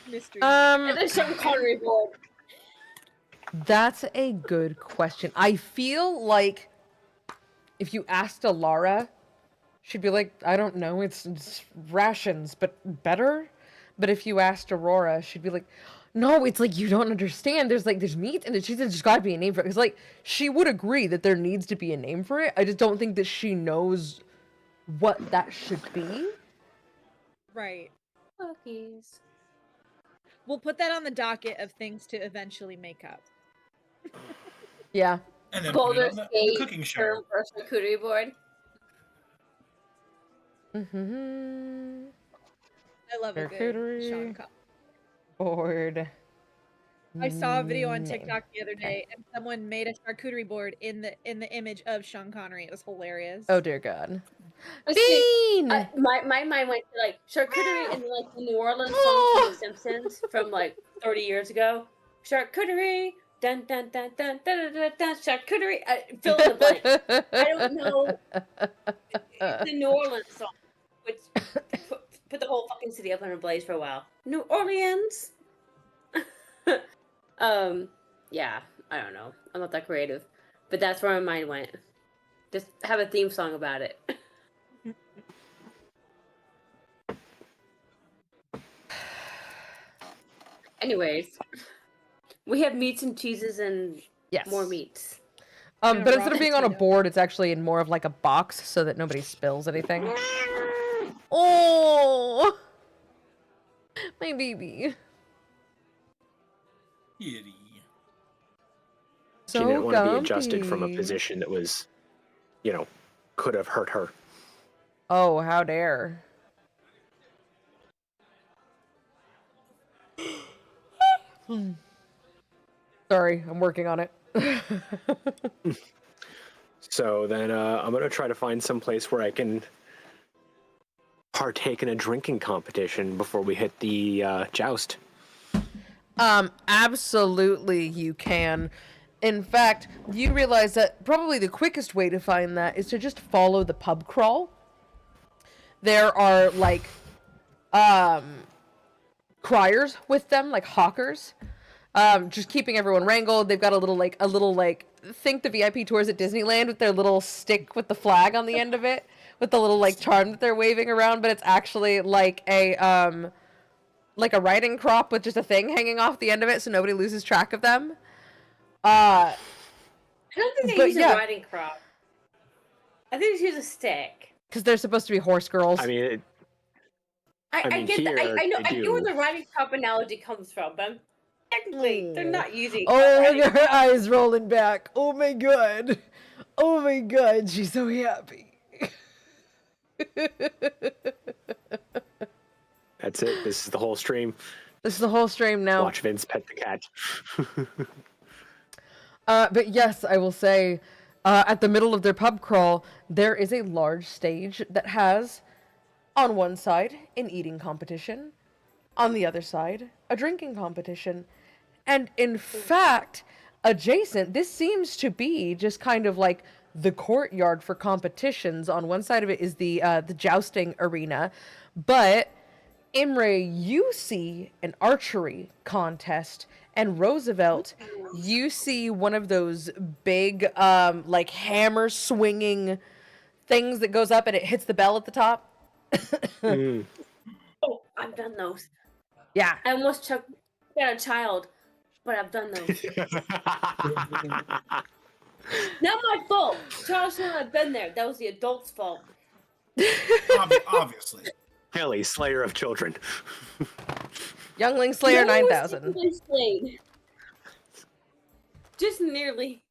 Mystery. And there's Sean Connery board. That's a good question. I feel like if you asked Alara, she'd be like, I don't know, it's rations, but better. But if you asked Aurora, she'd be like, no, it's like, you don't understand. There's meat and there's gotta be a name for it. Because like, she would agree that there needs to be a name for it. I just don't think that she knows what that should be. Right. Cookies. We'll put that on the docket of things to eventually make up. Yeah. And then put Boulder it on the State cooking show. term for charcuterie board. Mm-hmm. I love a good Charcuterie Sean Connery. board. I saw a video on name. TikTok the other day, and someone made a charcuterie board in the image of Sean Connery. It was hilarious. Oh dear God. See, Bean! my mind went to like charcuterie and like the New Orleans song from The Simpsons from like 30 years ago. Charcuterie, dun dun dun dun dun dun dun, charcuterie. Fill in the blank. I don't know the New Orleans song, which put the whole fucking city up in a blaze for a while. New Orleans. Yeah, I don't know. I'm not that creative, but that's where my mind went. Just have a theme song about it. Anyways, we have meats and cheeses and Yes. more meats. And a But instead of raw being on a potato. board, it's actually in more of like a box so that nobody spills anything. Oh, my baby. Kitty. She So didn't want to be adjusted from a gumpy. position that was, could have hurt her. Oh, how dare. Sorry, I'm working on it. So then I'm going to try to find some place where I can partake in a drinking competition before we hit the joust. Absolutely you can. In fact, you realize that probably the quickest way to find that is to just follow the pub crawl. There are like criers with them, like hawkers. Just keeping everyone wrangled. They've got a little think the VIP tours at Disneyland with their little stick with the flag on the end of it, with the little like charm that they're waving around, but it's actually like a riding crop with just a thing hanging off the end of it so nobody loses track of them. I don't think they But use yeah. a riding crop. I think they use a stick. Because they're supposed to be horse girls. I mean, I mean, get that. here I know. they I know where do. the riding crop analogy comes from, but technically they're not using. Oh, riding look at her crop. eyes rolling back. Oh my god. Oh my god, she's so happy. That's it. This is the whole stream. This is the whole stream now. Watch Vince pet the cat. But yes, I will say, at the middle of their pub crawl, there is a large stage that has, on one side, an eating competition, on the other side, a drinking competition. And in fact, adjacent, this seems to be just kind of like the courtyard for competitions. On one side of it is the jousting arena, but Imrae, you see an archery contest, and Roosevelt, you see one of those big, like hammer swinging things that goes up and it hits the bell at the top. Mm. Oh, I've done those. Yeah. I almost got a child, but I've done those. Not my fault. Child shouldn't have been there. That was the adult's fault. Obviously. Kelly, slayer of children. Youngling Slayer No one was 9000. technically slayed. Just nearly.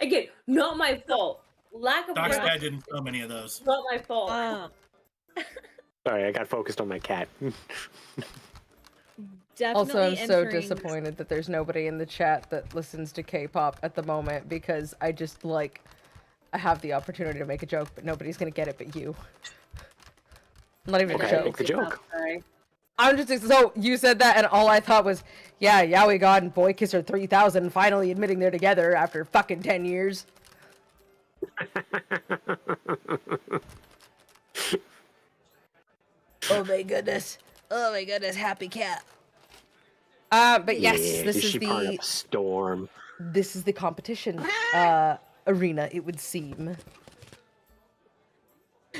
Again, not my fault. Lack of Doc's dad practice, didn't film any of those. not my fault. Sorry, I got focused on my cat. Definitely Also, I'm so entering- disappointed that there's nobody in the chat that listens to K-pop at the moment because I just, like, I have the opportunity to make a joke, but nobody's gonna get it but you. Not even Okay, a joke. make the joke. Sorry. I'm just, so you said that and all I thought was, yeah, Yaoi God and Boy Kisser 3000 finally admitting they're together after fucking 10 years. Oh my goodness. Oh my goodness, happy cat. But yes, Yeah, this is is she part of the a storm? this is the competition arena, it would seem.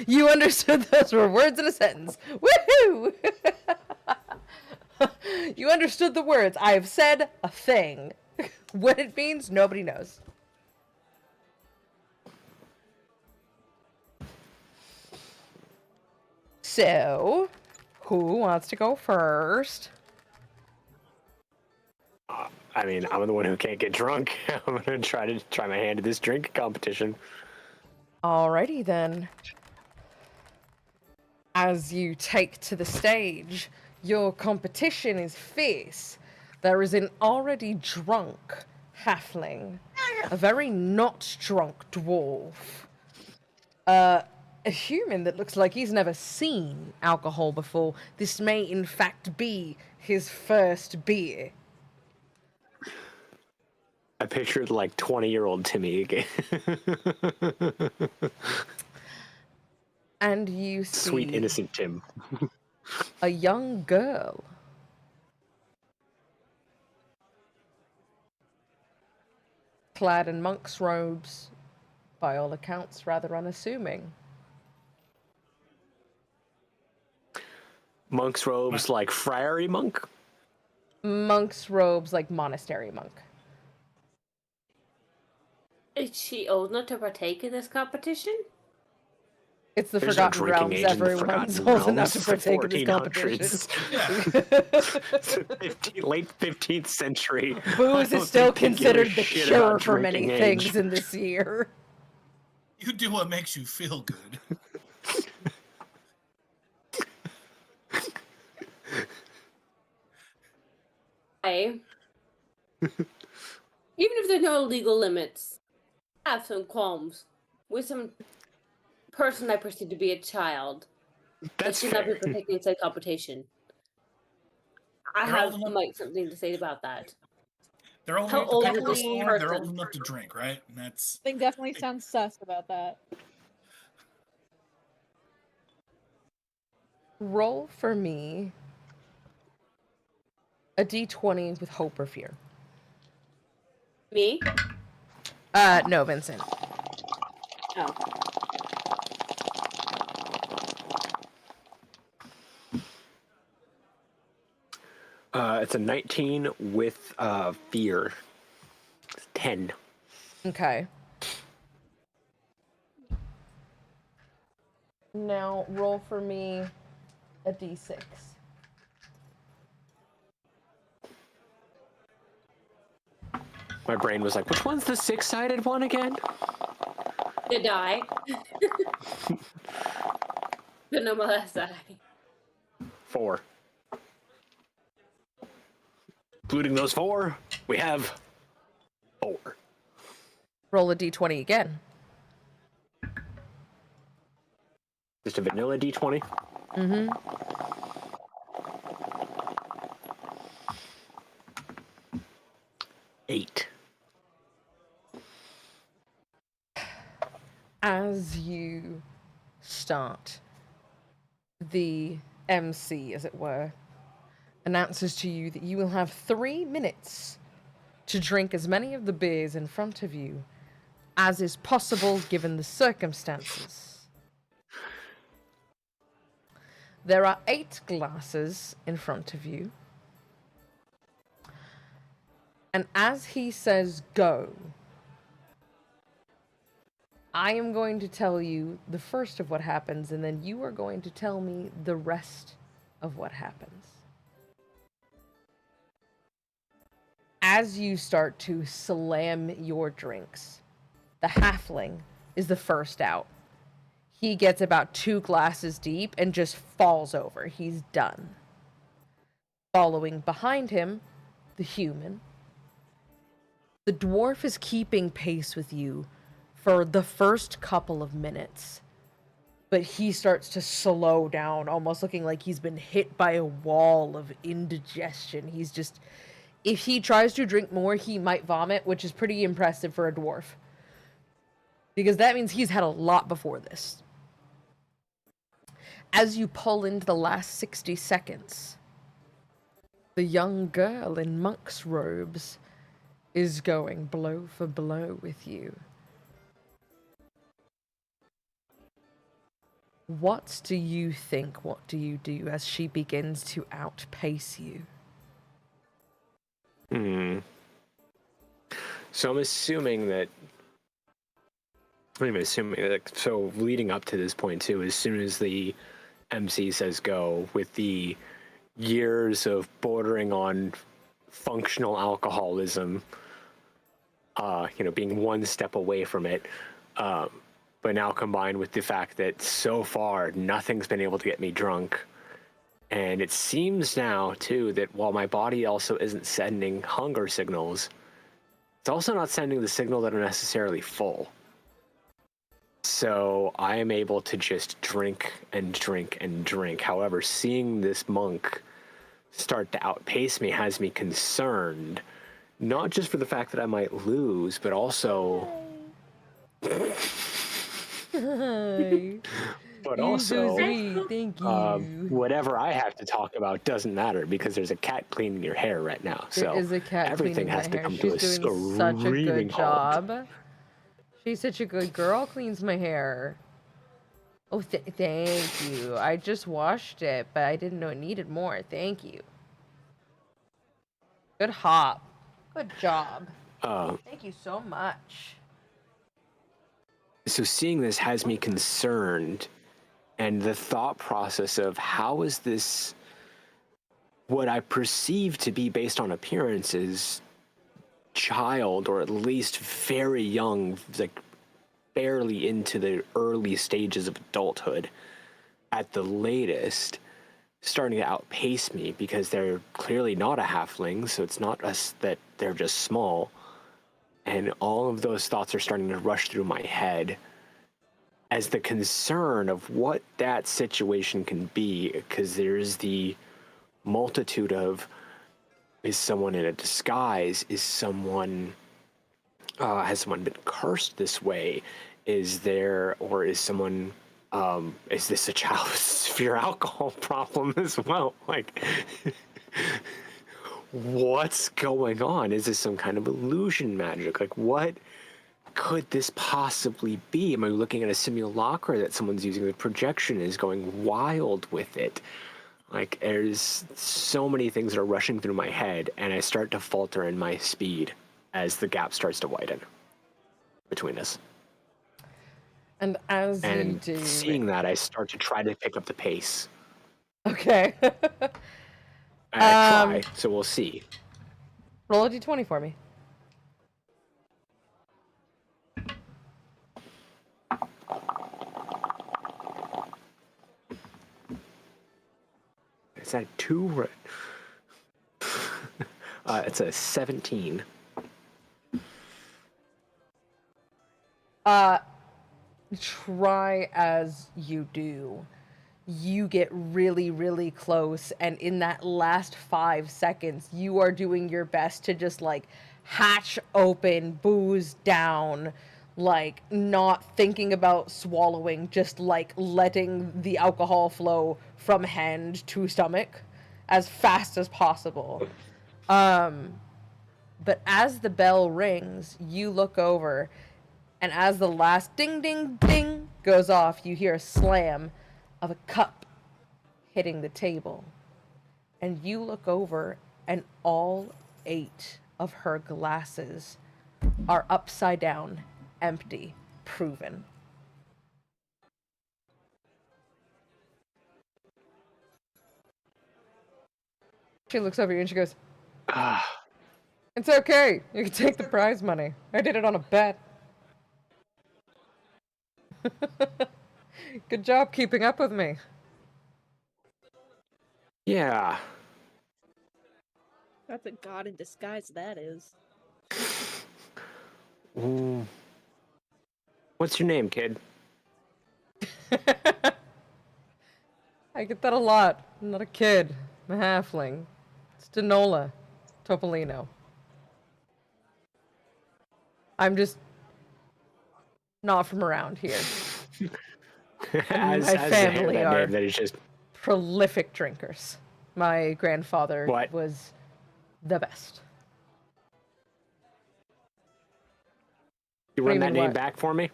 You understood those were words in a sentence. Woohoo! You understood the words. I have said a thing. What it means, nobody knows. So, who wants to go first? I mean, I'm the one who can't get drunk. I'm gonna try my hand at this drink competition. Alrighty then. As you take to the stage, your competition is fierce. There is an already drunk halfling, a very not drunk dwarf, a human that looks like he's never seen alcohol before. This may in fact be his first beer. I pictured like 20-year-old Timmy again. And you see Sweet innocent Tim. a young girl. Clad in monk's robes, by all accounts rather unassuming. Monk's robes like friary monk? Monk's robes like monastery monk. Is she old enough to partake in this competition? It's the There's no Forgotten drinking Realms. age in the Everyone's Forgotten old enough to Realms. partake in this competition. 1400s. Late 15th century. Booze I is still don't think they give a considered the shit cure about for many drinking things age. in this year. You do what makes you feel good. Even if there's no legal limits, I have some qualms with some person I perceive to be a child. That's should not be fair. protected in said competition. I They're have old enough- something to say about that. They're old How enough to old pick is up a this sword. They're old person? enough to drink, right? And that's Thing definitely sounds sus about that. Roll for me a d20 with hope or fear. Me? No, Vincent. Oh. It's a 19 with fear. 10. Okay. Now roll for me a d6. My brain was like, which one's the 6-sided one again? To die. But no more last die. 4. Including those 4, we have 4. Roll a d20 again. Just a vanilla d20. Mm-hmm. Eight. As you start, the MC, as it were, announces to you that you will have 3 minutes to drink as many of the beers in front of you as is possible given the circumstances. There are 8 glasses in front of you. And as he says go, I am going to tell you the first of what happens, and then you are going to tell me the rest of what happens. As you start to slam your drinks, the halfling is the first out. He gets about 2 glasses deep and just falls over. He's done. Following behind him, the human. The dwarf is keeping pace with you for the first couple of minutes, but he starts to slow down, almost looking like he's been hit by a wall of indigestion. He's just, if he tries to drink more, he might vomit, which is pretty impressive for a dwarf, because that means he's had a lot before this. As you pull into the last 60 seconds, the young girl in monk's robes is going blow for blow with you. What do you think? What do you do as she begins to outpace you? So I'm assuming that. So leading up to this point too, as soon as the MC says go, with the years of bordering on functional alcoholism, being one step away from it, but now combined with the fact that so far nothing's been able to get me drunk. And it seems now, too, that while my body also isn't sending hunger signals, it's also not sending the signal that I'm necessarily full. So I am able to just drink and drink and drink. However, seeing this monk start to outpace me has me concerned, not just for the fact that I might lose, but also... But also, thank you. Whatever I have to talk about doesn't matter because there's a cat cleaning your hair right now. So there is a cat everything has to come to a She's doing such a good halt. job. She's such a good girl. Cleans my hair. Oh, thank you. I just washed it, but I didn't know it needed more. Thank you. Good hop. Good job. Thank you so much. So seeing this has me concerned, and the thought process of how is this what I perceive to be based on appearances child, or at least very young, like barely into the early stages of adulthood at the latest, starting to outpace me because they're clearly not a halfling, so it's not us that they're just small. And all of those thoughts are starting to rush through my head as the concern of what that situation can be, because there's the multitude of, is someone in a disguise? Is someone, has someone been cursed this way? Is there, or is someone, is this a child with severe alcohol problem as well? Like, what's going on? Is this some kind of illusion magic? Like, what could this possibly be? Am I looking at a simulacra that someone's using? The projection is going wild with it. Like, there's so many things that are rushing through my head, and I start to falter in my speed as the gap starts to widen between us. And as you do... seeing that, I start to try to pick up the pace. Okay. I try, so we'll see. Roll a d20 for me. Is that 2? It's a 17. Try as you do. You get really, really close, and in that last 5 seconds, you are doing your best to just, like, hatch open, booze down, like, not thinking about swallowing, just, like, letting the alcohol flow from hand to stomach, as fast as possible. But as the bell rings, you look over, and as the last ding, ding, ding goes off, you hear a slam of a cup hitting the table. And you look over, and all 8 of her glasses are upside down, empty, proven. She looks over you and she goes, "It's okay. You can take the prize money. I did it on a bet." Good job keeping up with me. Yeah. That's a god in disguise, that is. What's your name, kid? I get that a lot. I'm not a kid. I'm a halfling. It's Denola Topolino. I'm just not from around here. as My family that are name that is just prolific drinkers. My grandfather What? was the best. you What do run you that mean, name what? back for me?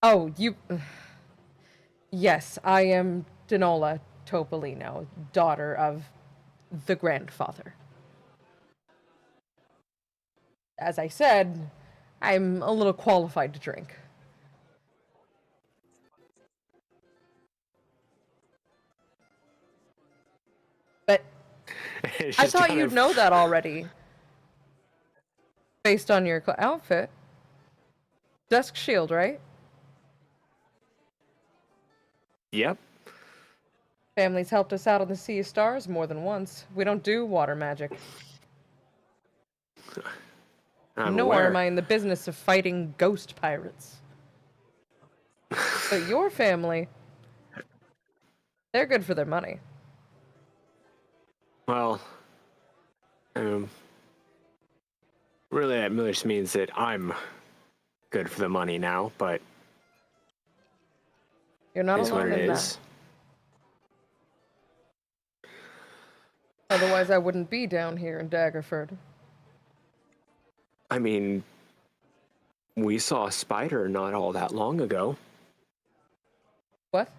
Oh, you... Yes, I am Denola Topolino, daughter of the grandfather. As I said, I'm a little qualified to drink. But It's I just thought kind you'd of- know that already. Based on your outfit. Duskshield, right? Yep. Family's helped us out on the Sea of Stars more than once. We don't do water magic. I'm Nor aware. am I in the business of fighting ghost pirates. But your family, they're good for their money. Well, really that just means that I'm good for the money now, but You're not is what alone it in is. that. Otherwise, I wouldn't be down here in Daggerford. I mean, we saw a spider not all that long ago. What?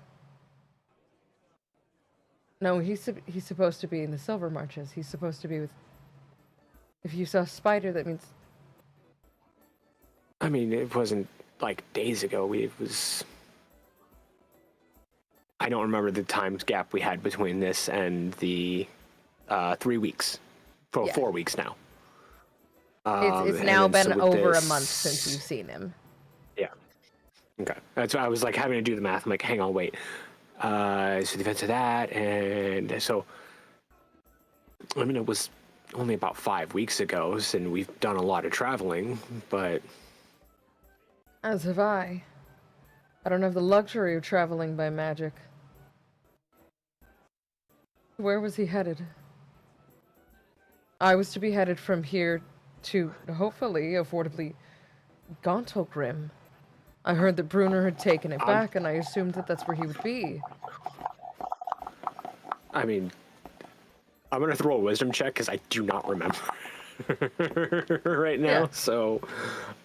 No, he's supposed to be in the Silver Marches. He's supposed to be with... If you saw Spider, that means... I mean, it wasn't like days ago. It was... I don't remember the time gap we had between this and the 3 weeks. For Yeah. 4 weeks now. It's now and then been so with over a this- month since you've seen him. Yeah. Okay. That's why I was like having to do the math. I'm like, hang on, wait. So the events of that, and so I mean, it was only about 5 weeks ago, and we've done a lot of traveling, but As have I. I don't have the luxury of traveling by magic. Where was he headed? I was to be headed from here to, hopefully, affordably, Gauntlgrim. I heard that Brunner had taken it back, and I assumed that that's where he would be. I mean, I'm gonna throw a wisdom check because I do not remember right now. Yeah. So,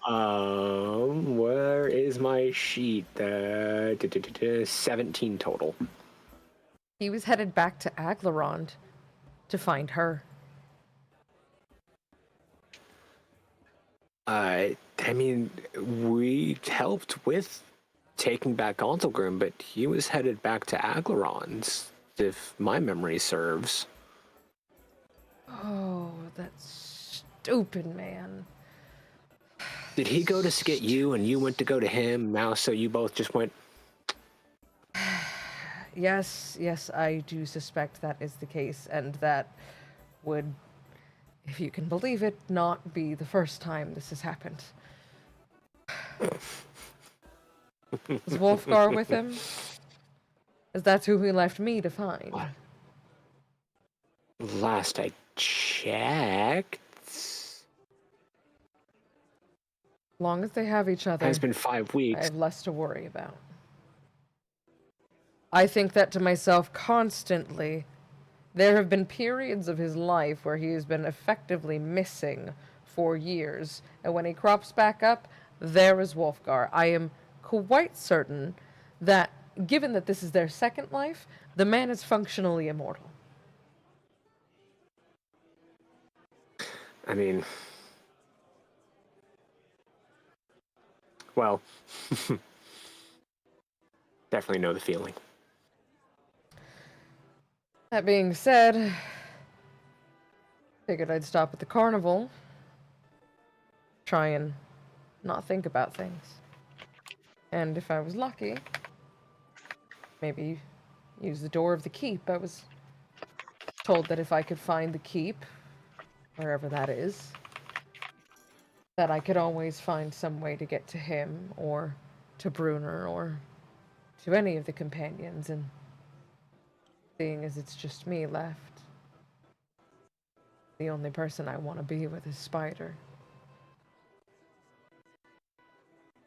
where is my sheet? 17 total. He was headed back to Aglarond to find her. I mean, we helped with taking back Gauntlgrim, but he was headed back to Aglarond, if my memory serves. Oh, that stupid man. Did he go to get you and you went to go to him now, so you both just went? Yes, I do suspect that is the case, and that would, if you can believe it, not be the first time this has happened. Is Wolfgar with him? As that's who he left me to find. Last I checked, Long as they have each other, it's been 5 I weeks. have less to worry about. I think that to myself constantly There have been periods of his life where he has been effectively missing for years, and when he crops back up, there is Wolfgar. I am quite certain that, given that this is their second life, the man is functionally immortal. I mean, well, definitely know the feeling. That being said, figured I'd stop at the carnival, try and not think about things. And if I was lucky, maybe use the door of the keep. I was told that if I could find the keep, wherever that is, that I could always find some way to get to him, or to Brunner, or to any of the companions, and seeing as it's just me left, the only person I want to be with is Spider.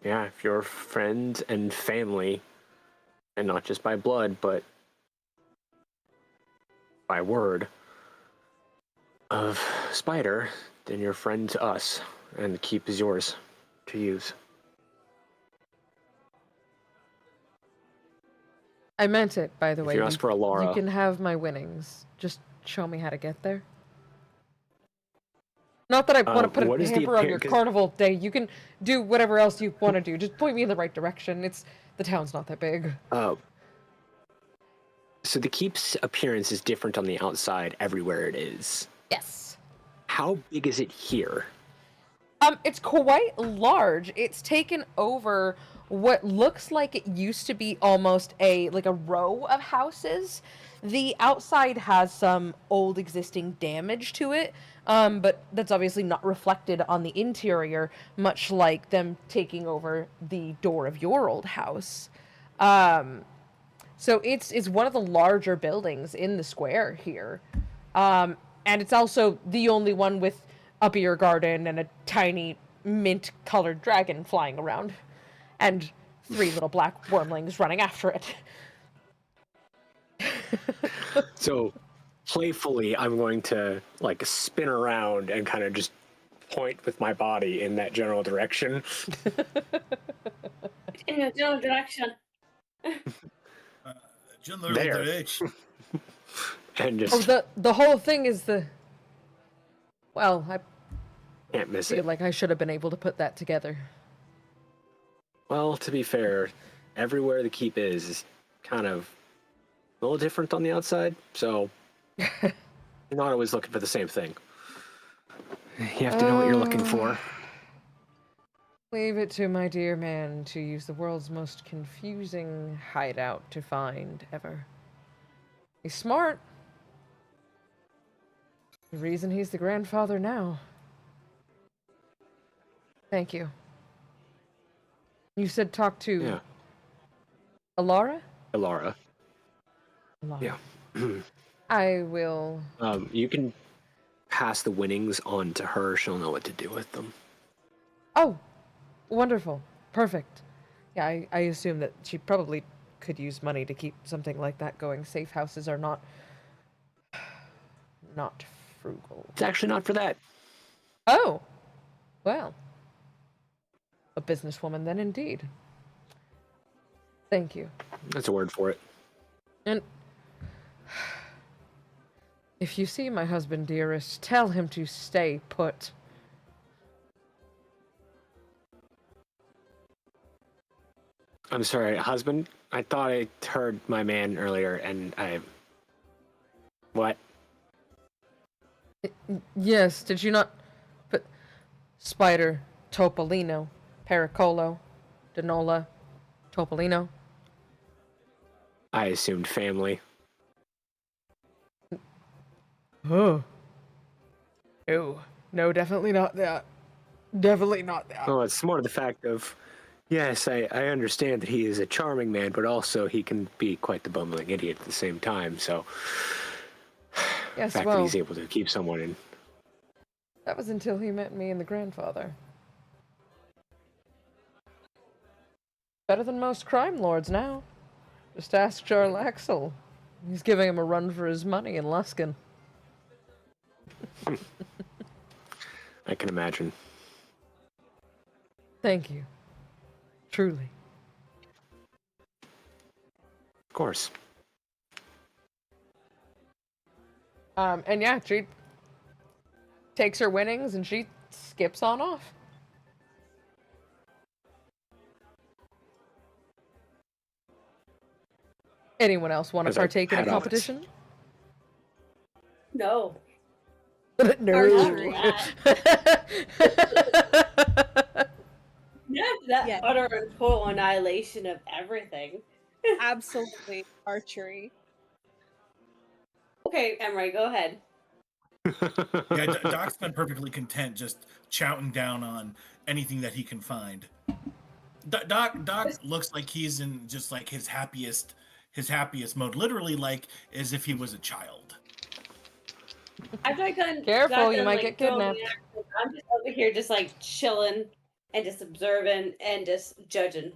Yeah, if you're friends and family, and not just by blood, but by word of Spider, then you're friend to us, and the keep is yours to use. I meant it, by the way. If you ask for Alara, you can have my winnings. Just show me how to get there. Not that I want to put a hamper on your carnival day. You can do whatever else you want to do. Just point me in the right direction. The town's not that big. So the keep's appearance is different on the outside everywhere it is. Yes. How big is it here? It's quite large. It's taken over what looks like it used to be almost a row of houses. The outside has some old existing damage to it, but that's obviously not reflected on the interior, much like them taking over the door of your old house. So it's one of the larger buildings in the square here. And it's also the only one with a beer garden and a tiny mint-colored dragon flying around. And 3 little black wormlings running after it. So, playfully, I'm going to, spin around and kind of just point with my body in that general direction. In the general direction. General There. direction. And just... Oh, the whole thing is Well, I can't miss feel it. like I should have been able to put that together. Well, to be fair, everywhere the keep is kind of a little different on the outside, so you're not always looking for the same thing. You have to know what you're looking for. Leave it to my dear man to use the world's most confusing hideout to find ever. He's smart. The reason he's the grandfather now. Thank you. You said talk to Alara? Alara. Alara. Yeah. I will... You can pass the winnings on to her. She'll know what to do with them. Oh, wonderful. Perfect. Yeah, I assume that she probably could use money to keep something like that going. Safe houses are not frugal. It's actually not for that. Oh, well. A businesswoman then indeed. Thank you. That's a word for it. And if you see my husband, dearest, tell him to stay put. I'm sorry, husband? I thought I heard my man earlier, and What? Yes, did you not... But Spider, Topolino, Pericolo, Denola, Topolino. I assumed family. Oh. No, definitely not that. Definitely not that. Well, it's more the fact of, yes, I understand that he is a charming man, but also he can be quite the bumbling idiot at the same time, so... Yes, the fact that he's able to keep someone in... That was until he met me and the grandfather. Better than most crime lords now. Just ask Jarl Axel. He's giving him a run for his money in Luskin. I can imagine. Thank you. Truly. Of course. And yeah, she takes her winnings and she skips on off. Anyone else want to As I partake in a head out. competition? No. Archery. Yeah, that Yeah. utter and total annihilation of everything. Absolutely archery. Okay, Imrae, go ahead. Yeah, Doc's been perfectly content just chowing down on anything that he can find. Doc looks like he's in just like his happiest mode, literally like as if he was a child. I'm not gonna. Careful, not you gonna, might like, get throw me kidnapped. out. I'm just over here, just like chilling and just observing and just judging.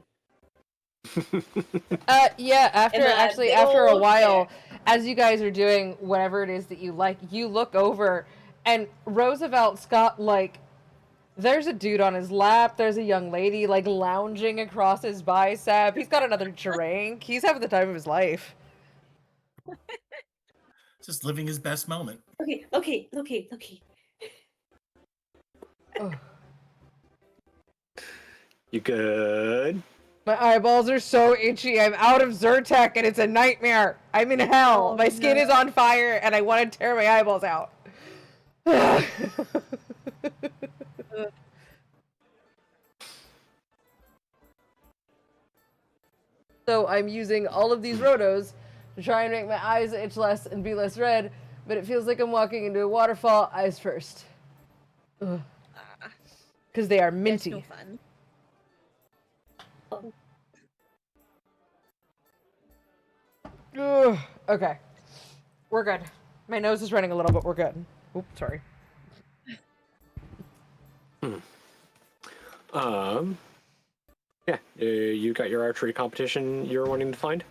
Yeah, after And, actually big after a old while, as you guys are doing whatever it is that you like, you look over and Roosevelt's got like there's a dude on his lap, there's a young lady like lounging across his bicep. He's got another drink. He's having the time of his life. Just living his best moment. Okay. Oh, You good? my eyeballs are so itchy. I'm out of Zyrtec and it's a nightmare. I'm in hell. Oh, My skin is on fire and I want to tear my eyeballs out. So I'm using all of these rotos to try and make my eyes itch less and be less red, but it feels like I'm walking into a waterfall, eyes first. Because they are That's minty. no fun. Ugh. Okay. We're good. My nose is running a little, but we're good. Oops, sorry. Yeah, you got your archery competition you're wanting to find,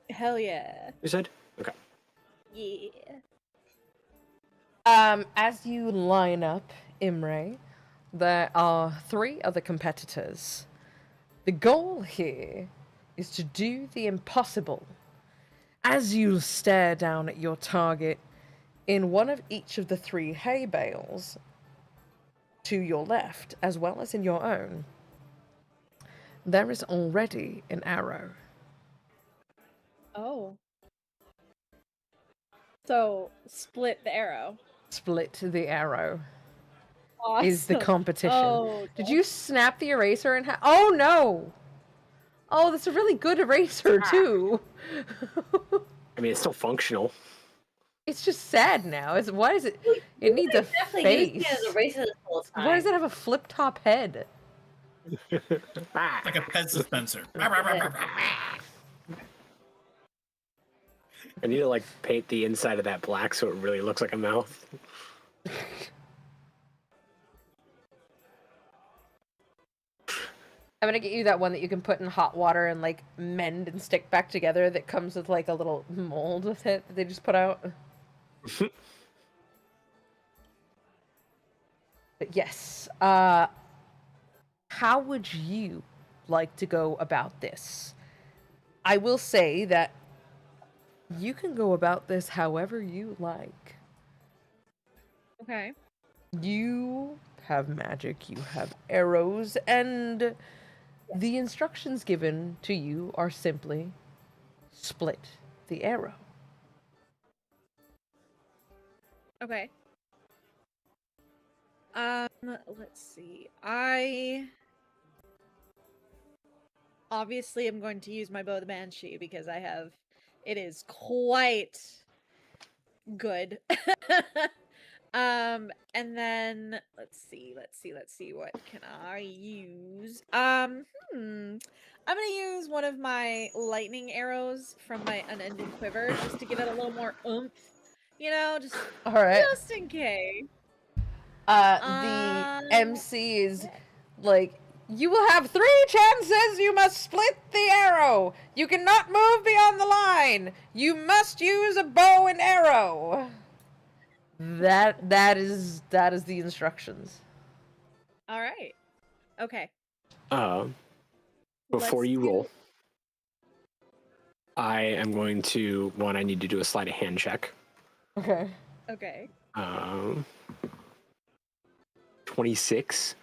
Hell yeah. you said? Okay. Yeah. As you line up, Imrae, there are 3 other competitors. The goal here is to do the impossible. As you stare down at your target, in one of each of the 3 hay bales to your left, as well as in your own, there is already an arrow. Oh. So split the arrow. Split the arrow Awesome. is the competition. Oh, Did you snap the eraser in half? Oh no! Oh, that's a really good eraser too. I mean, it's still functional. It's just sad now. Why is it? It needs a Definitely used face. it as a racer this whole time. Why does it have a flip top head? Ah, Like a pet dispenser. I need to like paint the inside of that black so it really looks like a mouth. I'm gonna get you that one that you can put in hot water and like mend and stick back together that comes with like a little mold with it that they just put out. But yes, how would you like to go about this? I will say that you can go about this however you like. Okay. You have magic, you have arrows, and the instructions given to you are simply split the arrow. Okay. Let's see. I obviously am going to use my bow of the Banshee because it is quite good. And then let's see, what can I use? I'm gonna use one of my lightning arrows from my unending quiver just to give it a little more oomph, just All right. in case. The MC is like You will have 3 chances. You must split the arrow. You cannot move beyond the line. You must use a bow and arrow. That is the instructions. All right. Okay. Before Let's you do- roll, I am going to I need to do a sleight of hand check. Okay. Okay. 26.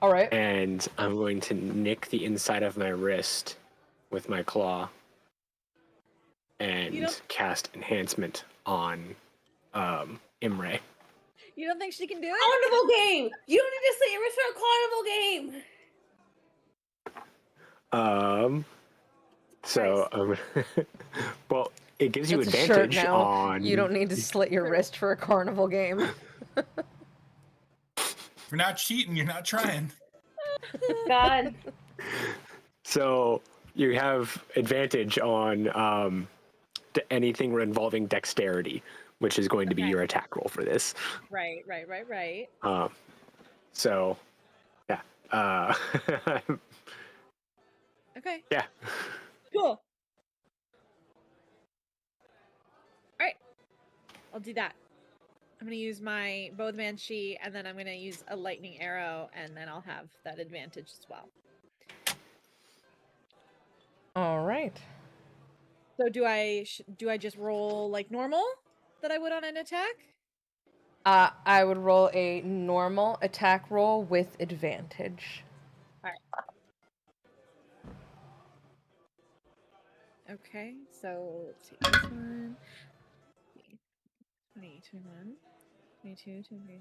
All right. And I'm going to nick the inside of my wrist with my claw and cast enhancement on Imrae. You don't think she can do it? Carnival game! You don't need to say your wrist for a carnival game! So, well, it gives you It's a shirt advantage now. on... You don't need to slit your wrist for a carnival game. If you're not cheating, you're not trying. God. So, you have advantage on anything involving dexterity, which is going to be your attack roll for this. Right. So, yeah. Okay. Yeah. Cool. All right. I'll do that. I'm going to use my bow of the Banshee, and then I'm going to use a lightning arrow, and then I'll have that advantage as well. All right. So do I just roll like normal that I would on an attack? I would roll a normal attack roll with advantage. All right. Okay, so let's take this one. 20, 21, 22, 23,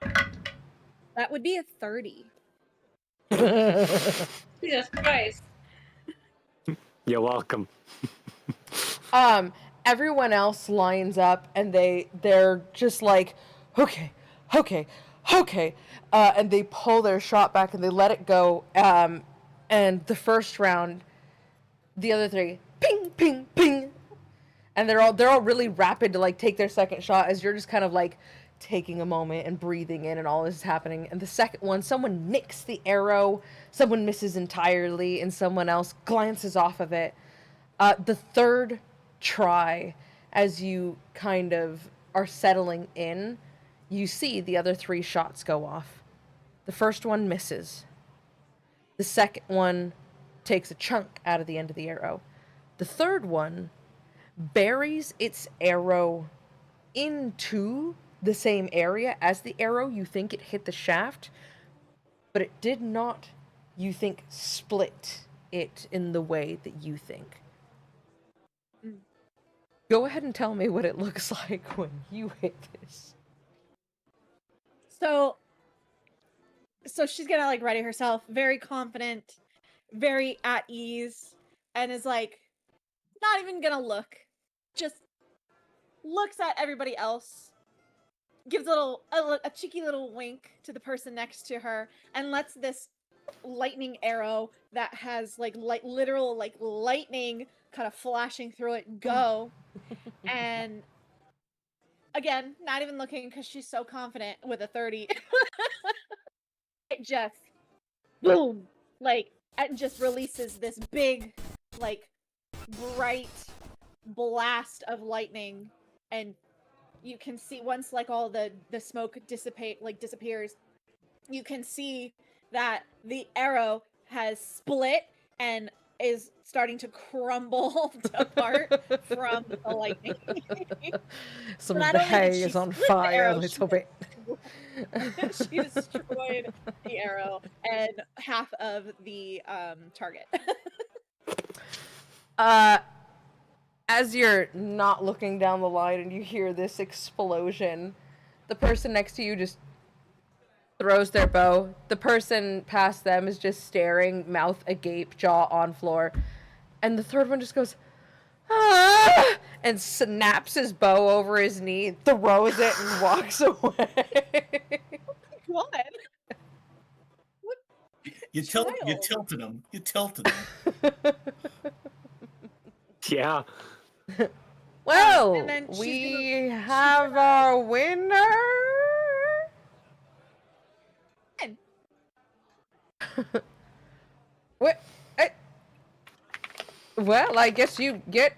24. That would be a 30. Jesus Christ. You're welcome. Everyone else lines up and they're just like, okay, and they pull their shot back and they let it go. And the first round, the other 3, ping, ping, ping, and they're all really rapid to like take their second shot as you're just kind of like taking a moment and breathing in, and all this is happening. And the second one, someone nicks the arrow, someone misses entirely, and someone else glances off of it. The third try, as you kind of are settling in, you see the other 3 shots go off. The first one misses. The second one takes a chunk out of the end of the arrow. The third one buries its arrow into the same area as the arrow. You think it hit the shaft, but it did not, you think, split it in the way that you think. Go ahead and tell me what it looks like when you hit this. So she's gonna like ready herself, very confident, very at ease, and is like not even gonna look. Just looks at everybody else, gives a cheeky little wink to the person next to her, and lets this lightning arrow that has literal lightning kind of flashing through it go. And again, not even looking because she's so confident with a 30. It just boom, it just releases this big, bright blast of lightning, and you can see once all the smoke disappears, you can see that the arrow has split and is starting to crumble apart from the lightning. Some of the hay is on fire a little bit. She destroyed the arrow and half of the target. As you're not looking down the line and you hear this explosion, the person next to you just throws their bow. The person past them is just staring, mouth agape, jaw on floor. And the third one just goes, ah! And snaps his bow over his knee, throws it, and walks away. What? You tilted him. You tilted him. Yeah. Well, and then we have our winner. What? Well, I guess you get.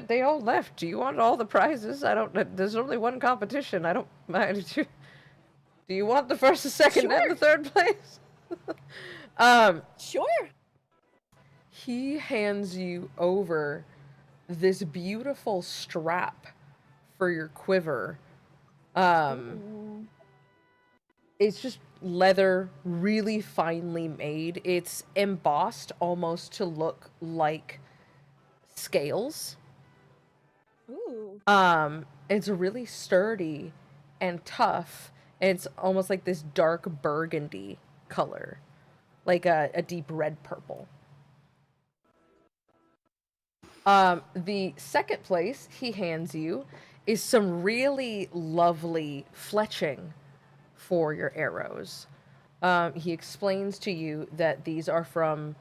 They all left. Do you want all the prizes? I don't. There's only one competition. I don't mind. Do you want the first, the second, and the third place? Sure. He hands you over this beautiful strap for your quiver. It's just leather, really finely made. It's embossed almost to look like scales. Ooh. It's really sturdy and tough. And it's almost like this dark burgundy color, like a deep red purple. The second place he hands you is some really lovely fletching for your arrows. He explains to you that these are from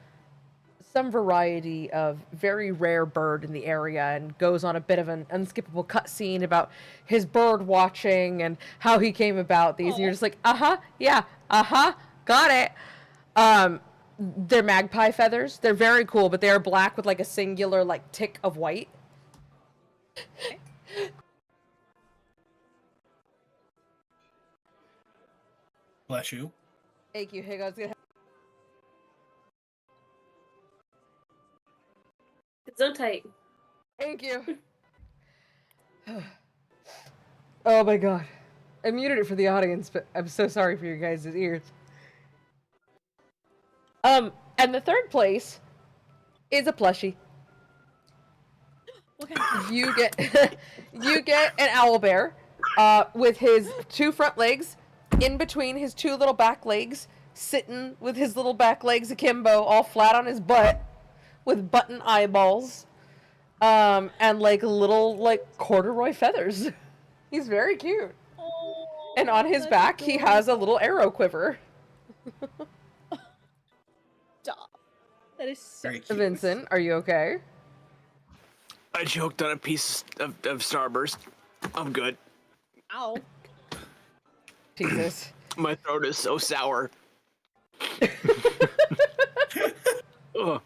some variety of very rare bird in the area, and goes on a bit of an unskippable cutscene about his bird watching and how he came about these. And you're just like, yeah, got it. They're magpie feathers. They're very cool, but they are black with like a singular like tick of white. Bless you. Thank you, Higgins. It's so tight. Thank you. Oh my god. I muted it for the audience, but I'm so sorry for your guys' ears. And the third place is a plushie. Okay. You get you get an owlbear with his two front legs in between his two little back legs, sitting with his little back legs akimbo, all flat on his butt, with button eyeballs, and like little like corduroy feathers. He's very cute. Oh, And on his that's back, he has a adorable. little arrow quiver. Stop. That is so Very cute. cute. Vincent, are you okay? I choked on a piece of Starburst. I'm good. Ow. Jesus. My throat is so sour. Ugh.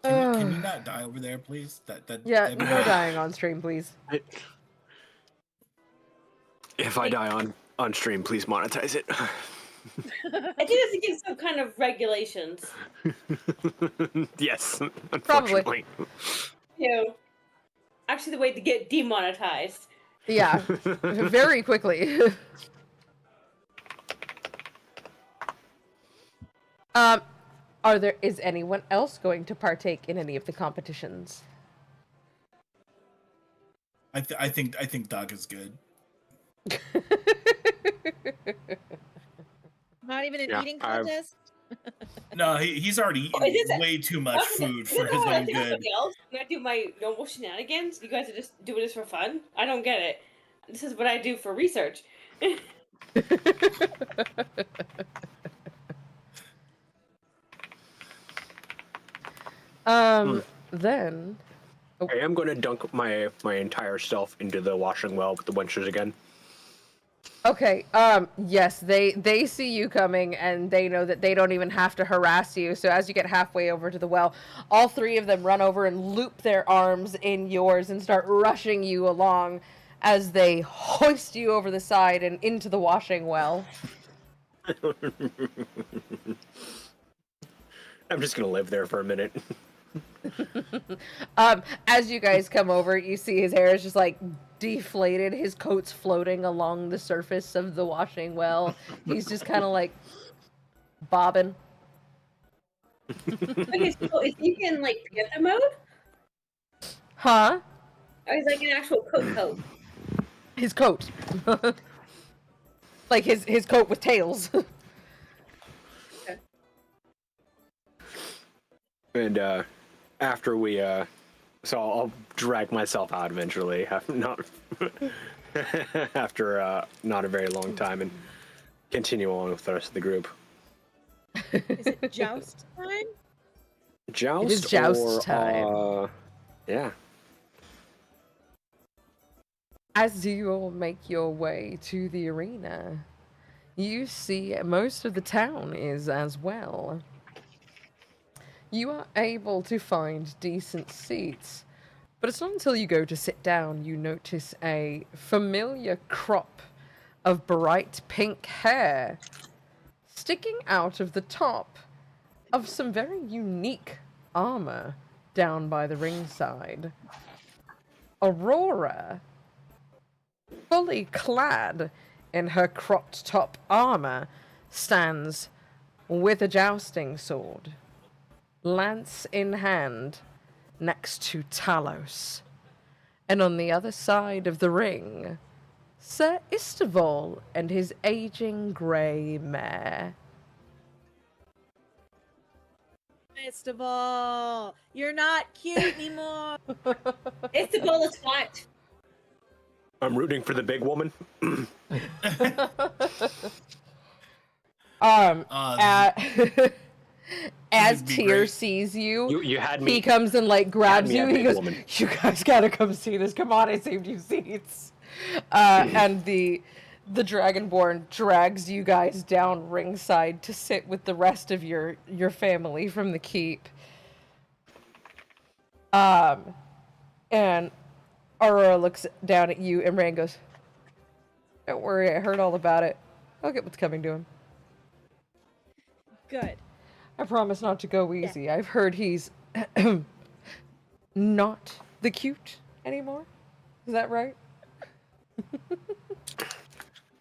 Can you not die over there, please? Yeah, that'd be no great. dying on stream, please. If I die on stream, please monetize it. I think that's against some kind of regulations. Yes, unfortunately. Actually, the way to get demonetized. Yeah, very quickly. Is anyone else going to partake in any of the competitions? I think Doug is good. Not even an Yeah, eating I've- contest? No, he's already eaten is this way too much food for his own good. When I do my normal shenanigans, you guys are just doing this for fun? I don't get it. This is what I do for research. Then... I am going to dunk my entire self into the washing well with the wenches again. Okay, yes, they see you coming, and they know that they don't even have to harass you, so as you get halfway over to the well, all three of them run over and loop their arms in yours and start rushing you along as they hoist you over the side and into the washing well. I'm just going to live there for a minute. As you guys come over, you see his hair is just like deflated, his coat's floating along the surface of the washing well. He's just kind of like bobbing. Okay, so is he in like panther mode? Huh? Or is like an actual coat? His coat. Like his coat with tails. And after we so I'll drag myself out eventually, not after not a very long time, and continue along with the rest of the group. Is it joust time? Joust. It is joust or, time. Yeah. As you all make your way to the arena, You see most of the town is as well. You are able to find decent seats, but it's not until you go to sit down you notice a familiar crop of bright pink hair sticking out of the top of some very unique armor down by the ringside. Aurora, fully clad in her cropped top armor, stands with a jousting sword, lance in hand, next to Talos. And on the other side of the ring, Sir Istavol and his aging grey mare. Istavol, you're not cute anymore. It's the bullet what? I'm rooting for the big woman. As be Tyr great. sees you, You had me. he comes and like grabs me you. at He big goes, woman. "You guys gotta come see this. Come on, I saved you seats." And the Dragonborn drags you guys down ringside to sit with the rest of your family from the keep. And Aurora looks down at you, and Imrae goes, "Don't worry, I heard all about it. I'll get what's coming to him. Good. I promise not to go easy. I've heard he's not the cute anymore. Is that right?"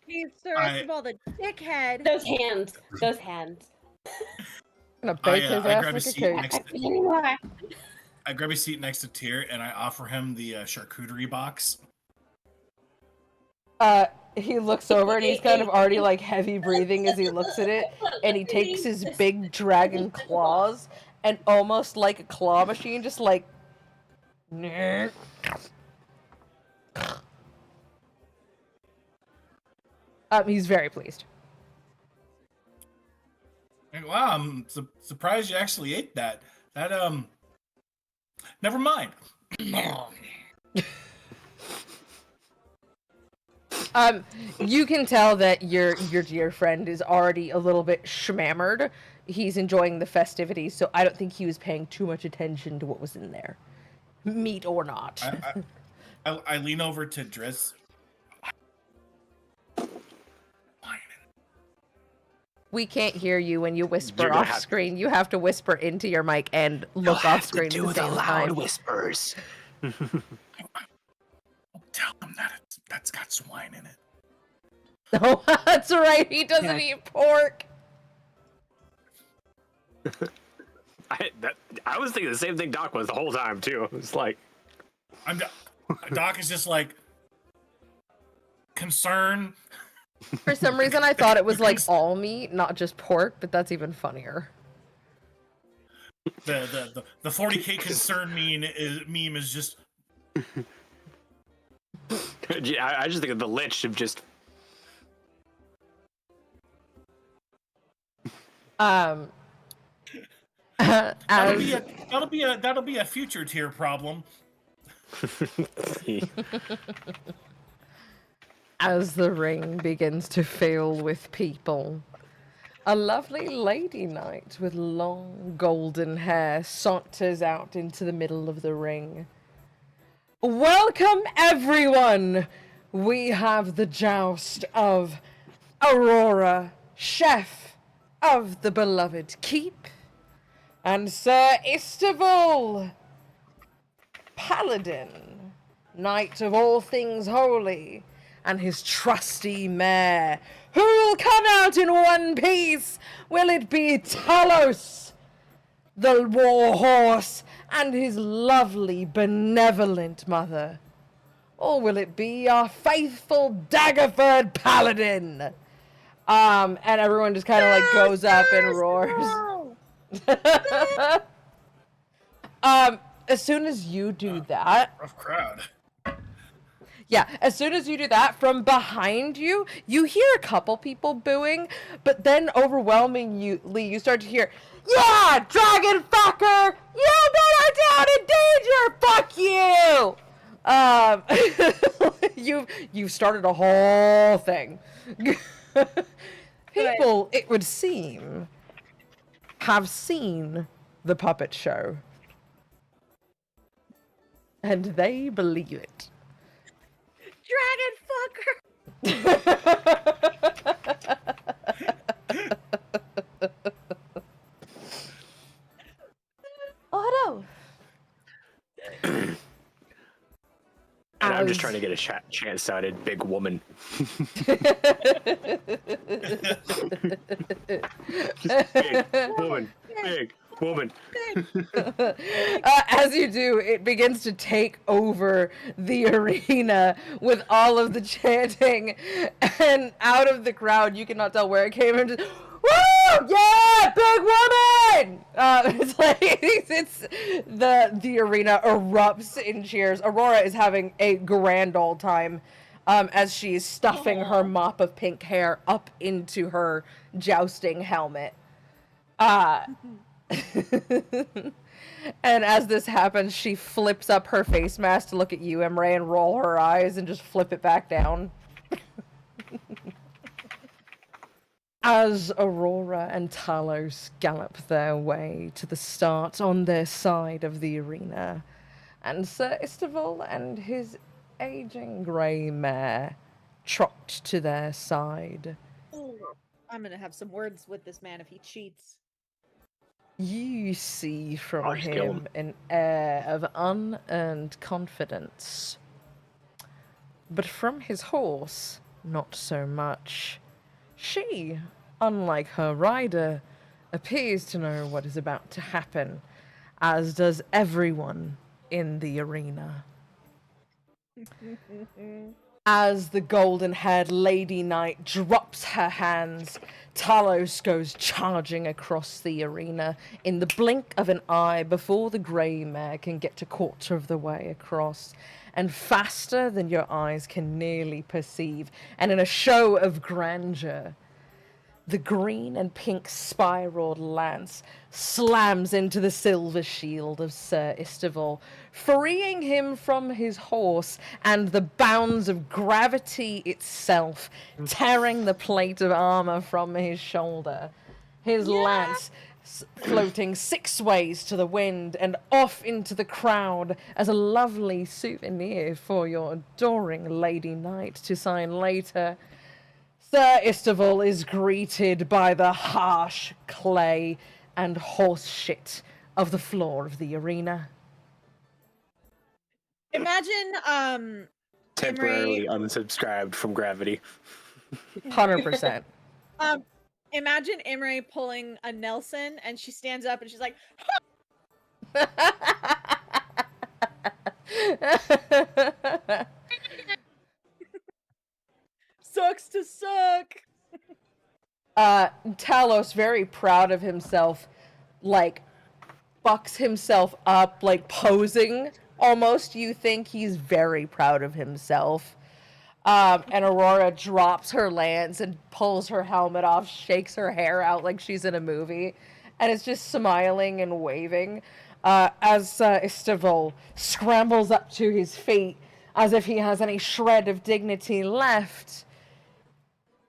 He's Sir I- Istavol, the dickhead. Those hands. Those hands. I'm gonna bake his ass grab a like a seat cake. next to Anymore. I grab a seat next to Tyr and I offer him the charcuterie box. He looks over and he's kind of already like heavy breathing as he looks at it, and he takes his big dragon claws and almost like a claw machine, just like. He's very pleased. Like, wow, I'm surprised you actually ate that. Never mind. You can tell that your dear friend is already a little bit schmammered. He's enjoying the festivities, so I don't think he was paying too much attention to what was in there, meat or not. I lean over to Drizzt. We can't hear you when you whisper You're gonna off have- screen. You have to whisper into your mic and look off screen at the same time. whispers. Tell him that that's got swine in it. Oh, that's right. He doesn't Yeah. eat pork. I was thinking the same thing Doc was the whole time too. It's like, Doc is just like concern. For some reason, I thought it was like all meat, not just pork, but that's even funnier. The 40K concern meme is just yeah, I just think of the Lich of just. that'll As, be a future tier problem. as the ring begins to fill with people, a lovely lady knight with long golden hair saunters out into the middle of the ring. Welcome, everyone! We have the joust of Aurora, chef of the beloved keep, and Sir Istavol, paladin, knight of all things holy, and his trusty mare. Who will come out in one piece? Will it be Talos, the war horse, and his lovely, benevolent mother? Or will it be our faithful Daggerford paladin? And everyone just kind of like goes up and roars. As soon as you do that, Rough crowd. yeah, as soon as you do that, from behind you, you hear a couple people booing, but then overwhelmingly, you start to hear, "Yeah, dragon fucker! You better down in danger! Fuck you!" You've started a whole thing. people, it would seem, have seen the puppet show. And they believe it. Dragon fucker! Otto! And I'm just trying to get a chant sounded big woman. Big woman. As you do, it begins to take over the arena with all of the chanting, and out of the crowd, you cannot tell where it came from. Just, woo! Yeah, big woman! It's like it's the arena erupts in cheers. Aurora is having a grand old time, as she is stuffing her mop of pink hair up into her jousting helmet. And as this happens, she flips up her face mask to look at you, Imrae, and roll her eyes and just flip it back down. As Aurora and Talos gallop their way to the start on their side of the arena, and Sir Istival and his aging grey mare trot to their side. Ooh, I'm gonna have some words with this man if he cheats. You see from I'll just kill him an air of unearned confidence. But from his horse, not so much. She, unlike her rider, appears to know what is about to happen, as does everyone in the arena. As the golden-haired Lady Knight drops her hands, Talos goes charging across the arena in the blink of an eye before the grey mare can get a quarter of the way across, and faster than your eyes can nearly perceive, and in a show of grandeur, the green and pink spiraled lance slams into the silver shield of Sir Istival, freeing him from his horse and the bounds of gravity itself, tearing the plate of armor from his shoulder. His lance floating 6 ways to the wind and off into the crowd as a lovely souvenir for your adoring Lady Knight to sign later. Sir Istival is greeted by the harsh clay and horse shit of the floor of the arena. Imagine, Temporarily unsubscribed from gravity. 100%. Imagine Imrae pulling a Nelson, and she stands up and she's like, sucks to suck. Talos, very proud of himself, like, bucks himself up, like, posing, almost. You think he's very proud of himself. And Aurora drops her lance and pulls her helmet off, shakes her hair out like she's in a movie, and is just smiling and waving, as Istival scrambles up to his feet as if he has any shred of dignity left.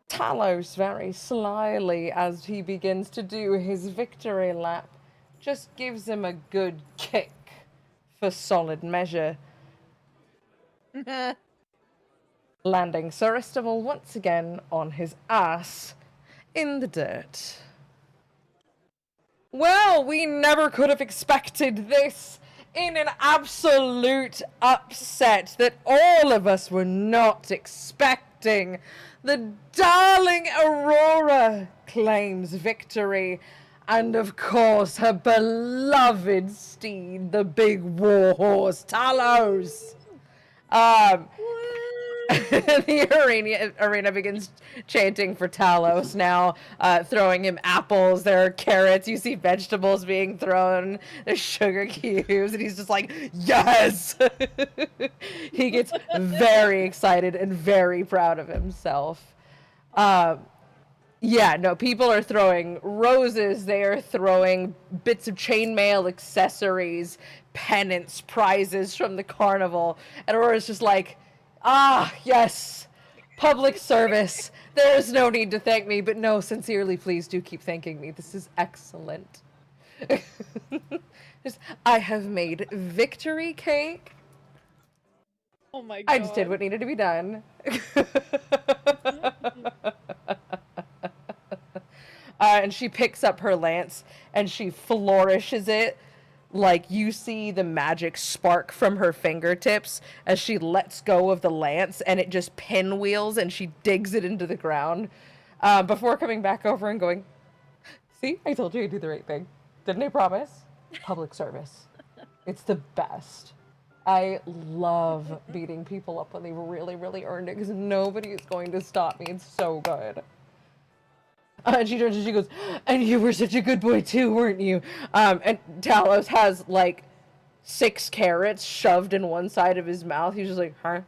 Talos, very slyly, as he begins to do his victory lap, just gives him a good kick for solid measure. Landing Sir Istival once again on his ass in the dirt. Well, we never could have expected this. In an absolute upset that all of us were not expecting, the darling Aurora claims victory, and of course her beloved steed, the big war horse, Talos. The arena begins chanting for Talos now, throwing him apples. There are carrots. You see vegetables being thrown. There's sugar cubes, and he's just like, yes! He gets very excited and very proud of himself. Yeah, no, people are throwing roses. They are throwing bits of chainmail accessories, pennants, prizes from the carnival. And Aurora's just like, ah, yes, Public service. There is no need to thank me, but no, sincerely, please do keep thanking me. This is excellent. I have made victory cake. Oh my god. I just did what needed to be done. And she picks up her lance and she flourishes it. Like, you see the magic spark from her fingertips as she lets go of the lance, and it just pinwheels and she digs it into the ground before coming back over and going, see, I told you I'd do the right thing. Didn't I promise? Public service. It's the best. I love beating people up when they really, really earned it, because nobody is going to stop me. It's so good. And she turns and she goes, and you were such a good boy too, weren't you? And Talos has like 6 carrots shoved in one side of his mouth. He's just like, huh?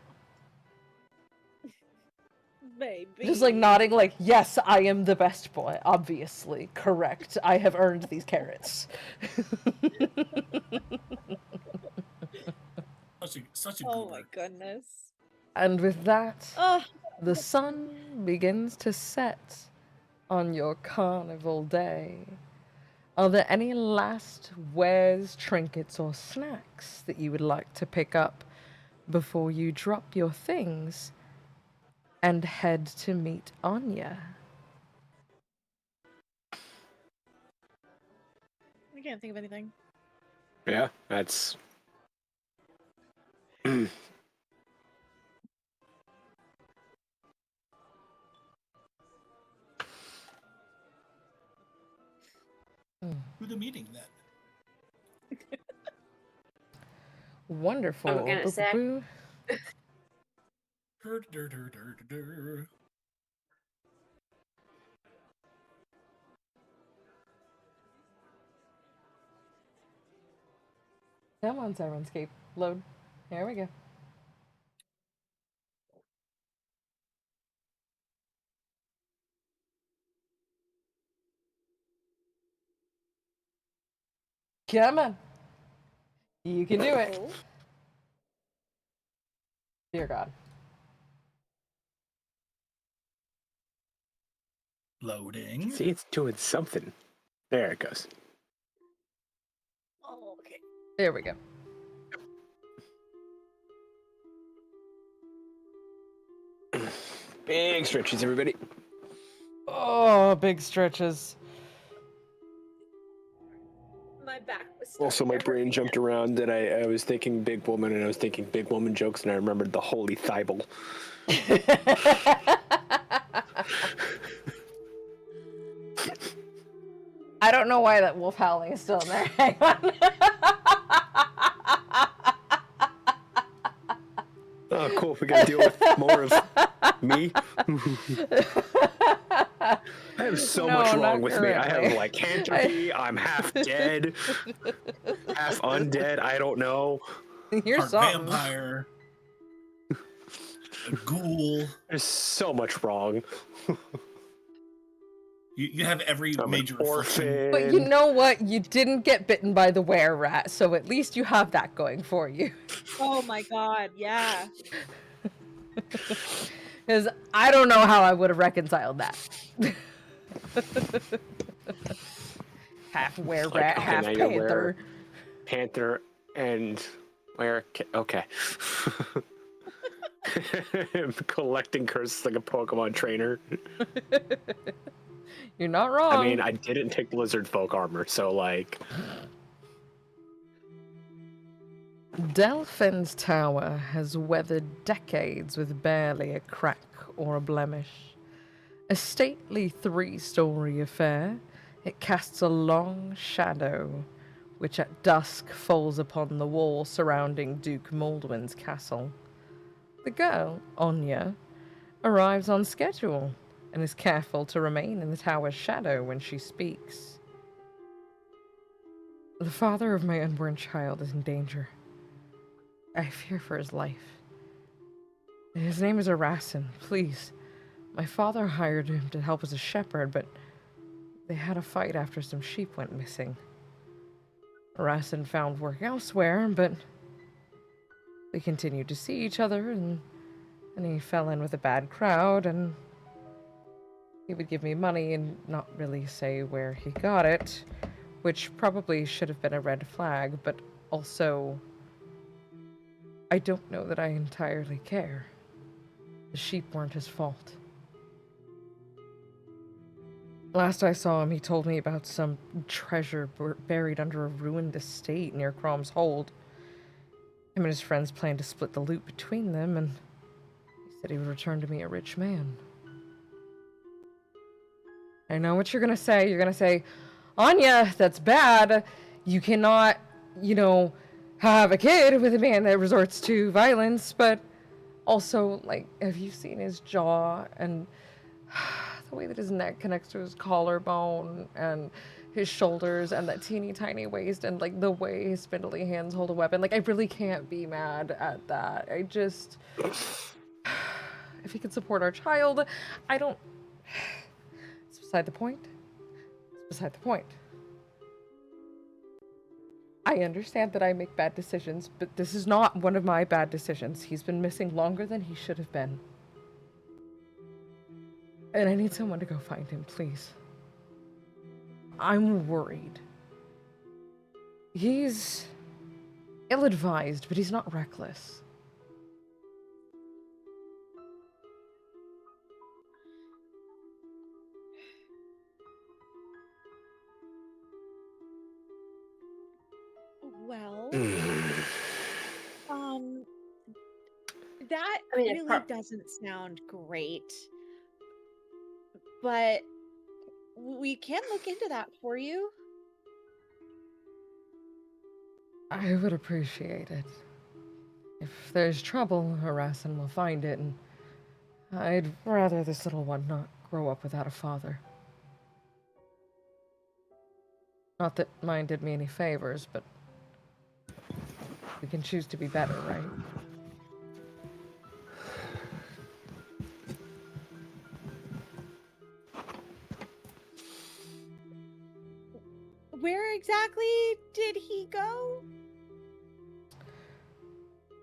Baby. Just like nodding like, yes, I am the best boy. Obviously. Correct. I have earned these carrots. Such a Oh goober. my goodness. And with that, Oh, the sun begins to set on your carnival day. Are there any last wares, trinkets, or snacks that you would like to pick up before you drop your things and head to meet Anya? I can't think of anything. Yeah, that's... Who the meeting then? Wonderful. I'm gonna say- Boo-boo-boo. Come on, Syrinscape. Load. Here we go. Come on. You can do it. Oh. Dear God. Loading. See, it's doing something. There it goes. Oh, okay. There we go. Big stretches, everybody. Oh, big stretches. My back was Also, my starting to hurt brain jumped again. around, and I was thinking big woman, and I was thinking big woman jokes, and I remembered the holy Thibel. I don't know why that wolf howling is still in there. Hang on. Oh, cool. We gotta deal with more of me. I have so No, much not wrong with me. I have currently. like entropy. I'm half dead, half undead. I don't know. You're Part something. vampire. A ghoul. There's so much wrong. You have every I'm major an affliction. orphan. But you know what? You didn't get bitten by the were-rat, so at least you have that going for you. Oh my god, yeah. Because I don't know how I would have reconciled that. Half were-rat, okay, half now you're panther. Panther and where? Okay. Collecting curses like a Pokemon trainer. You're not wrong. I mean, I didn't take lizard folk armor, so like. Delphin's tower has weathered decades with barely a crack or a blemish. A stately 3-story affair, it casts a long shadow, which at dusk falls upon the wall surrounding Duke Maldwin's castle. The girl, Anya, arrives on schedule and is careful to remain in the tower's shadow when she speaks. The father of my unborn child is in danger. I fear for his life. His name is Arasin. Please. My father hired him to help as a shepherd, but they had a fight after some sheep went missing. Arasin found work elsewhere, but we continued to see each other, and And he fell in with a bad crowd, and he would give me money and not really say where he got it, which probably should have been a red flag, but also, I don't know that I entirely care. The sheep weren't his fault. Last I saw him, he told me about some treasure buried under a ruined estate near Crom's Hold. Him and his friends planned to split the loot between them, and he said he would return to me a rich man. I know what you're gonna say. You're gonna say, Anya, that's bad. You cannot, have a kid with a man that resorts to violence, but also, like, have you seen his jaw and the way that his neck connects to his collarbone and his shoulders and that teeny tiny waist and, like, the way his spindly hands hold a weapon? Like, I really can't be mad at that. If he could support our child, It's beside the point. It's beside the point. I understand that I make bad decisions, but this is not one of my bad decisions. He's been missing longer than he should have been. And I need someone to go find him, please. I'm worried. He's ill-advised, but he's not reckless. Well, Mm. that I mean, really doesn't sound great, but we can look into that for you. I would appreciate it. If there's trouble, Harassen will find it, and I'd rather this little one not grow up without a father. Not that mine did me any favors, but we can choose to be better, right? Where exactly did he go?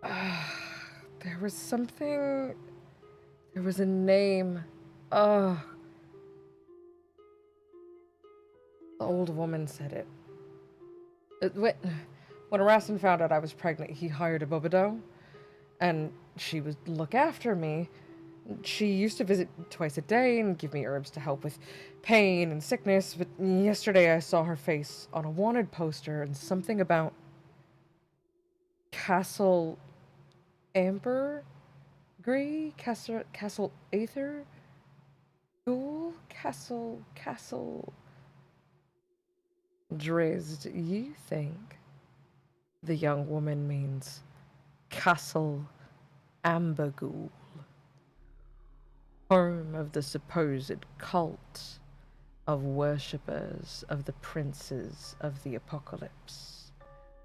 There was something... There was a name. The old woman said it. When Harassen found out I was pregnant, he hired a Bobado, and she would look after me. She used to visit twice a day and give me herbs to help with pain and sickness, but yesterday I saw her face on a wanted poster and something about Castle Ambergris? Castle Aether? Ghoul? Castle... Drizzt, you think the young woman means Castle Amberghoul, home of the supposed cult of worshippers of the princes of the apocalypse,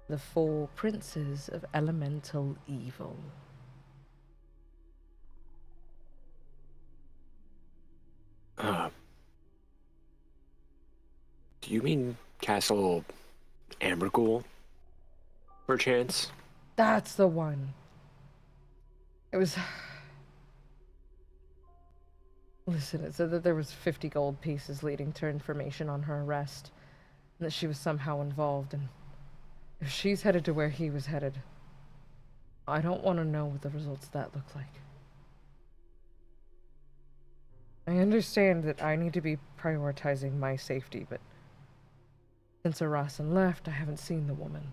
the 4 princes of elemental evil. Do you mean Castle Amberghoul, perchance? That's the one. It was... Listen, it said that there was 50 gold pieces leading to information on her arrest, and that she was somehow involved, and if she's headed to where he was headed, I don't want to know what the results of that look like. I understand that I need to be prioritizing my safety, but since Harassen left, I haven't seen the woman.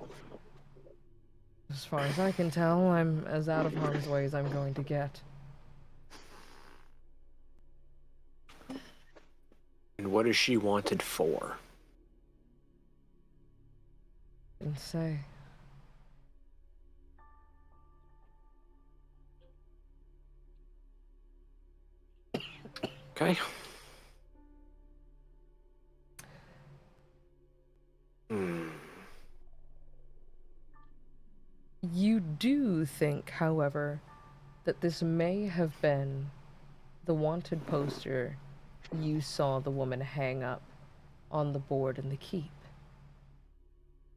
As far as I can tell, I'm as out of harm's way as I'm going to get. And what is she wanted for? Didn't say. Okay. You do think, however, that this may have been the wanted poster you saw the woman hang up on the board in the keep.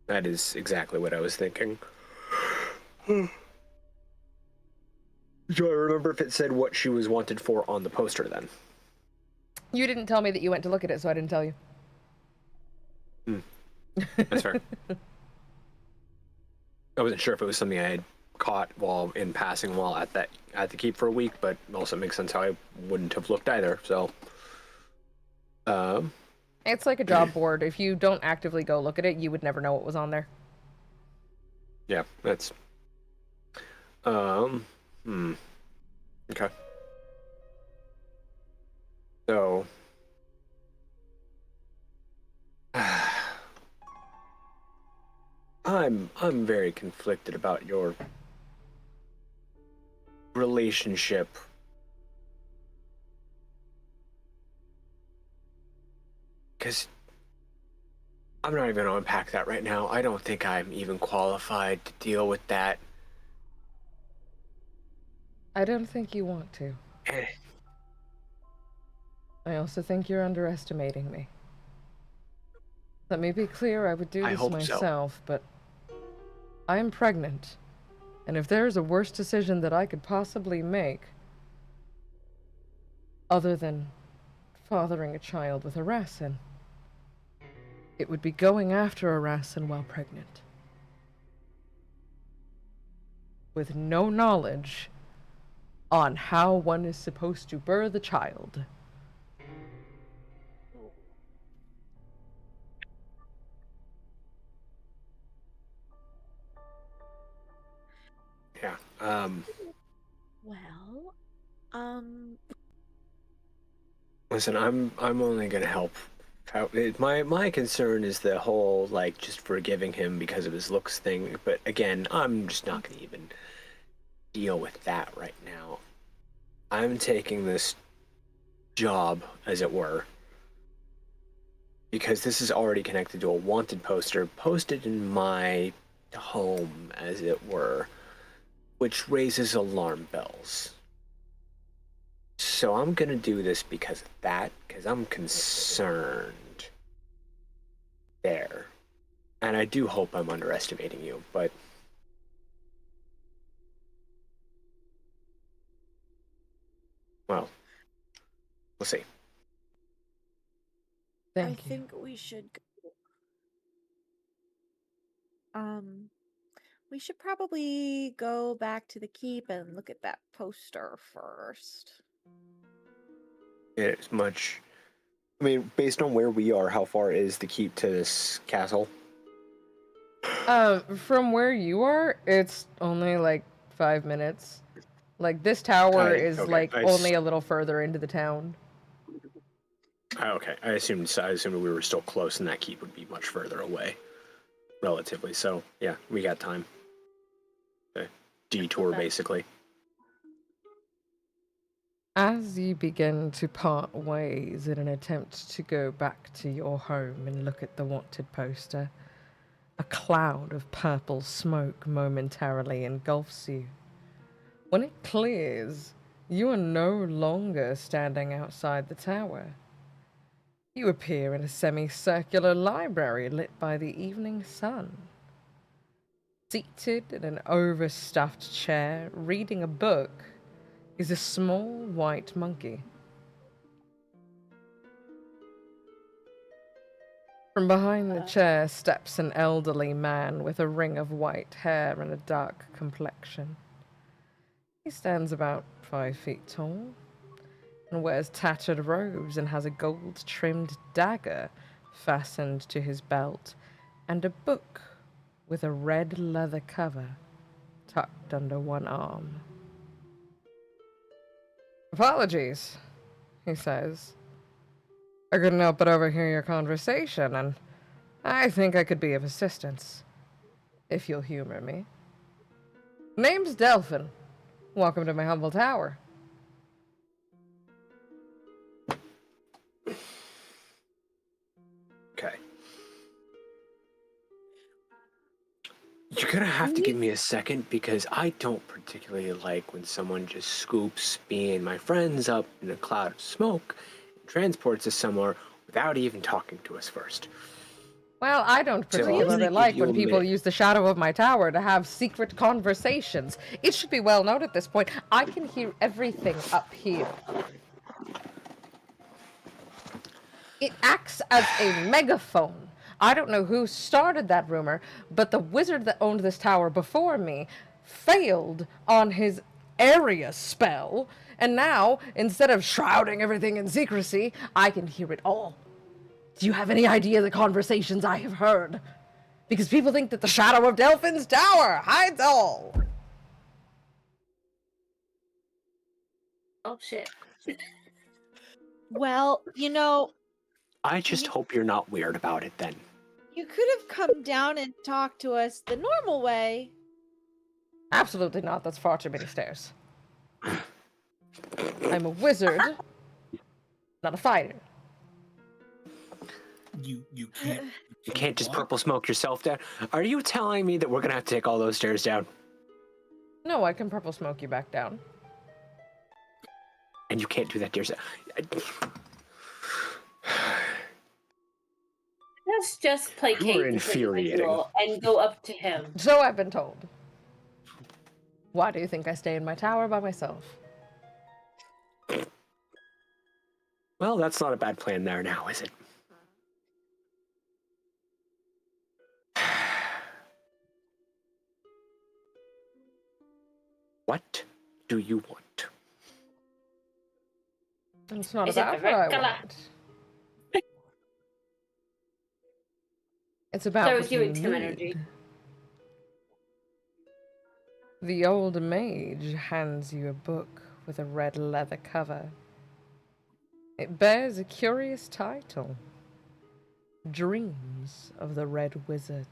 That is exactly what I was thinking. Do I remember if it said what she was wanted for on the poster then? You didn't tell me that you went to look at it, so I didn't tell you. That's fair. I wasn't sure if it was something I had caught while in passing while at the keep for a week, but also makes sense how I wouldn't have looked either. So, It's like a job board. If you don't actively go look at it, you would never know what was on there. yeah, that's okay. So, I'm very conflicted about your relationship. Because I'm not even going to unpack that right now. I don't think I'm even qualified to deal with that. I don't think you want to. I also think you're underestimating me. Let me be clear, I would do I this hope so. myself, but I am pregnant. And if there is a worse decision that I could possibly make, other than fathering a child with a Racin, it would be going after a Racin while pregnant. With no knowledge on how one is supposed to birth a child. Yeah. Well, Listen, I'm only gonna help. My concern is the whole like just forgiving him because of his looks thing. But again, I'm just not gonna even deal with that right now. I'm taking this job, as it were, because this is already connected to a wanted poster posted in my home, as it were, which raises alarm bells. So I'm gonna do this because of that, because I'm concerned. There. And I do hope I'm underestimating you, but... well, we'll see. Thank I you. think we should go. We should probably go back to the keep and look at that poster first. It's much... I mean, based on where we are, how far is the keep to this castle? From where you are, it's only like 5 minutes. Like, this tower is okay, like only a little further into the town. Okay, I assumed we were still close, and that keep would be much further away, relatively. So, yeah, we got time. Okay. Detour, basically. As you begin to part ways in an attempt to go back to your home and look at the wanted poster, a cloud of purple smoke momentarily engulfs you. When it clears, you are no longer standing outside the tower. You appear in a semicircular library lit by the evening sun. Seated in an overstuffed chair, reading a book, is a small white monkey. From behind the chair steps an elderly man with a ring of white hair and a dark complexion. He stands about 5 feet tall and wears tattered robes and has a gold-trimmed dagger fastened to his belt and a book with a red leather cover tucked under one arm. "Apologies," he says. "I couldn't help but overhear your conversation, and I think I could be of assistance, if you'll humor me. Name's Delphin. Welcome to my humble tower." Okay. You're gonna have to give me a second, because I don't particularly like when someone just scoops me and my friends up in a cloud of smoke and transports us somewhere without even talking to us first. Well, I don't So I'll particularly give like you when a people minute. use the shadow of my tower to have secret conversations. It should be well known at this point. I can hear everything up here. It acts as a megaphone. I don't know who started that rumor, but the wizard that owned this tower before me failed on his area spell, and now, instead of shrouding everything in secrecy, I can hear it all. Do you have any idea the conversations I have heard? Because people think that the shadow of Delphin's tower hides all. Oh shit. Well, I just hope you're not weird about it then. you could have come down and talked to us the normal way. Absolutely not. That's far too many stairs. I'm a wizard, not a fighter. You can't. You can't just walk. purple smoke yourself down. Are you telling me that we're gonna have to take all those stairs down? No, I can purple smoke you back down. And you can't do that to yourself. Let's just placate You're this infuriating. individual and go up to him. So I've been told. Why do you think I stay in my tower by myself? Well, that's not a bad plan there now, is it? What do you want? It's not Is it about the what I red colour? want. It's about So I was what you giving Tim need. energy. The old mage hands you a book with a red leather cover. It bears a curious title. Dreams of the Red Wizard.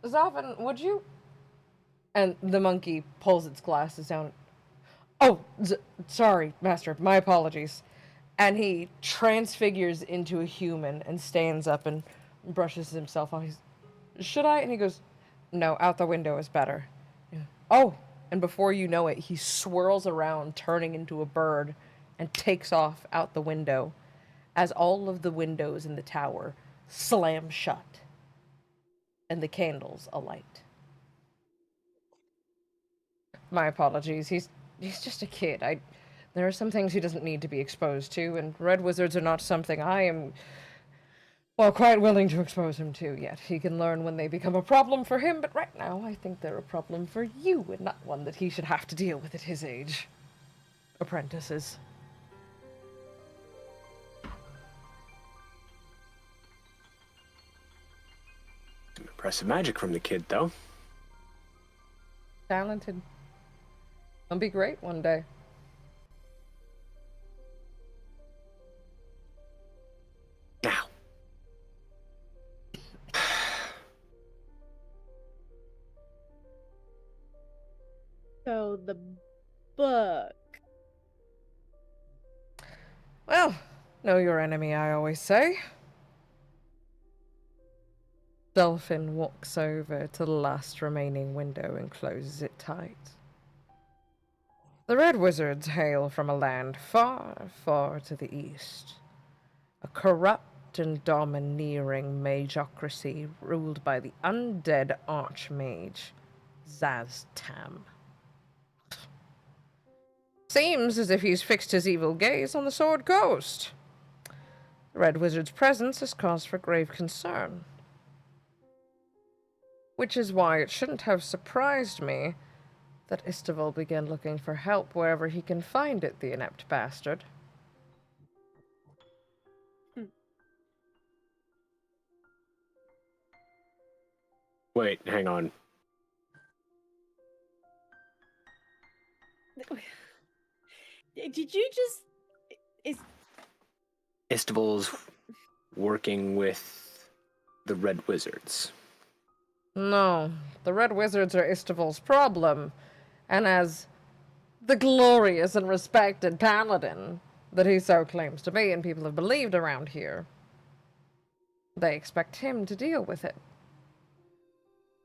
Zalvin, would you? And the monkey pulls its glasses down. Oh, sorry, Master. My apologies. And he transfigures into a human and stands up and brushes himself off. Should I? And he goes, no, out the window is better. Yeah. Oh, and before you know it, he swirls around, turning into a bird, and takes off out the window as all of the windows in the tower slam shut and the candles alight. My apologies. He's just a kid. There are some things he doesn't need to be exposed to, and red wizards are not something I am, well, quite willing to expose him to yet. He can learn when they become a problem for him, but right now I think they're a problem for you, and not one that he should have to deal with at his age. Apprentices. Some impressive magic from the kid, though. Talented. He'll be great one day. Now. So the book. Well, know your enemy, I always say. Dolphin walks over to the last remaining window and closes it tight. The Red Wizards hail from a land far, far to the east. A corrupt and domineering magocracy ruled by the undead archmage, Zaz-Tam. Seems as if he's fixed his evil gaze on the Sword Coast. The Red Wizard's presence has cause for grave concern. Which is why it shouldn't have surprised me that Istival began looking for help wherever he can find it, the inept bastard. Wait, hang on. Did you just... Istival's working with the Red Wizards. No, the Red Wizards are Istival's problem, and as the glorious and respected paladin that he so claims to be and people have believed around here, they expect him to deal with it.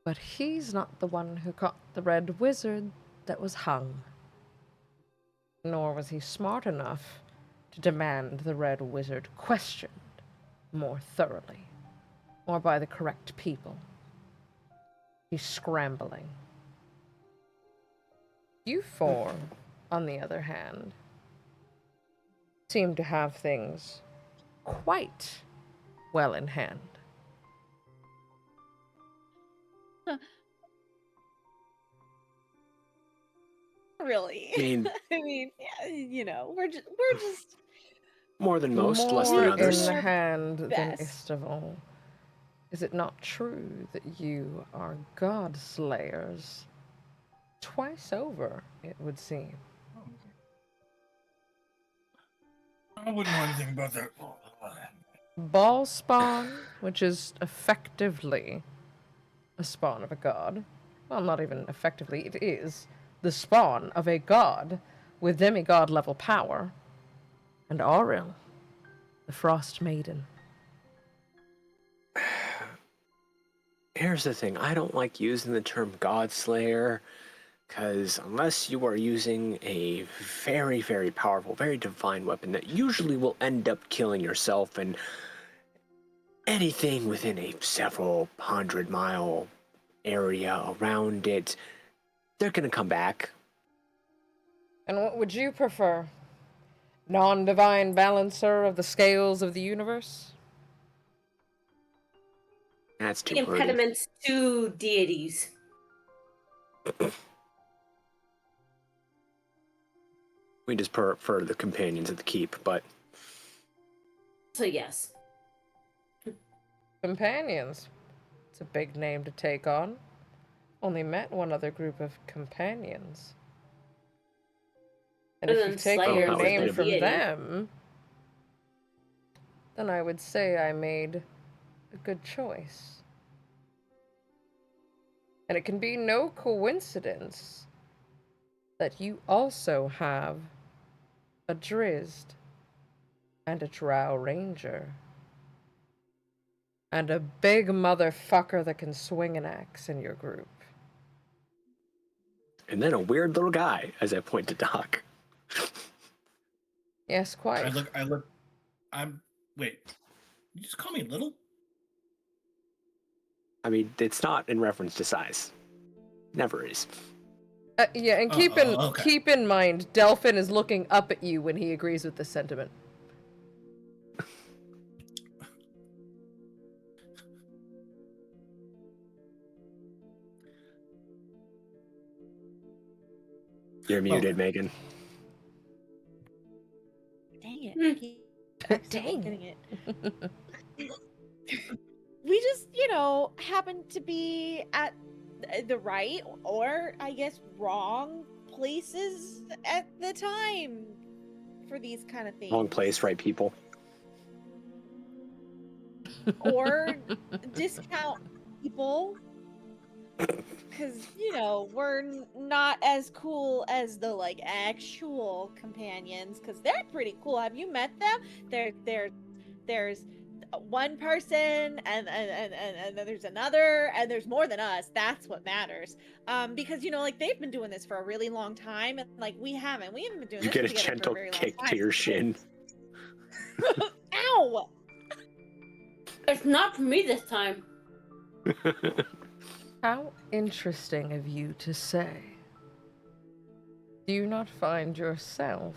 But he's not the one who caught the Red Wizard that was hung. Nor was he smart enough to demand the Red Wizard questioned more thoroughly, or by the correct people. He's scrambling. You four, on the other hand, seem to have things quite well in hand. Really? I mean, I mean, yeah, you know, we're just more than most, less More than in others. the hand than best. Istival. Is it not true that you are god slayers? Twice over, it would seem. I wouldn't know anything about that. Ball spawn, which is effectively a spawn of a god. Well, not even effectively, it is the spawn of a god with demigod level power. And Auril, the Frost Maiden. Here's the thing, I don't like using the term God Slayer, because unless you are using a very, very powerful, very divine weapon that usually will end up killing yourself and anything within a several 100-mile area around it, they're gonna come back. And what would you prefer? Non-divine balancer of the scales of the universe? That's too wordy. Impediments to deities. We just prefer the companions of the keep, but So yes. Companions. It's a big name to take on. Only met one other group of companions. And Other if than you take Slayers your and name the from deity. them, then I would say I made a good choice. And it can be no coincidence that you also have a Drizzt and a Drow Ranger and a big motherfucker that can swing an axe in your group. and then a weird little guy, as I point to Doc. Yes, quite. Wait, you just call me little? I mean, it's not in reference to size. Never is. Yeah, and Okay. keep in mind, Delphin is looking up at you when he agrees with this sentiment. You're muted, Megan. Dang it. Hmm. I keep accidentally Dang. getting it. We just, happen to be at the right, or I guess wrong places at the time for these kind of things. Wrong place, right people. Or discount people. Because, we're not as cool as the, actual companions. Because they're pretty cool. Have you met them? There's one person, and then there's another, and there's more than us. That's what matters. Because, they've been doing this for a really long time, and, we haven't. We haven't been doing You this get a together for gentle very long kick time. to your shin. Ow! It's not for me this time. How interesting of you to say. Do you not find yourself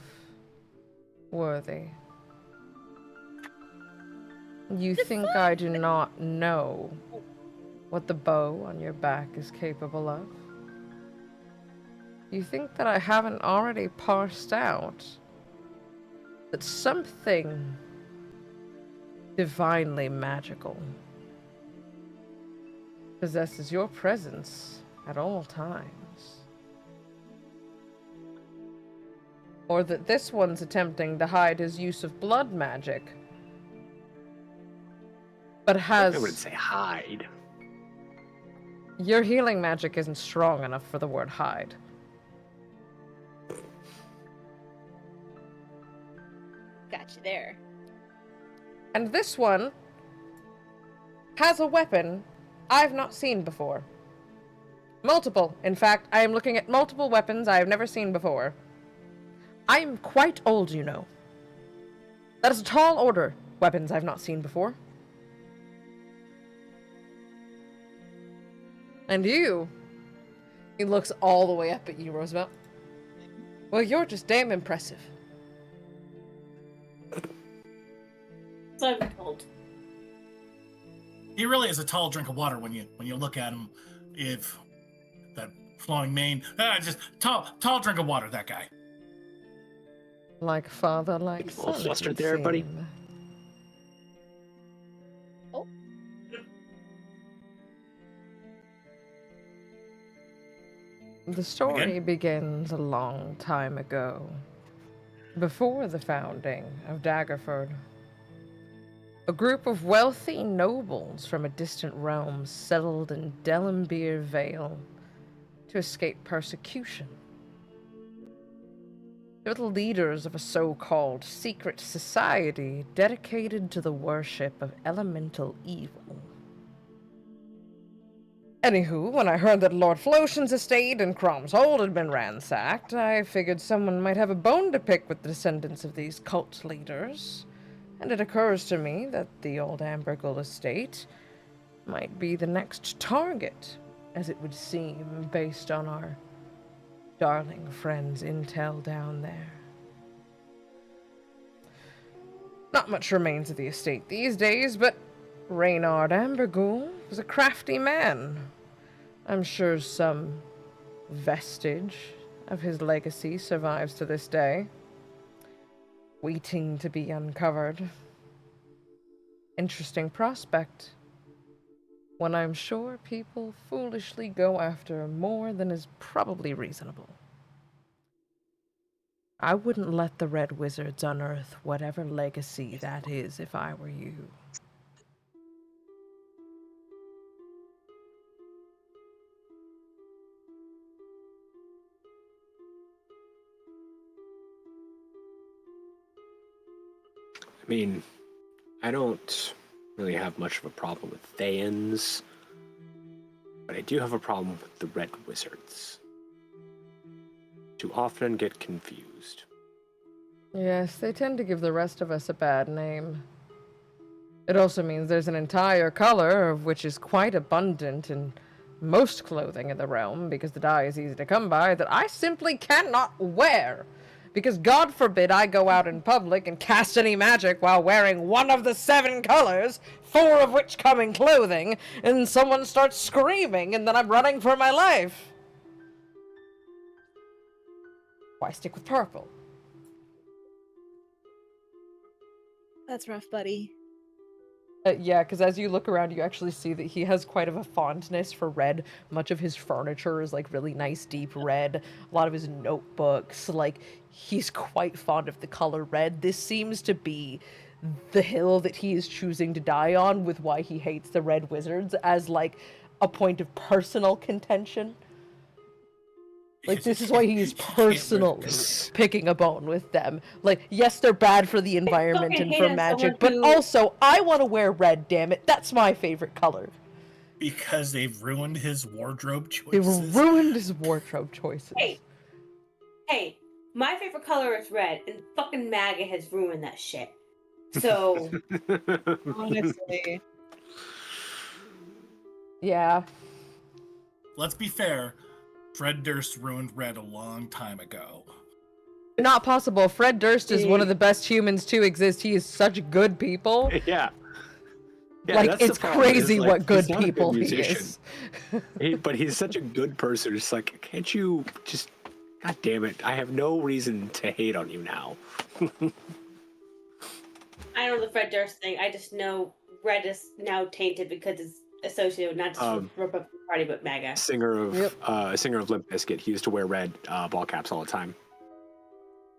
worthy? You think I do not know what the bow on your back is capable of? You think that I haven't already parsed out that something divinely magical possesses your presence at all times? Or that this one's attempting to hide his use of blood magic, but has... I wouldn't say hide. Your healing magic isn't strong enough for the word hide. Got you there. And this one has a weapon I've not seen before. Multiple. In fact, I am looking at multiple weapons I have never seen before. I am quite old, you know. That is a tall order, weapons I've not seen before. And you? He looks all the way up at you, Roosevelt. Well, you're just damn impressive. So I've been told. He really is a tall drink of water when you look at him. If that flowing mane, just tall drink of water. That guy. Like father, like Get a little son. flustered there, buddy. Oh. The story Again? begins a long time ago, before the founding of Daggerford. A group of wealthy nobles from a distant realm settled in Delambir Vale to escape persecution. They were the leaders of a so-called secret society dedicated to the worship of elemental evil. Anywho, when I heard that Lord Flotian's estate in Crom's Hold had been ransacked, I figured someone might have a bone to pick with the descendants of these cult leaders. And it occurs to me that the old Ambergull estate might be the next target, as it would seem, based on our darling friend's intel down there. Not much remains of the estate these days, but Reynard Ambergull was a crafty man. I'm sure some vestige of his legacy survives to this day, waiting to be uncovered. Interesting prospect, when I'm sure people foolishly go after more than is probably reasonable. I wouldn't let the Red Wizards unearth whatever legacy that is if I were you. I mean, I don't really have much of a problem with Thayans, but I do have a problem with the Red Wizards. Too often get confused. Yes, they tend to give the rest of us a bad name. It also means there's an entire color, of which is quite abundant in most clothing in the realm, because the dye is easy to come by, that I simply cannot wear. Because God forbid I go out in public and cast any magic while wearing one of the 7 colors, 4 of which come in clothing, and someone starts screaming, and then I'm running for my life. Why stick with purple? That's rough, buddy. Yeah, because as you look around, you actually see that he has quite of a fondness for red. Much of his furniture is like really nice, deep red. A lot of his notebooks, like, he's quite fond of the color red. This seems to be the hill that he is choosing to die on with why he hates the Red Wizards as, like, a point of personal contention. Like, this is why he's personally picking a bone with them. Like, yes, they're bad for the environment and for magic, but also, I want to wear red, damn it. That's my favorite color. Because they've ruined his wardrobe They've choices. ruined his wardrobe choices. Hey, my favorite color is red, and fucking MAGA has ruined that shit. So, Honestly. Yeah. Let's be fair. Fred Durst ruined red a long time ago. Not possible. Fred Durst is one of the best humans to exist. He is such good people. Yeah. Like, that's the it's problem, is, crazy like, what good he's not a people he musician. is. But he's such a good person. It's like, can't you just... God damn it. I have no reason to hate on you now. I don't know the Fred Durst thing. I just know red is now tainted because it's associated not just with Republican Party, but MAGA. Singer of Limp Bizkit. He used to wear red ball caps all the time.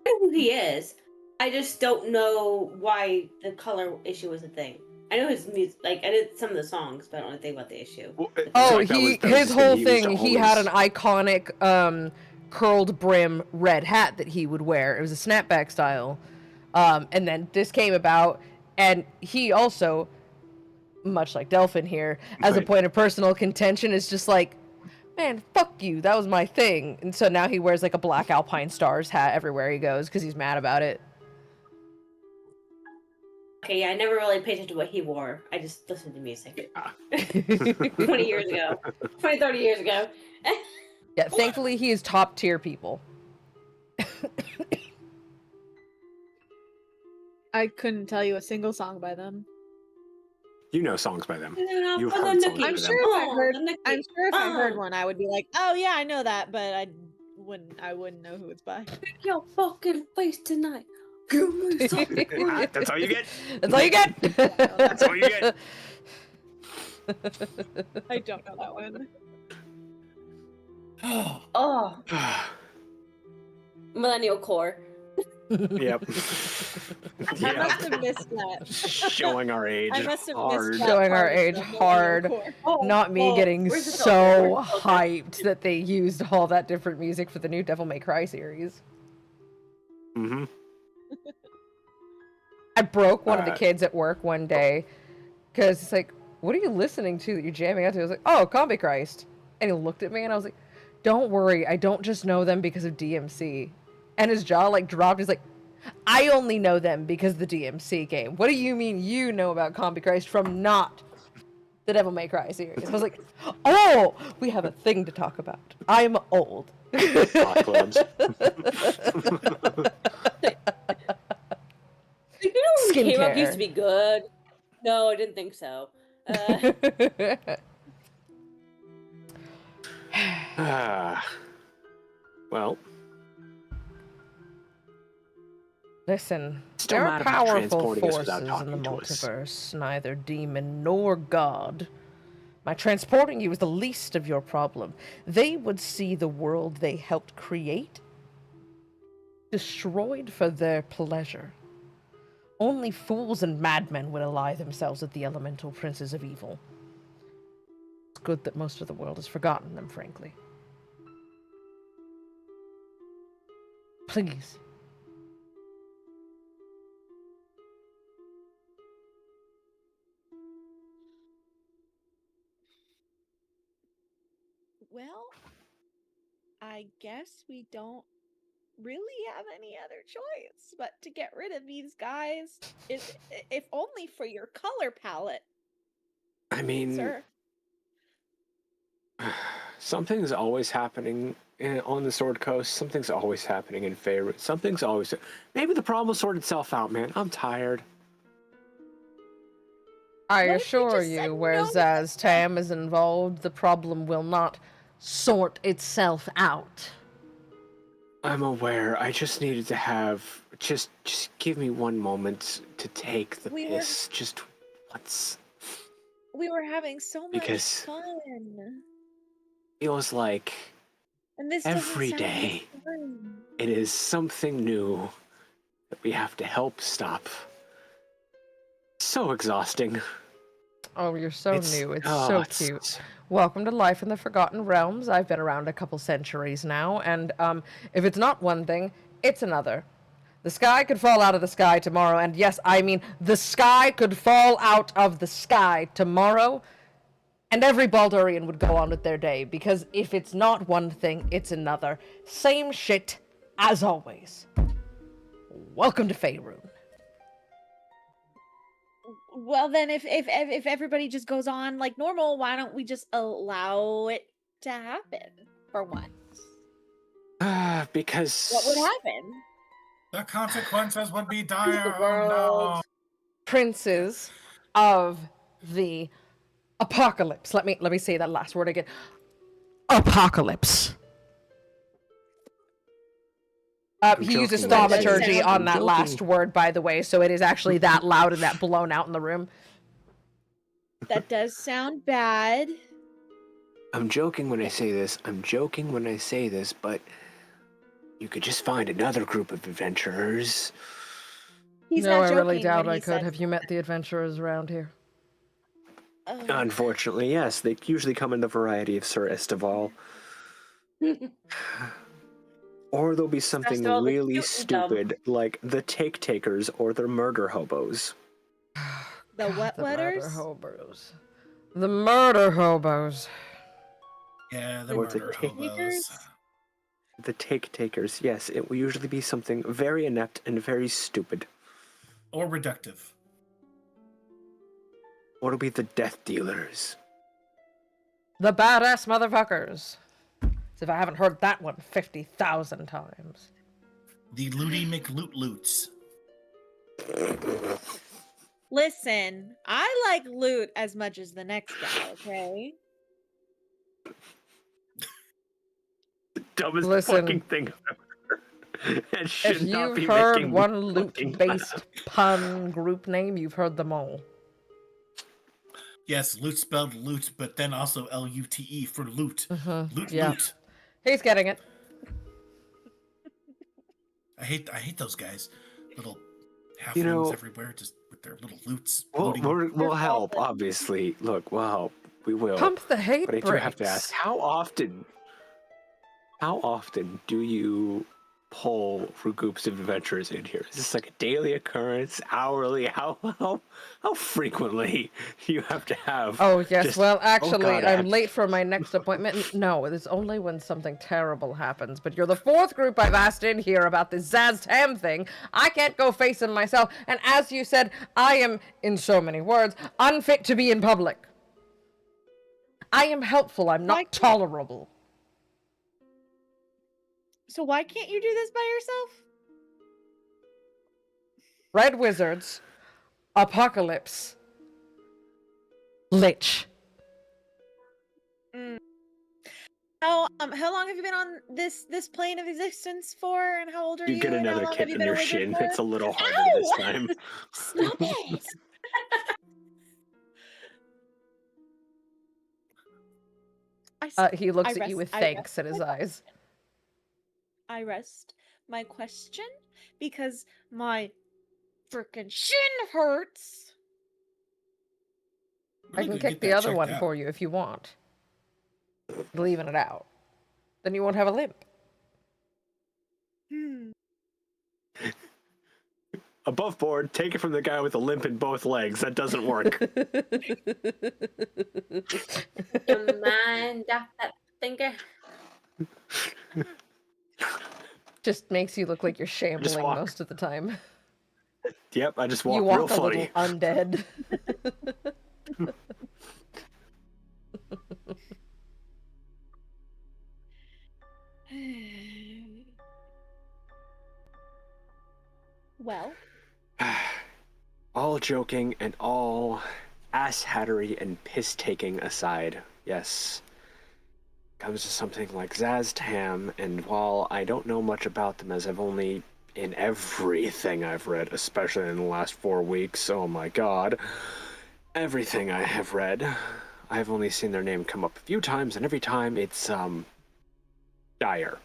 I know who he is. I just don't know why the color issue was a thing. I know his music, like, I know some of the songs, but I don't know anything about the issue. Well, Oh, in fact, that was his his whole He used thing, to he had always- an iconic curled brim red hat that he would wear. It was a snapback style. And then this came about, and he also, much like Delphin here, as a Right. point of personal contention, is just like, man, fuck you, that was my thing. And so now he wears like a black Alpine Stars hat everywhere he goes because he's mad about it. Okay, yeah, I never really paid attention to what he wore. I just listened to music. Yeah. 20 years ago. 20, 30 years ago. Yeah, thankfully he is top tier people. I couldn't tell you a single song by them. You know songs by them. I'm You've heard songs by I'm them. sure if I Oh, heard, the Nikki. I'm sure if I heard Oh. one, I would be like, "Oh yeah, I know that," but I wouldn't know who it's by. Pick your fucking face tonight. Give me something. That's all you get. That's all you get. That's all you get. I don't know that one. Oh, millennial core. Yep. I must have missed that. Showing our age. I must have hard. missed that Showing our part of age the millennial hard. core. Not me Oh, getting where's the so filter? Where's the filter? hyped that they used all that different music for the new Devil May Cry series. Mm-hmm. I broke one of the kids at work one day because it's like, what are you listening to that you're jamming out to? I was like, oh, Combi Christ. And he looked at me and I was like, don't worry, I don't just know them because of DMC. And his jaw like dropped. He's like, I only know them because of the DMC game. What do you mean you know about Combi Christ from not the Devil May Cry series? I was like, oh, we have a thing to talk about. I'm old. Hot clubs. You know when K-pop used Skincare. to be good? No, I didn't think so. Well, Listen, Still there mad are about powerful transporting us forces without in the talking to us. multiverse, neither demon nor god. My transporting you is the least of your problem. They would see the world they helped create destroyed for their pleasure. Only fools and madmen would ally themselves with the elemental princes of evil. It's good that most of the world has forgotten them, frankly. Please. Well, I guess we don't really have any other choice but to get rid of these guys, if only for your color palette, I mean, sir. something's always happening on the Sword Coast. Something's always happening in Phyr'eyl. Something's always... Maybe the problem will sort itself out, man. I'm tired. I What if we assure just said you, no whereas to as Tam is involved, the problem will not sort itself out. I'm aware. I just needed to have... Just give me one moment to take the We were- piss. Just once. We were having so much Because- fun, Feels like and this every doesn't sound day like fun. it is something new that we have to help stop. So exhausting. Oh, you're so new. It's oh, so it's- cute. Welcome to Life in the Forgotten Realms. I've been around a couple centuries now, and if it's not one thing, it's another. The sky could fall out of the sky tomorrow, and yes, I mean the sky could fall out of the sky tomorrow, and every Baldurian would go on with their day, because if it's not one thing, it's another. Same shit as always. Welcome to Faerun. Well, then, if everybody just goes on like normal, why don't we just allow it to happen for once? Because... What would happen? The consequences would be The dire. Oh, world. no. Princes of the apocalypse. Let me say that last word again. Apocalypse. He uses joking. thaumaturgy I'm on that joking. last word, by the way, so it is actually that loud and that blown out in the room. That does sound bad. I'm joking when I say this. But you could just find another group of adventurers. He's No, not I joking really doubt when I he could. said Have you met the adventurers around here? Unfortunately, yes. They usually come in the variety of Sir Esteval. Or there'll be something Esteval, the really cute and dumb. stupid, like the Take Takers or the Murder Hobos. The what The murder letters? hobos. The murder hobos. Yeah, the Or the murder take- hobos. The Take Takers, yes. It will usually be something very inept and very stupid. Or reductive. What'll be the death dealers? The badass motherfuckers. As if I haven't heard that one 50,000 times. The Looty McLoot-Loots. Listen, I like loot as much as the next guy, okay? Dumbest Listen, fucking thing I've ever heard. It should If not be you've heard making me one fucking loot-based laugh. pun group name, you've heard them all. Yes, loot spelled loot, but then also L-U-T-E for loot. Loot, yeah. loot. He's getting it. I hate those guys. Little halflings You know- everywhere, just with their little loots. We'll, looting. we'll help, obviously. Look, we'll help. We will. Pump the hate But I do brakes. have to ask, how often do you pull groups of adventurers in here? Is this like a daily occurrence, hourly? How frequently do you have to have? Oh, yes. just, well, "Oh, actually, God, I'm late for my next appointment. No, it's only when something terrible happens. But you're the fourth group I've asked in here about this Zaztam thing. I can't go face him myself. And as you said, I am, in so many words, unfit to be in public. I am helpful. I'm Why not tolerable. So why can't you do this by yourself? Red Wizards, Apocalypse, Lich. How long have you been on this plane of existence for, and how old are you? You get and how another long have kit you in been a your wizard shin. for? It's a little harder Ow! this time. Stop it! He looks I at you rest- with I thanks rest in his my- eyes. I rest my question because my frickin' shin hurts. I Really can good kick get the that other checked one out. for you if you want. Leaving it out. Then you won't have a limp. Above board, take it from the guy with a limp in both legs. That doesn't work. Your mind off that finger. Just makes you look like you're shambling walk. most of the time. Yep, I just walk You real walk a funny. little undead. Well, All joking and all ass-hattery and piss-taking aside, yes, comes to something like Zaztam, and while I don't know much about them as I've only, in everything I've read, especially in the last 4 weeks, oh my god, everything I have read, I've only seen their name come up a few times, and every time it's, dire.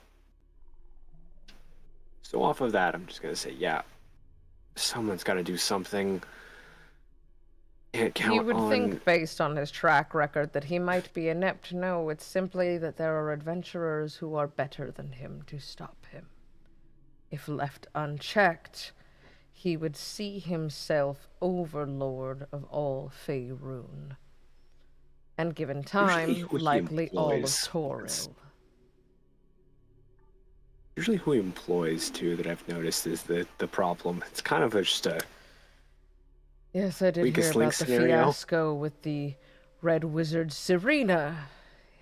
So off of that, I'm just gonna say, yeah, someone's gotta do something. Can't count You would on... think, based on his track record, that he might be inept. No, it's simply that there are adventurers who are better than him to stop him. If left unchecked, he would see himself overlord of all Faerun. And given time, who he likely all of employs Toril. Usually who he employs, too, that I've noticed is the problem. It's kind of just a... Yes, I did weakest hear link about the scenario. fiasco with the Red Wizard Serena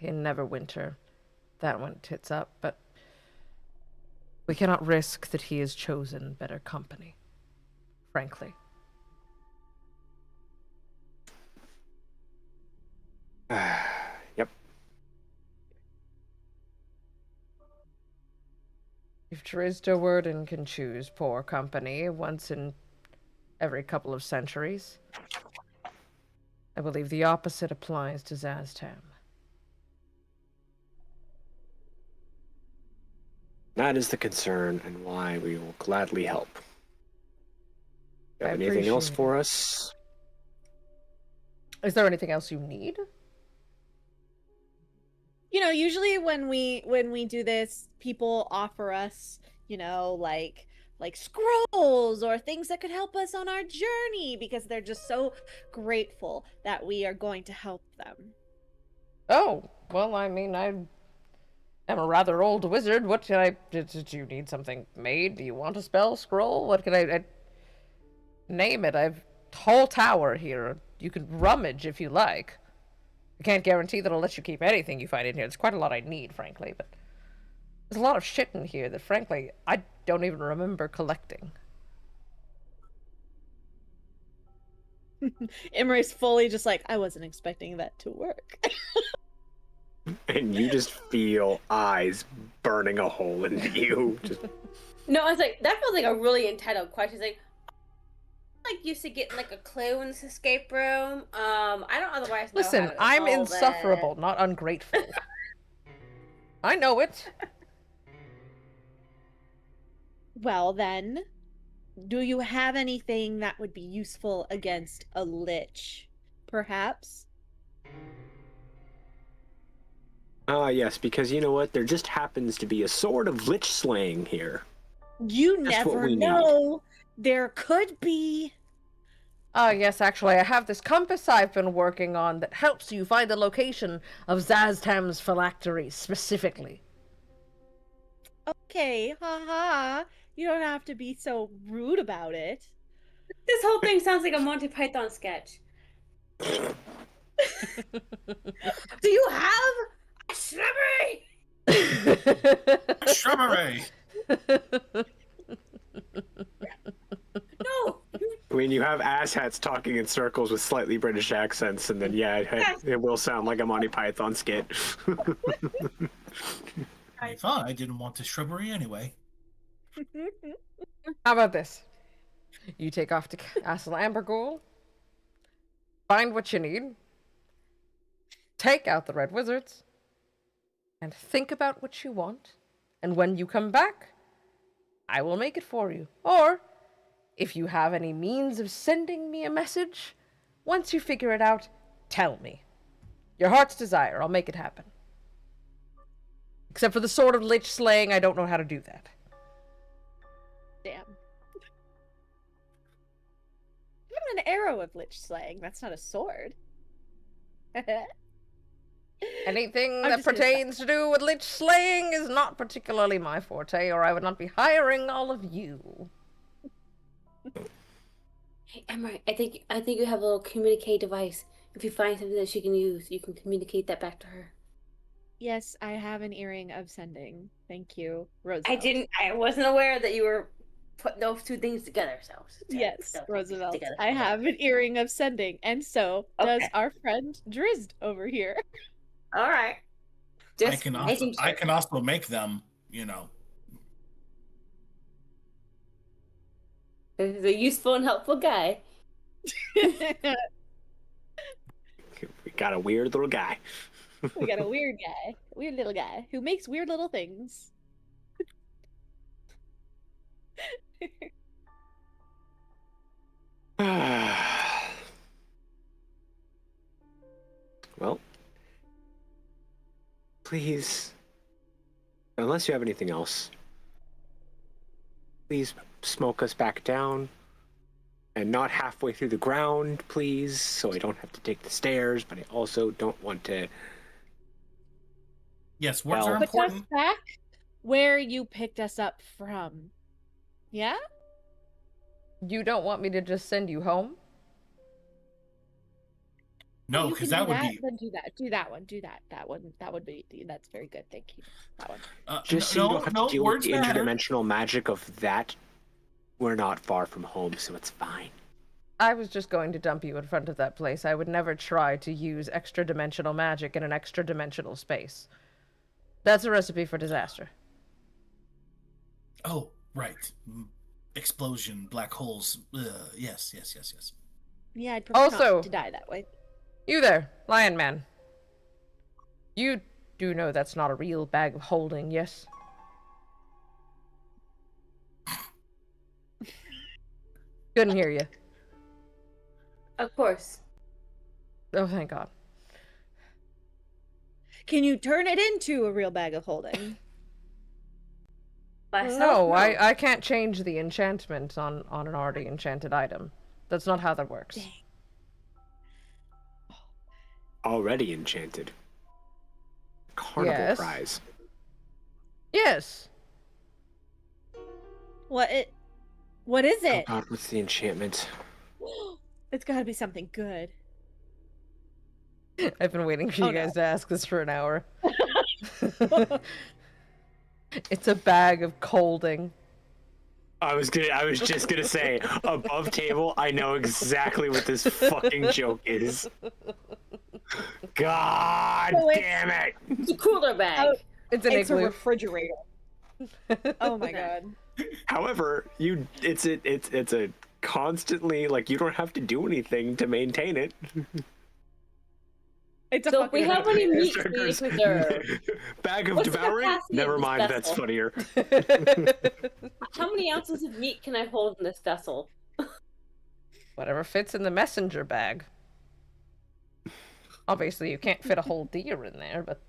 in Neverwinter. That went tits up, but we cannot risk that he has chosen better company, frankly. Yep. If Drizzt Warden can choose poor company once in every couple of centuries, I believe the opposite applies to Zaztam. That is the concern and why we will gladly help. I Have anything else appreciate it. for us? Is there anything else you need? you know, usually when we do this, people offer us, you know, like scrolls or things that could help us on our journey because they're just so grateful that we are going to help them. Oh, well, I mean, I am a rather old wizard. What can I... Did you need something made? Do you want a spell scroll? What can I name it? I've... Whole tower here. You can rummage if you like. I can't guarantee that I'll let you keep anything you find in here. There's quite a lot I need, frankly, but there's a lot of shit in here that, frankly, I don't even remember collecting. Imrae's fully just like, I wasn't expecting that to work. And you just feel eyes burning a hole into you. Just... No, I was like, that feels like a really entitled question. It's like used to get like a clue in this escape room. I don't otherwise know. Listen, how to I'm solve insufferable, it. not ungrateful. I know it. Well then, do you have anything that would be useful against a lich, perhaps? Yes, because you know what? There just happens to be a sort of lich slaying here. You That's what never we need. know. There could be. Yes, actually, I have this compass I've been working on that helps you find the location of Zaztam's phylactery specifically. Okay, haha. You don't have to be so rude about it. This whole thing sounds like a Monty Python sketch. Do you have a shrubbery? Shrubbery! No. I mean, you have asshats talking in circles with slightly British accents, and then, yeah, it will sound like a Monty Python skit. I thought I didn't want the shrubbery anyway. How about this? You take off to Castle Amberghoul, find what you need, take out the Red Wizards, and think about what you want, and when you come back, I will make it for you. Or, if you have any means of sending me a message, once you figure it out, tell me. Your heart's desire, I'll make it happen. Except for the sword of lich slaying, I don't know how to do that. Damn. Even an arrow of lich slaying. That's not a sword. Anything I'm that just gonna pertains to do with lich slaying is not particularly my forte, or I would not be hiring all of you. Hey, Imrae, I think you have a little communicate device. If you find something that she can use, you can communicate that back to her. Yes, I have an earring of sending. Thank you, Roosevelt. I wasn't aware that you were putting those two things together, so Yes, those Roosevelt. together. I have an earring of sending, and so does Okay. our friend Drizzt over here. All right. I Just can making also, sure. I can also make them, you know. This is a useful and helpful guy. We got a weird little guy. We got a weird guy, weird little guy who makes weird little things. Well, please, unless you have anything else, please smoke us back down. And not halfway through the ground, please, so I don't have to take the stairs, but I also don't want to... Yes, words Well- are Put us important. back where you picked us up from. Yeah? You don't want me to just send you home? No, You because can that do would be Then do that. Do that one. Do that. That one. That would be. That's very good. Thank you. That one. Just so you don't have to deal with words the matter. interdimensional magic of that. We're not far from home, so it's fine. I was just going to dump you in front of that place. I would never try to use extra-dimensional magic in an extra-dimensional space. That's a recipe for disaster. Oh, right. Explosion, black holes. Yes. Yeah, I'd prefer Also- not to die that way. You there, Lion Man. You do know that's not a real bag of holding, yes? Couldn't hear you. Of course. Oh, thank God. Can you turn it into a real bag of holding? Myself, No, I can't change the enchantment on an already enchanted item. That's not how that works. Dang. Already enchanted. Carnival Yes. prize. Yes. What is Oh it? God, what's the enchantment? It's got to be something good. I've been waiting for you guys to ask this for an hour. It's a bag of colding. I was just gonna say, above table, I know exactly what this fucking joke is. God damn it! It's a cooler bag. It's an It's a igloo. refrigerator. Oh my god. However, it's a constantly, like, you don't have to do anything to maintain it. It's a So if we fucking have any refrigerator. meat we preserve, Bag of What's the devouring? capacity of Never this mind, that's vessel? funnier. how many ounces of meat can I hold in this vessel? Whatever fits in the messenger bag. Obviously, you can't fit a whole deer in there, but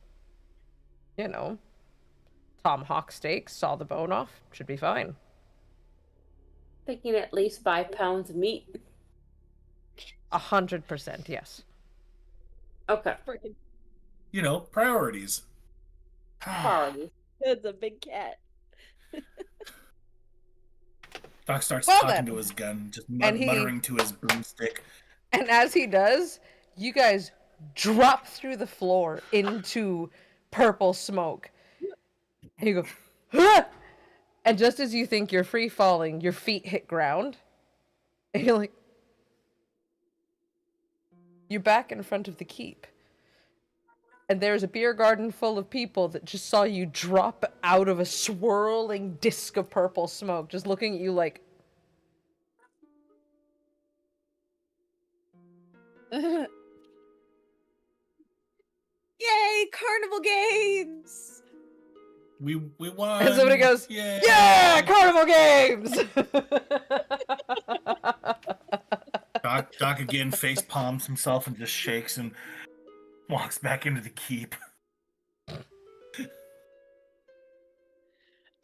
you know, tomahawk steak, saw the bone off, should be fine. Thinking at least 5 pounds of meat. 100%, yes. Okay. Freaking, You know, priorities. Priorities. it's a big cat. Doc starts Well, talking then. to his gun, just And he- muttering to his broomstick. And as he does, you guys drop through the floor into purple smoke. And you go, "Ah!" And just as you think you're free falling, your feet hit ground. And you're like, you're back in front of the keep. And there's a beer garden full of people that just saw you drop out of a swirling disc of purple smoke, just looking at you like, Yay, Carnival Games! We won. and somebody goes, Yay! "Yeah, Carnival Games!" Doc again face palms himself and just shakes and walks back into the keep.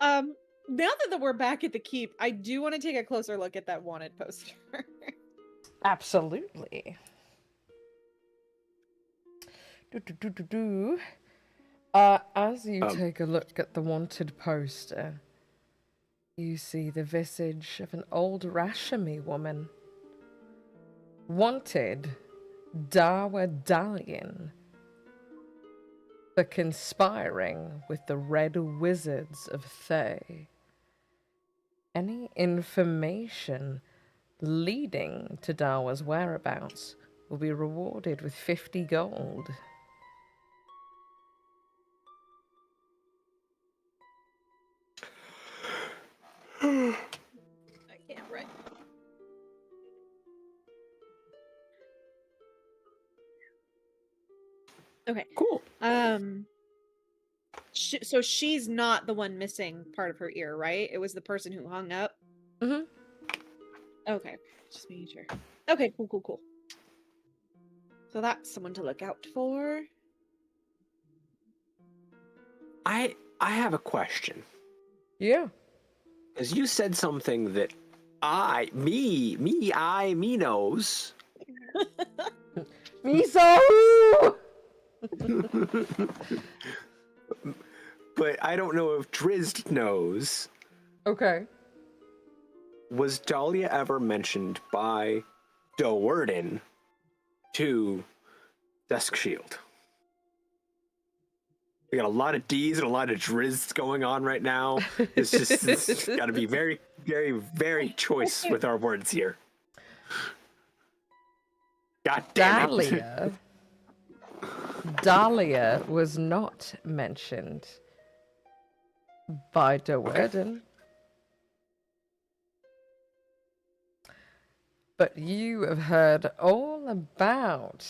Now that we're back at the keep, I do want to take a closer look at that wanted poster. Absolutely. As you take a look at the wanted poster, you see the visage of an old Rashami woman. Wanted, Dawa Dalian, for conspiring with the Red Wizards of Thay. Any information leading to Dawa's whereabouts will be rewarded with 50 gold. I can't write. Okay. Cool. So she's not the one missing part of her ear, right? It was the person who hung up. Mhm. Okay, just making sure. Okay, cool. So that's someone to look out for. I have a question. Yeah. Because you said something that me knows. Miso! But I don't know if Drizzt knows. Okay. Was Dahlia ever mentioned by Do'Urden to Duskshield? We got a lot of D's and a lot of Drizzt going on right now. It's got to be very, very, very choice with our words here. God damn it. Dahlia was not mentioned by Do'Urden. But you have heard all about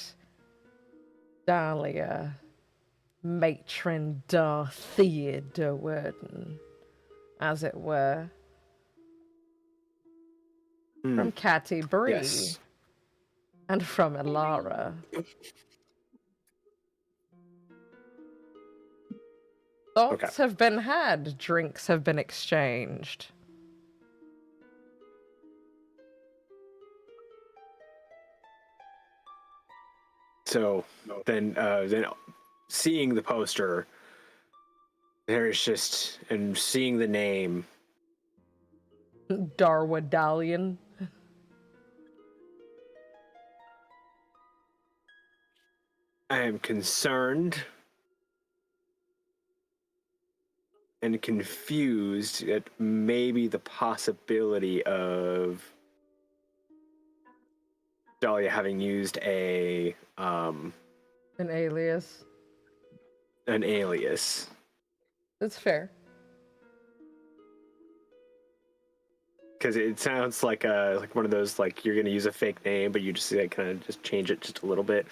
Dahlia, matron Darthea Do'Urden, as it were, from Catty Bree Yes. and from Elara. Thoughts have been had, drinks have been exchanged. So then seeing the poster, there's just, and seeing the name, Darwa Dalian. I am concerned and confused at maybe the possibility of Dahlia having used an alias. An alias. That's fair. Because it sounds like one of those, like, you're gonna use a fake name, but you just like, kind of just change it just a little bit.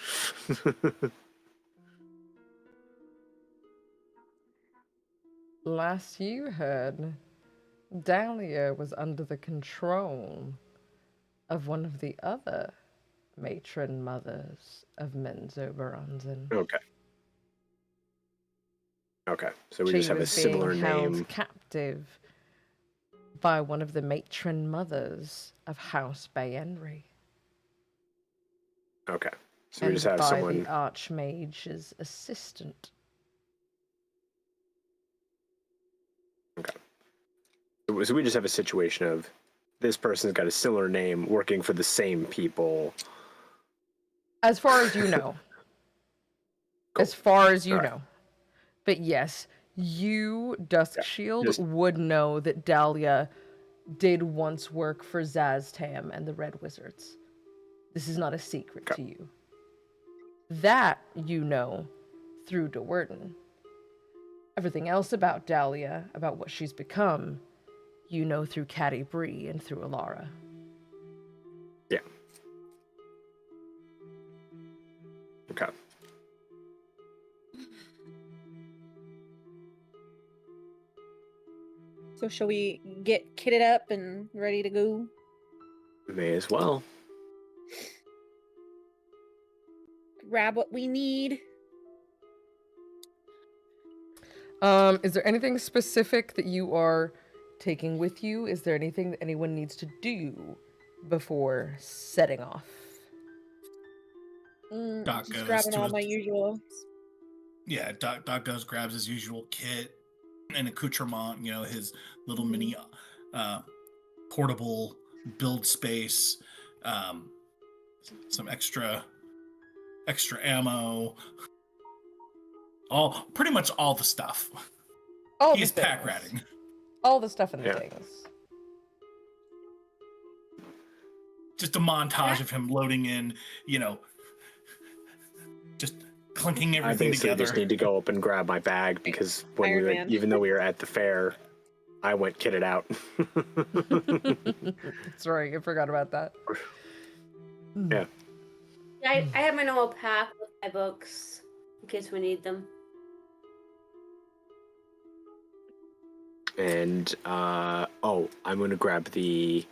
Last you heard, Dahlia was under the control of one of the other matron mothers of Menzoberranzan. Okay, so we just have a similar being name. Held captive by one of the matron mothers of House Bayenri. Okay, so we just have by someone. The Archmage's assistant. Okay, so we just have a situation of this person's got a similar name working for the same people. As far as you know. Cool. As far as you All know. right. But yes, you, Duskshield, would know that Dahlia did once work for Zaztam and the Red Wizards. This is not a secret to you. That you know through De Werden. Everything else about Dahlia, about what she's become, you know through Caddy Bree and through Alara. Yeah. Okay. So shall we get kitted up and ready to go? May as well. Grab what we need. Is there anything specific that you are taking with you? Is there anything that anyone needs to do before setting off? Doc Just goes grabbing to all his- my usual. Yeah, Doc goes, grabs his usual kit and accoutrement, his little mini portable build space, some extra ammo, pretty much all the stuff. He's pack ratting. All the stuff and the things. Just a montage of him loading in, just clunking everything I basically together. just need to go up and grab my bag because even though we were at the fair, I went kitted out. That's right, I forgot about that. Yeah. I have my normal pack with my books in case we need them. And I'm gonna grab because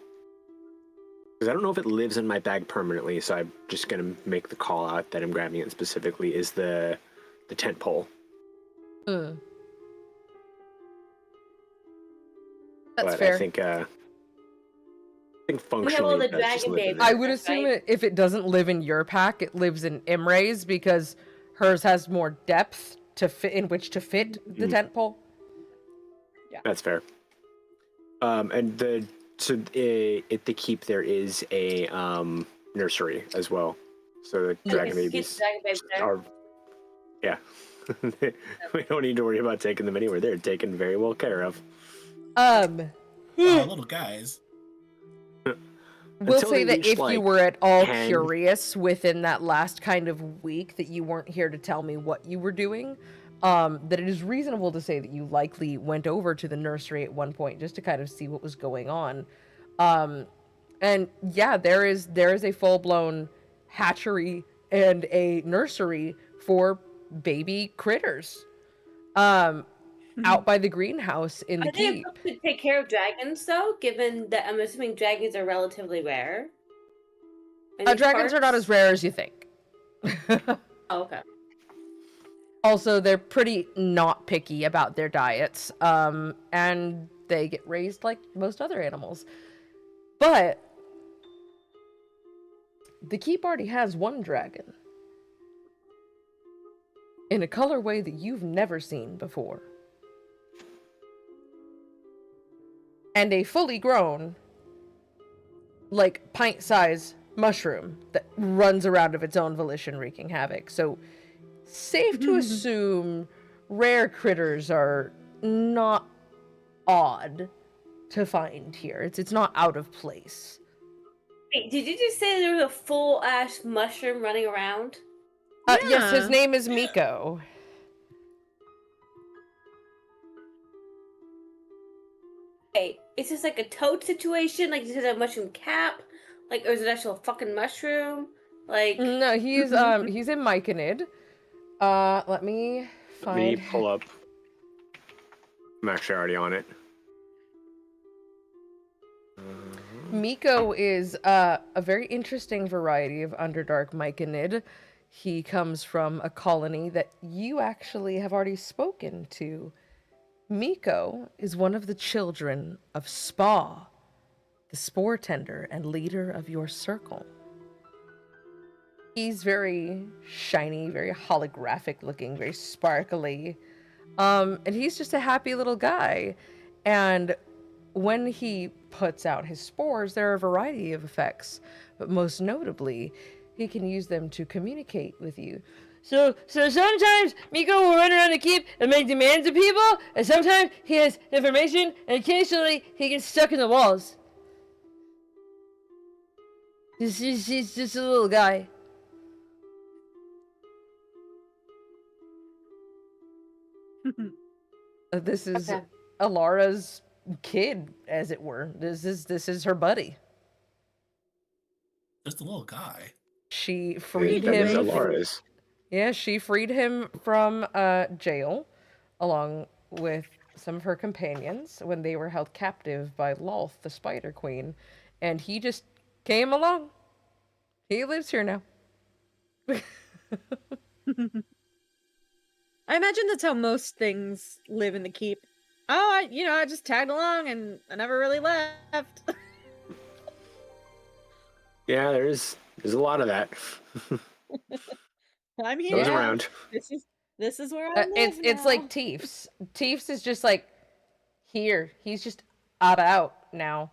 I don't know if it lives in my bag permanently, so I'm just gonna make the call out that I'm grabbing it specifically is the tent pole. That's but fair. I think functionally We have all the it does just dragon live in babies. there. I would assume if it doesn't live in your pack, it lives in Imrae's because hers has more depth to fit in which to fit the tent pole. Yeah, that's fair. And at the keep there is a nursery as well, so the dragon babies are. Yeah, we don't need to worry about taking them anywhere. They're taken very well care of. Little guys. We'll say that if you were at all curious within that last kind of week that you weren't here to tell me what you were doing, that it is reasonable to say that you likely went over to the nursery at one point just to kind of see what was going on. And yeah, there is a full-blown hatchery and a nursery for baby critters. Out by the greenhouse in the Are they keep. able to take care of dragons, though? Given that I'm assuming dragons are relatively rare. Dragons are not as rare as you think. Oh, okay. Also, they're pretty not picky about their diets, and they get raised like most other animals. But the keep already has one dragon in a colorway that you've never seen before. And a fully grown, pint-size mushroom that runs around of its own volition wreaking havoc. So safe to assume rare critters are not odd to find here. It's not out of place. Wait, did you just say there was a full ash mushroom running around? Yes, his Yeah. name is Miko. Hey, is this like a toad situation? Like, does it have a mushroom cap? Like, or is it actual fucking mushroom? Like, No, he's in Myconid. Let me Let me find. pull up. I'm actually already on it. Miko is a very interesting variety of Underdark Myconid. He comes from a colony that you actually have already spoken to. Miko is one of the children of Spa, the spore tender and leader of your circle. He's very shiny, very holographic looking, very sparkly. And he's just a happy little guy. And when he puts out his spores, there are a variety of effects, but most notably, he can use them to communicate with you. So sometimes Miko will run around the keep and make demands of people, and sometimes he has information, and occasionally he gets stuck in the walls. He's just a little guy. This is Okay. Alara's kid, as it were. This is her buddy. Just a little guy. She freed That is him. Alara's. Yeah, she freed him from jail, along with some of her companions when they were held captive by Lolth, the Spider Queen, and he just came along. He lives here now. I imagine that's how most things live in the keep. Oh, I just tagged along and I never really left. Yeah, there's a lot of that. I'm here. Goes Yeah. around. This is where I live It's now. like Teefs. Teefs is just like here. He's just about now.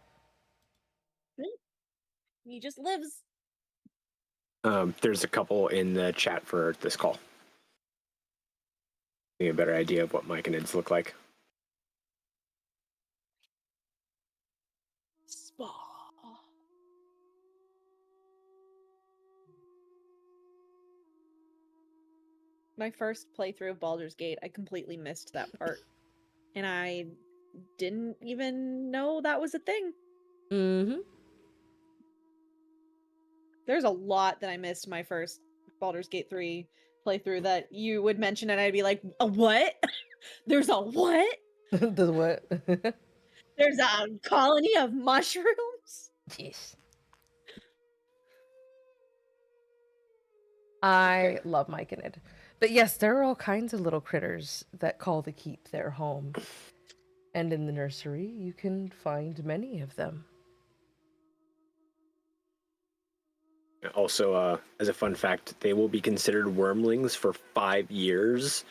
He just lives. There's a couple in the chat for this call. Give me a better idea of what myconids look like. Spa. My first playthrough of Baldur's Gate, I completely missed that part. And I didn't even know that was a thing. Mm-hmm. There's a lot that I missed my first Baldur's Gate 3 playthrough that you would mention and I'd be like, a what? There's a what? The what? There's a colony of mushrooms? Yes. I love Myconid. But yes, there are all kinds of little critters that call the keep their home. And in the nursery, you can find many of them. Also, as a fun fact, they will be considered wormlings for 5 years,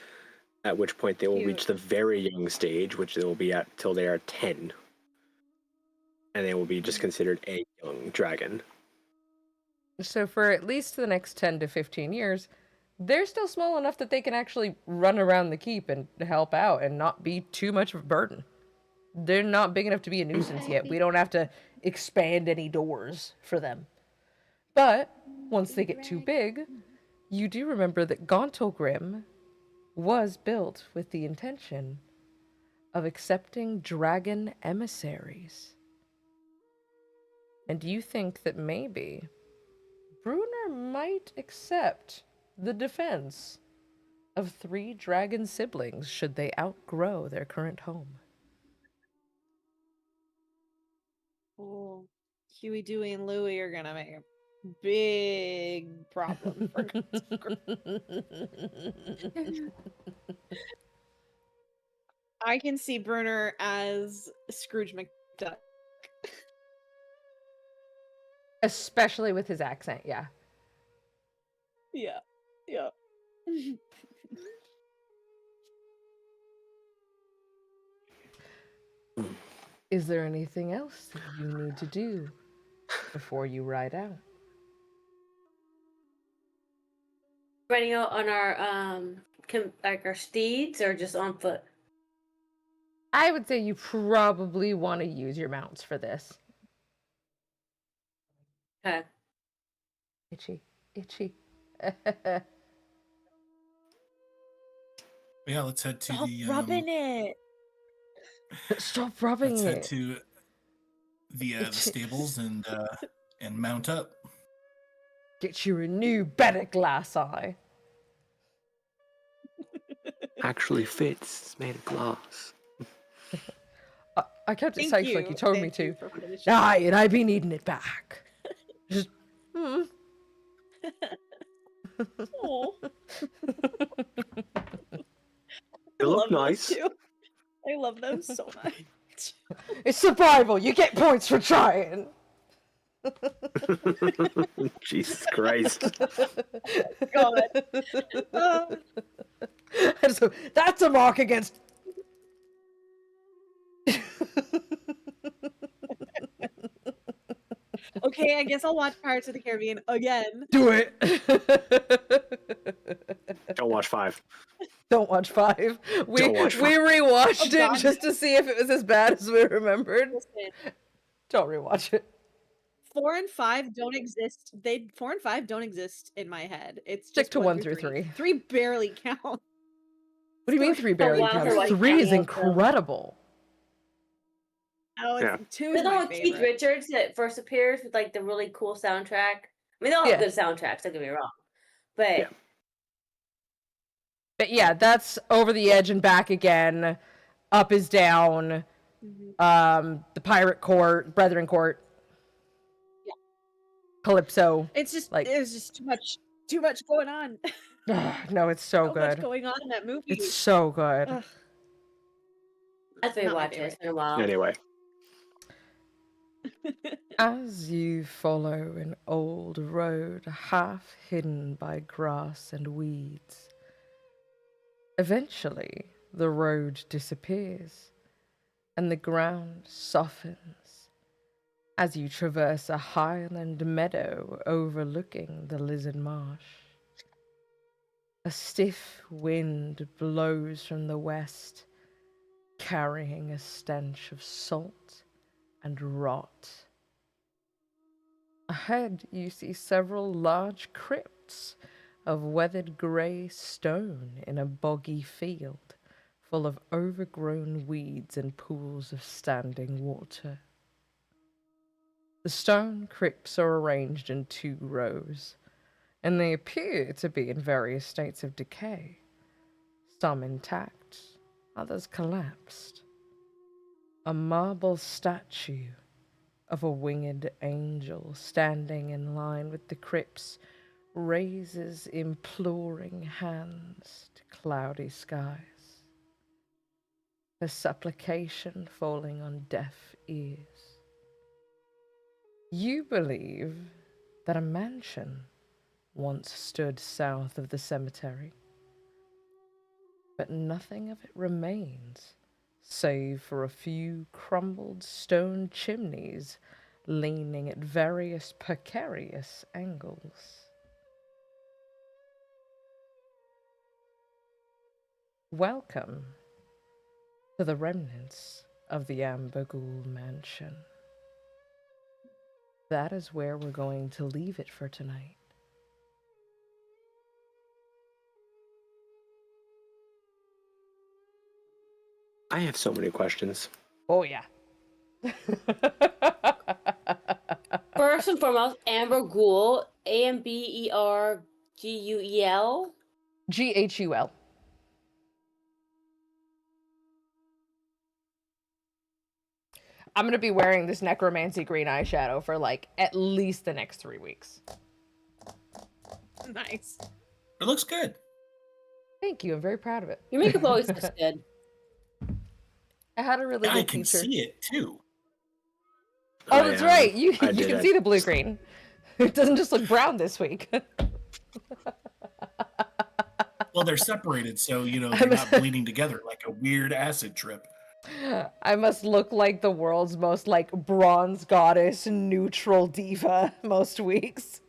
at which point they will Cute. reach the very young stage, which they will be at till they are 10. And they will be just considered a young dragon. So for at least the next 10 to 15 years, they're still small enough that they can actually run around the keep and help out and not be too much of a burden. They're not big enough to be a nuisance yet. We don't have to expand any doors for them. But once they get too big, you do remember that Gauntlgrim was built with the intention of accepting dragon emissaries. And do you think that maybe Brunner might accept the defense of 3 dragon siblings should they outgrow their current home? Oh, Huey, Dewey, and Louie are gonna make a big problem for I can see Bruner as Scrooge McDuck. Especially with his accent, yeah. Yeah, yeah. Is there anything else that you need to do before you ride out? Riding out on our our steeds or just on foot? I would say you probably want to use your mounts for this. Okay. Itchy, itchy. Yeah, let's head to Stop the rubbing it. Stop rubbing let's head it. to the stables and mount up. Get you a new, better glass eye. Actually fits. It's made of glass. I kept it Thank safe you. like you told me Thank to. you for finishing. Aye, and I be needing it back. Just, Aw. They look love those nice. two. I love them so much. It's survival. You get points for trying. Jesus Christ. God. Uh, And so that's a mark against. okay, I guess I'll watch Pirates of the Caribbean again. Do it. Don't watch 5. Don't watch 5. We Don't watch 5. rewatched Oh, it God. just to see if it was as bad as we remembered. Listen, Don't rewatch it. 4 and 5 don't exist. 4 and 5 don't exist in my head. It's Stick just to 1 1 through through 3. 3 barely count. What do you mean 3 barely wow, counts? like 3 is counting incredible. Oh, it's Yeah. 2 is There's the my one with Keith favorite. Richards that first appears with like the really cool soundtrack. I mean, they all have Yeah. good soundtracks. Don't get me wrong, but Yeah. But yeah, that's Over the Edge and Back Again. Up is Down. Mhm. The Pirate Court, Brethren Court. Yeah. Calypso. It's just Like- there's just too much going on. No, it's so So much good. going on in that movie. It's so good. Ugh. I have to Not my watch it. It's favorite. been a while. Anyway, As you follow an old road half hidden by grass and weeds, eventually the road disappears and the ground softens as you traverse a highland meadow overlooking the Lizard Marsh. A stiff wind blows from the west, carrying a stench of salt and rot. Ahead, you see several large crypts of weathered grey stone in a boggy field full of overgrown weeds and pools of standing water. The stone crypts are arranged in 2 rows, and they appear to be in various states of decay, some intact, others collapsed. A marble statue of a winged angel standing in line with the crypts raises imploring hands to cloudy skies, her supplication falling on deaf ears. You believe that a mansion once stood south of the cemetery, but nothing of it remains save for a few crumbled stone chimneys leaning at various precarious angles. Welcome to the remnants of the Amberghoul Mansion. That is where we're going to leave it for tonight. I have so many questions. Oh, yeah. First and foremost, Amber Ghoul, Amberguel. GHUL. I'm going to be wearing this necromancy green eyeshadow for like at least the next 3 weeks. Nice. It looks good. Thank you. I'm very proud of it. Your makeup always looks good. I had a really I good can teacher. see it too. Oh, that's right. You I you did can it. see the blue green. It doesn't just look brown this week. Well, they're separated, so they're not bleeding together like a weird acid trip. I must look like the world's most like bronze goddess neutral diva most weeks.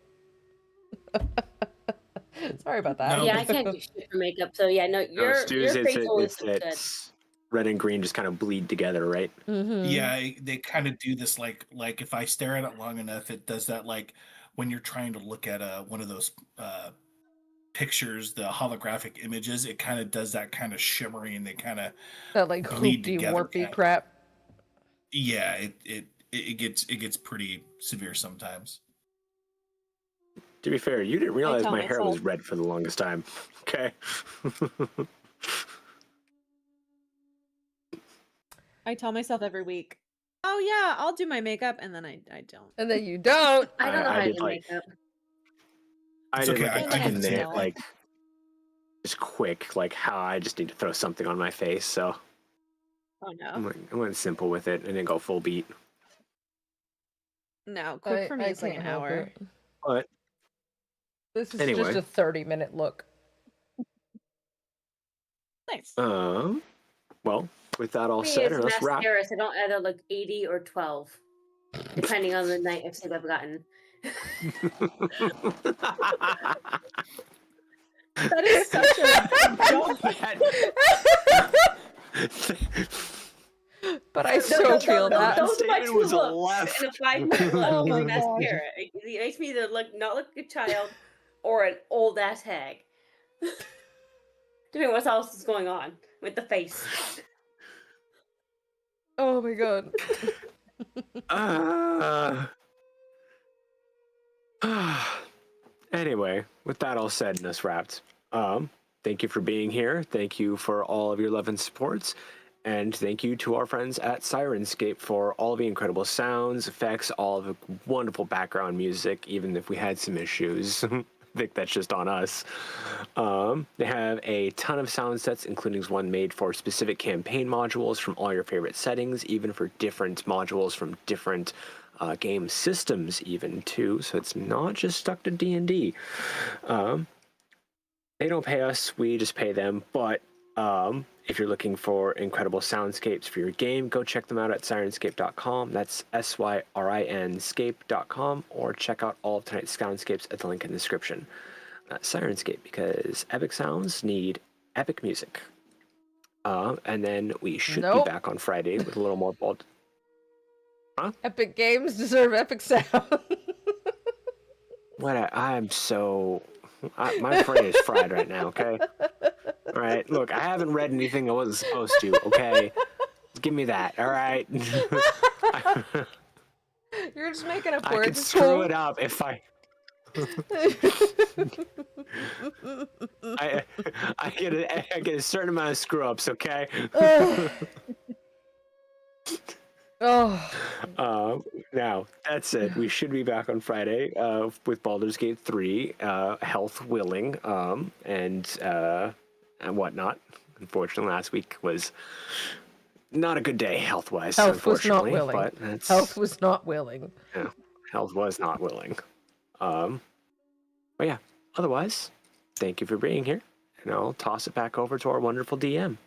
Sorry about that. No, Yeah, I can't do shit for makeup, so yeah, no, your Stu's, face always looks good. it's red and green just kind of bleed together, right? Mm-hmm. Yeah, they kind of do this like if I stare at it long enough, it does that like when you're trying to look at one of those pictures, the holographic images, it kind of does that kind of shimmering. They kind of That like bleed hoopty together, warpy kinda. crap. Yeah, it gets pretty severe sometimes. To be fair, you didn't realize tell my hair was myself. red for the longest time. Okay. I tell myself every week, oh yeah, I'll do my makeup, and then I don't. And then you don't. I don't know I how to did, do like- makeup. I It's did okay, like a I do 10 the minute, same. like, just quick, like how I just need to throw something on my face. So Oh I no, went simple with it and didn't go full beat. no, quick for me I is like an can't help hour. it. But This is Anyway. just a 30-minute look. Nice. well, with that all Me said, is and let's wrap. mascara, so I don't either look 80 or 12, depending on the night of sleep I've gotten. That is such a But I so feel that. Those are my statement two was a looks left. in a 5-minute look Oh my is God. mascara. It makes me either not look like a child or an old ass hag. Depending on what else is going on with the face. Oh my god. Anyway, with that all said and us wrapped, thank you for being here. Thank you for all of your love and supports. And thank you to our friends at Syrinscape for all the incredible sounds, effects, all of the wonderful background music, even if we had some issues. I think that's just on us. They have a ton of sound sets, including one made for specific campaign modules from all your favorite settings, even for different modules from different game systems even too. So it's not just stuck to D&D. They don't pay us, we just pay them. But if you're looking for incredible soundscapes for your game, go check them out at Syrinscape.com. That's Syrinscape.com, or check out all of tonight's soundscapes at the link in the description. Syrinscape, because epic sounds need epic music. And then we should Nope. be back on Friday with a little more bold. Epic games deserve epic sound. I'm so... my brain is fried right now, okay? All right, look, I haven't read anything I wasn't supposed to, okay? Give me that, all right? You're just making up I words. could It's screw cool. it up if I get a certain amount of screw ups, okay? Oh, Now that's it. We should be back on Friday with Baldur's Gate 3, health willing, and whatnot. Unfortunately, last week was not a good day health wise. health was not Unfortunately, willing. but that's, Health was not willing. yeah, health was not willing. But yeah, otherwise, thank you for being here, and I'll toss it back over to our wonderful DM.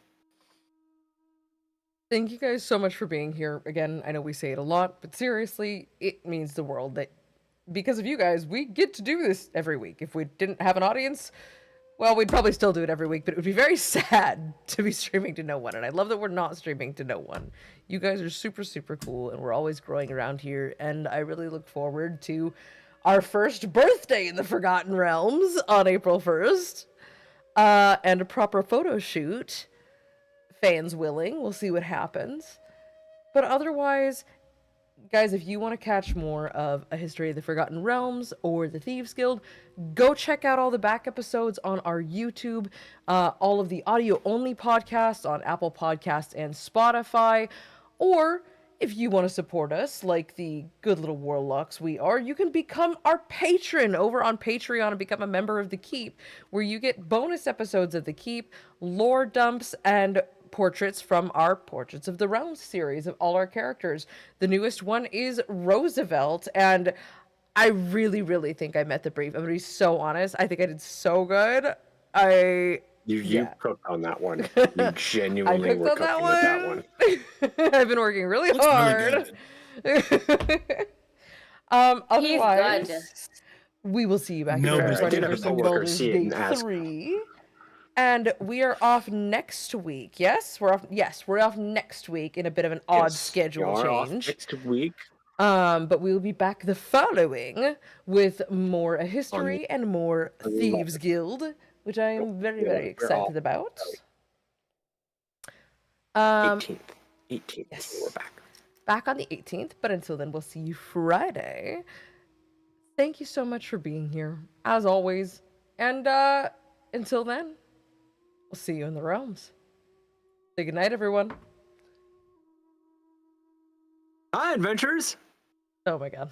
Thank you guys so much for being here. Again, I know we say it a lot, but seriously, it means the world that because of you guys, we get to do this every week. If we didn't have an audience, well, we'd probably still do it every week, but it would be very sad to be streaming to no one. And I love that we're not streaming to no one. You guys are super, super cool, and we're always growing around here. And I really look forward to our first birthday in the Forgotten Realms on April 1st, and a proper photo shoot. Fans willing, we'll see what happens. But otherwise, guys, if you want to catch more of A History of the Forgotten Realms or the Thieves Guild, go check out all the back episodes on our YouTube, all of the audio-only podcasts on Apple Podcasts and Spotify, or if you want to support us, like the good little warlocks we are, you can become our patron over on Patreon and become a member of the Keep, where you get bonus episodes of the Keep, lore dumps, and portraits from our Portraits of the Realms series of all our characters. The newest one is Roosevelt, and I really, really think I met the brief. I'm gonna be so honest. I think I did so good. You Yeah. cooked on that one. You genuinely were cooking with that one. I've been working really Looks hard. really good. Otherwise, gorgeous. we will see you back No, in I did have a 21st coworker Baldur's see it and Gate ask. 3. And we are off next week. Yes, we're off. Yes, we're off next week in a bit of an odd Yes, schedule we are off change. next week. But we will be back the following with more a history and more Thieves Guild, which I am very, very excited about. 18th. 18th. yes. We're back. Back on the 18th, but until then, we'll see you Friday. Thank you so much for being here, as always. And until then, we'll see you in the realms. Say goodnight, everyone. Hi, adventurers! Oh my god.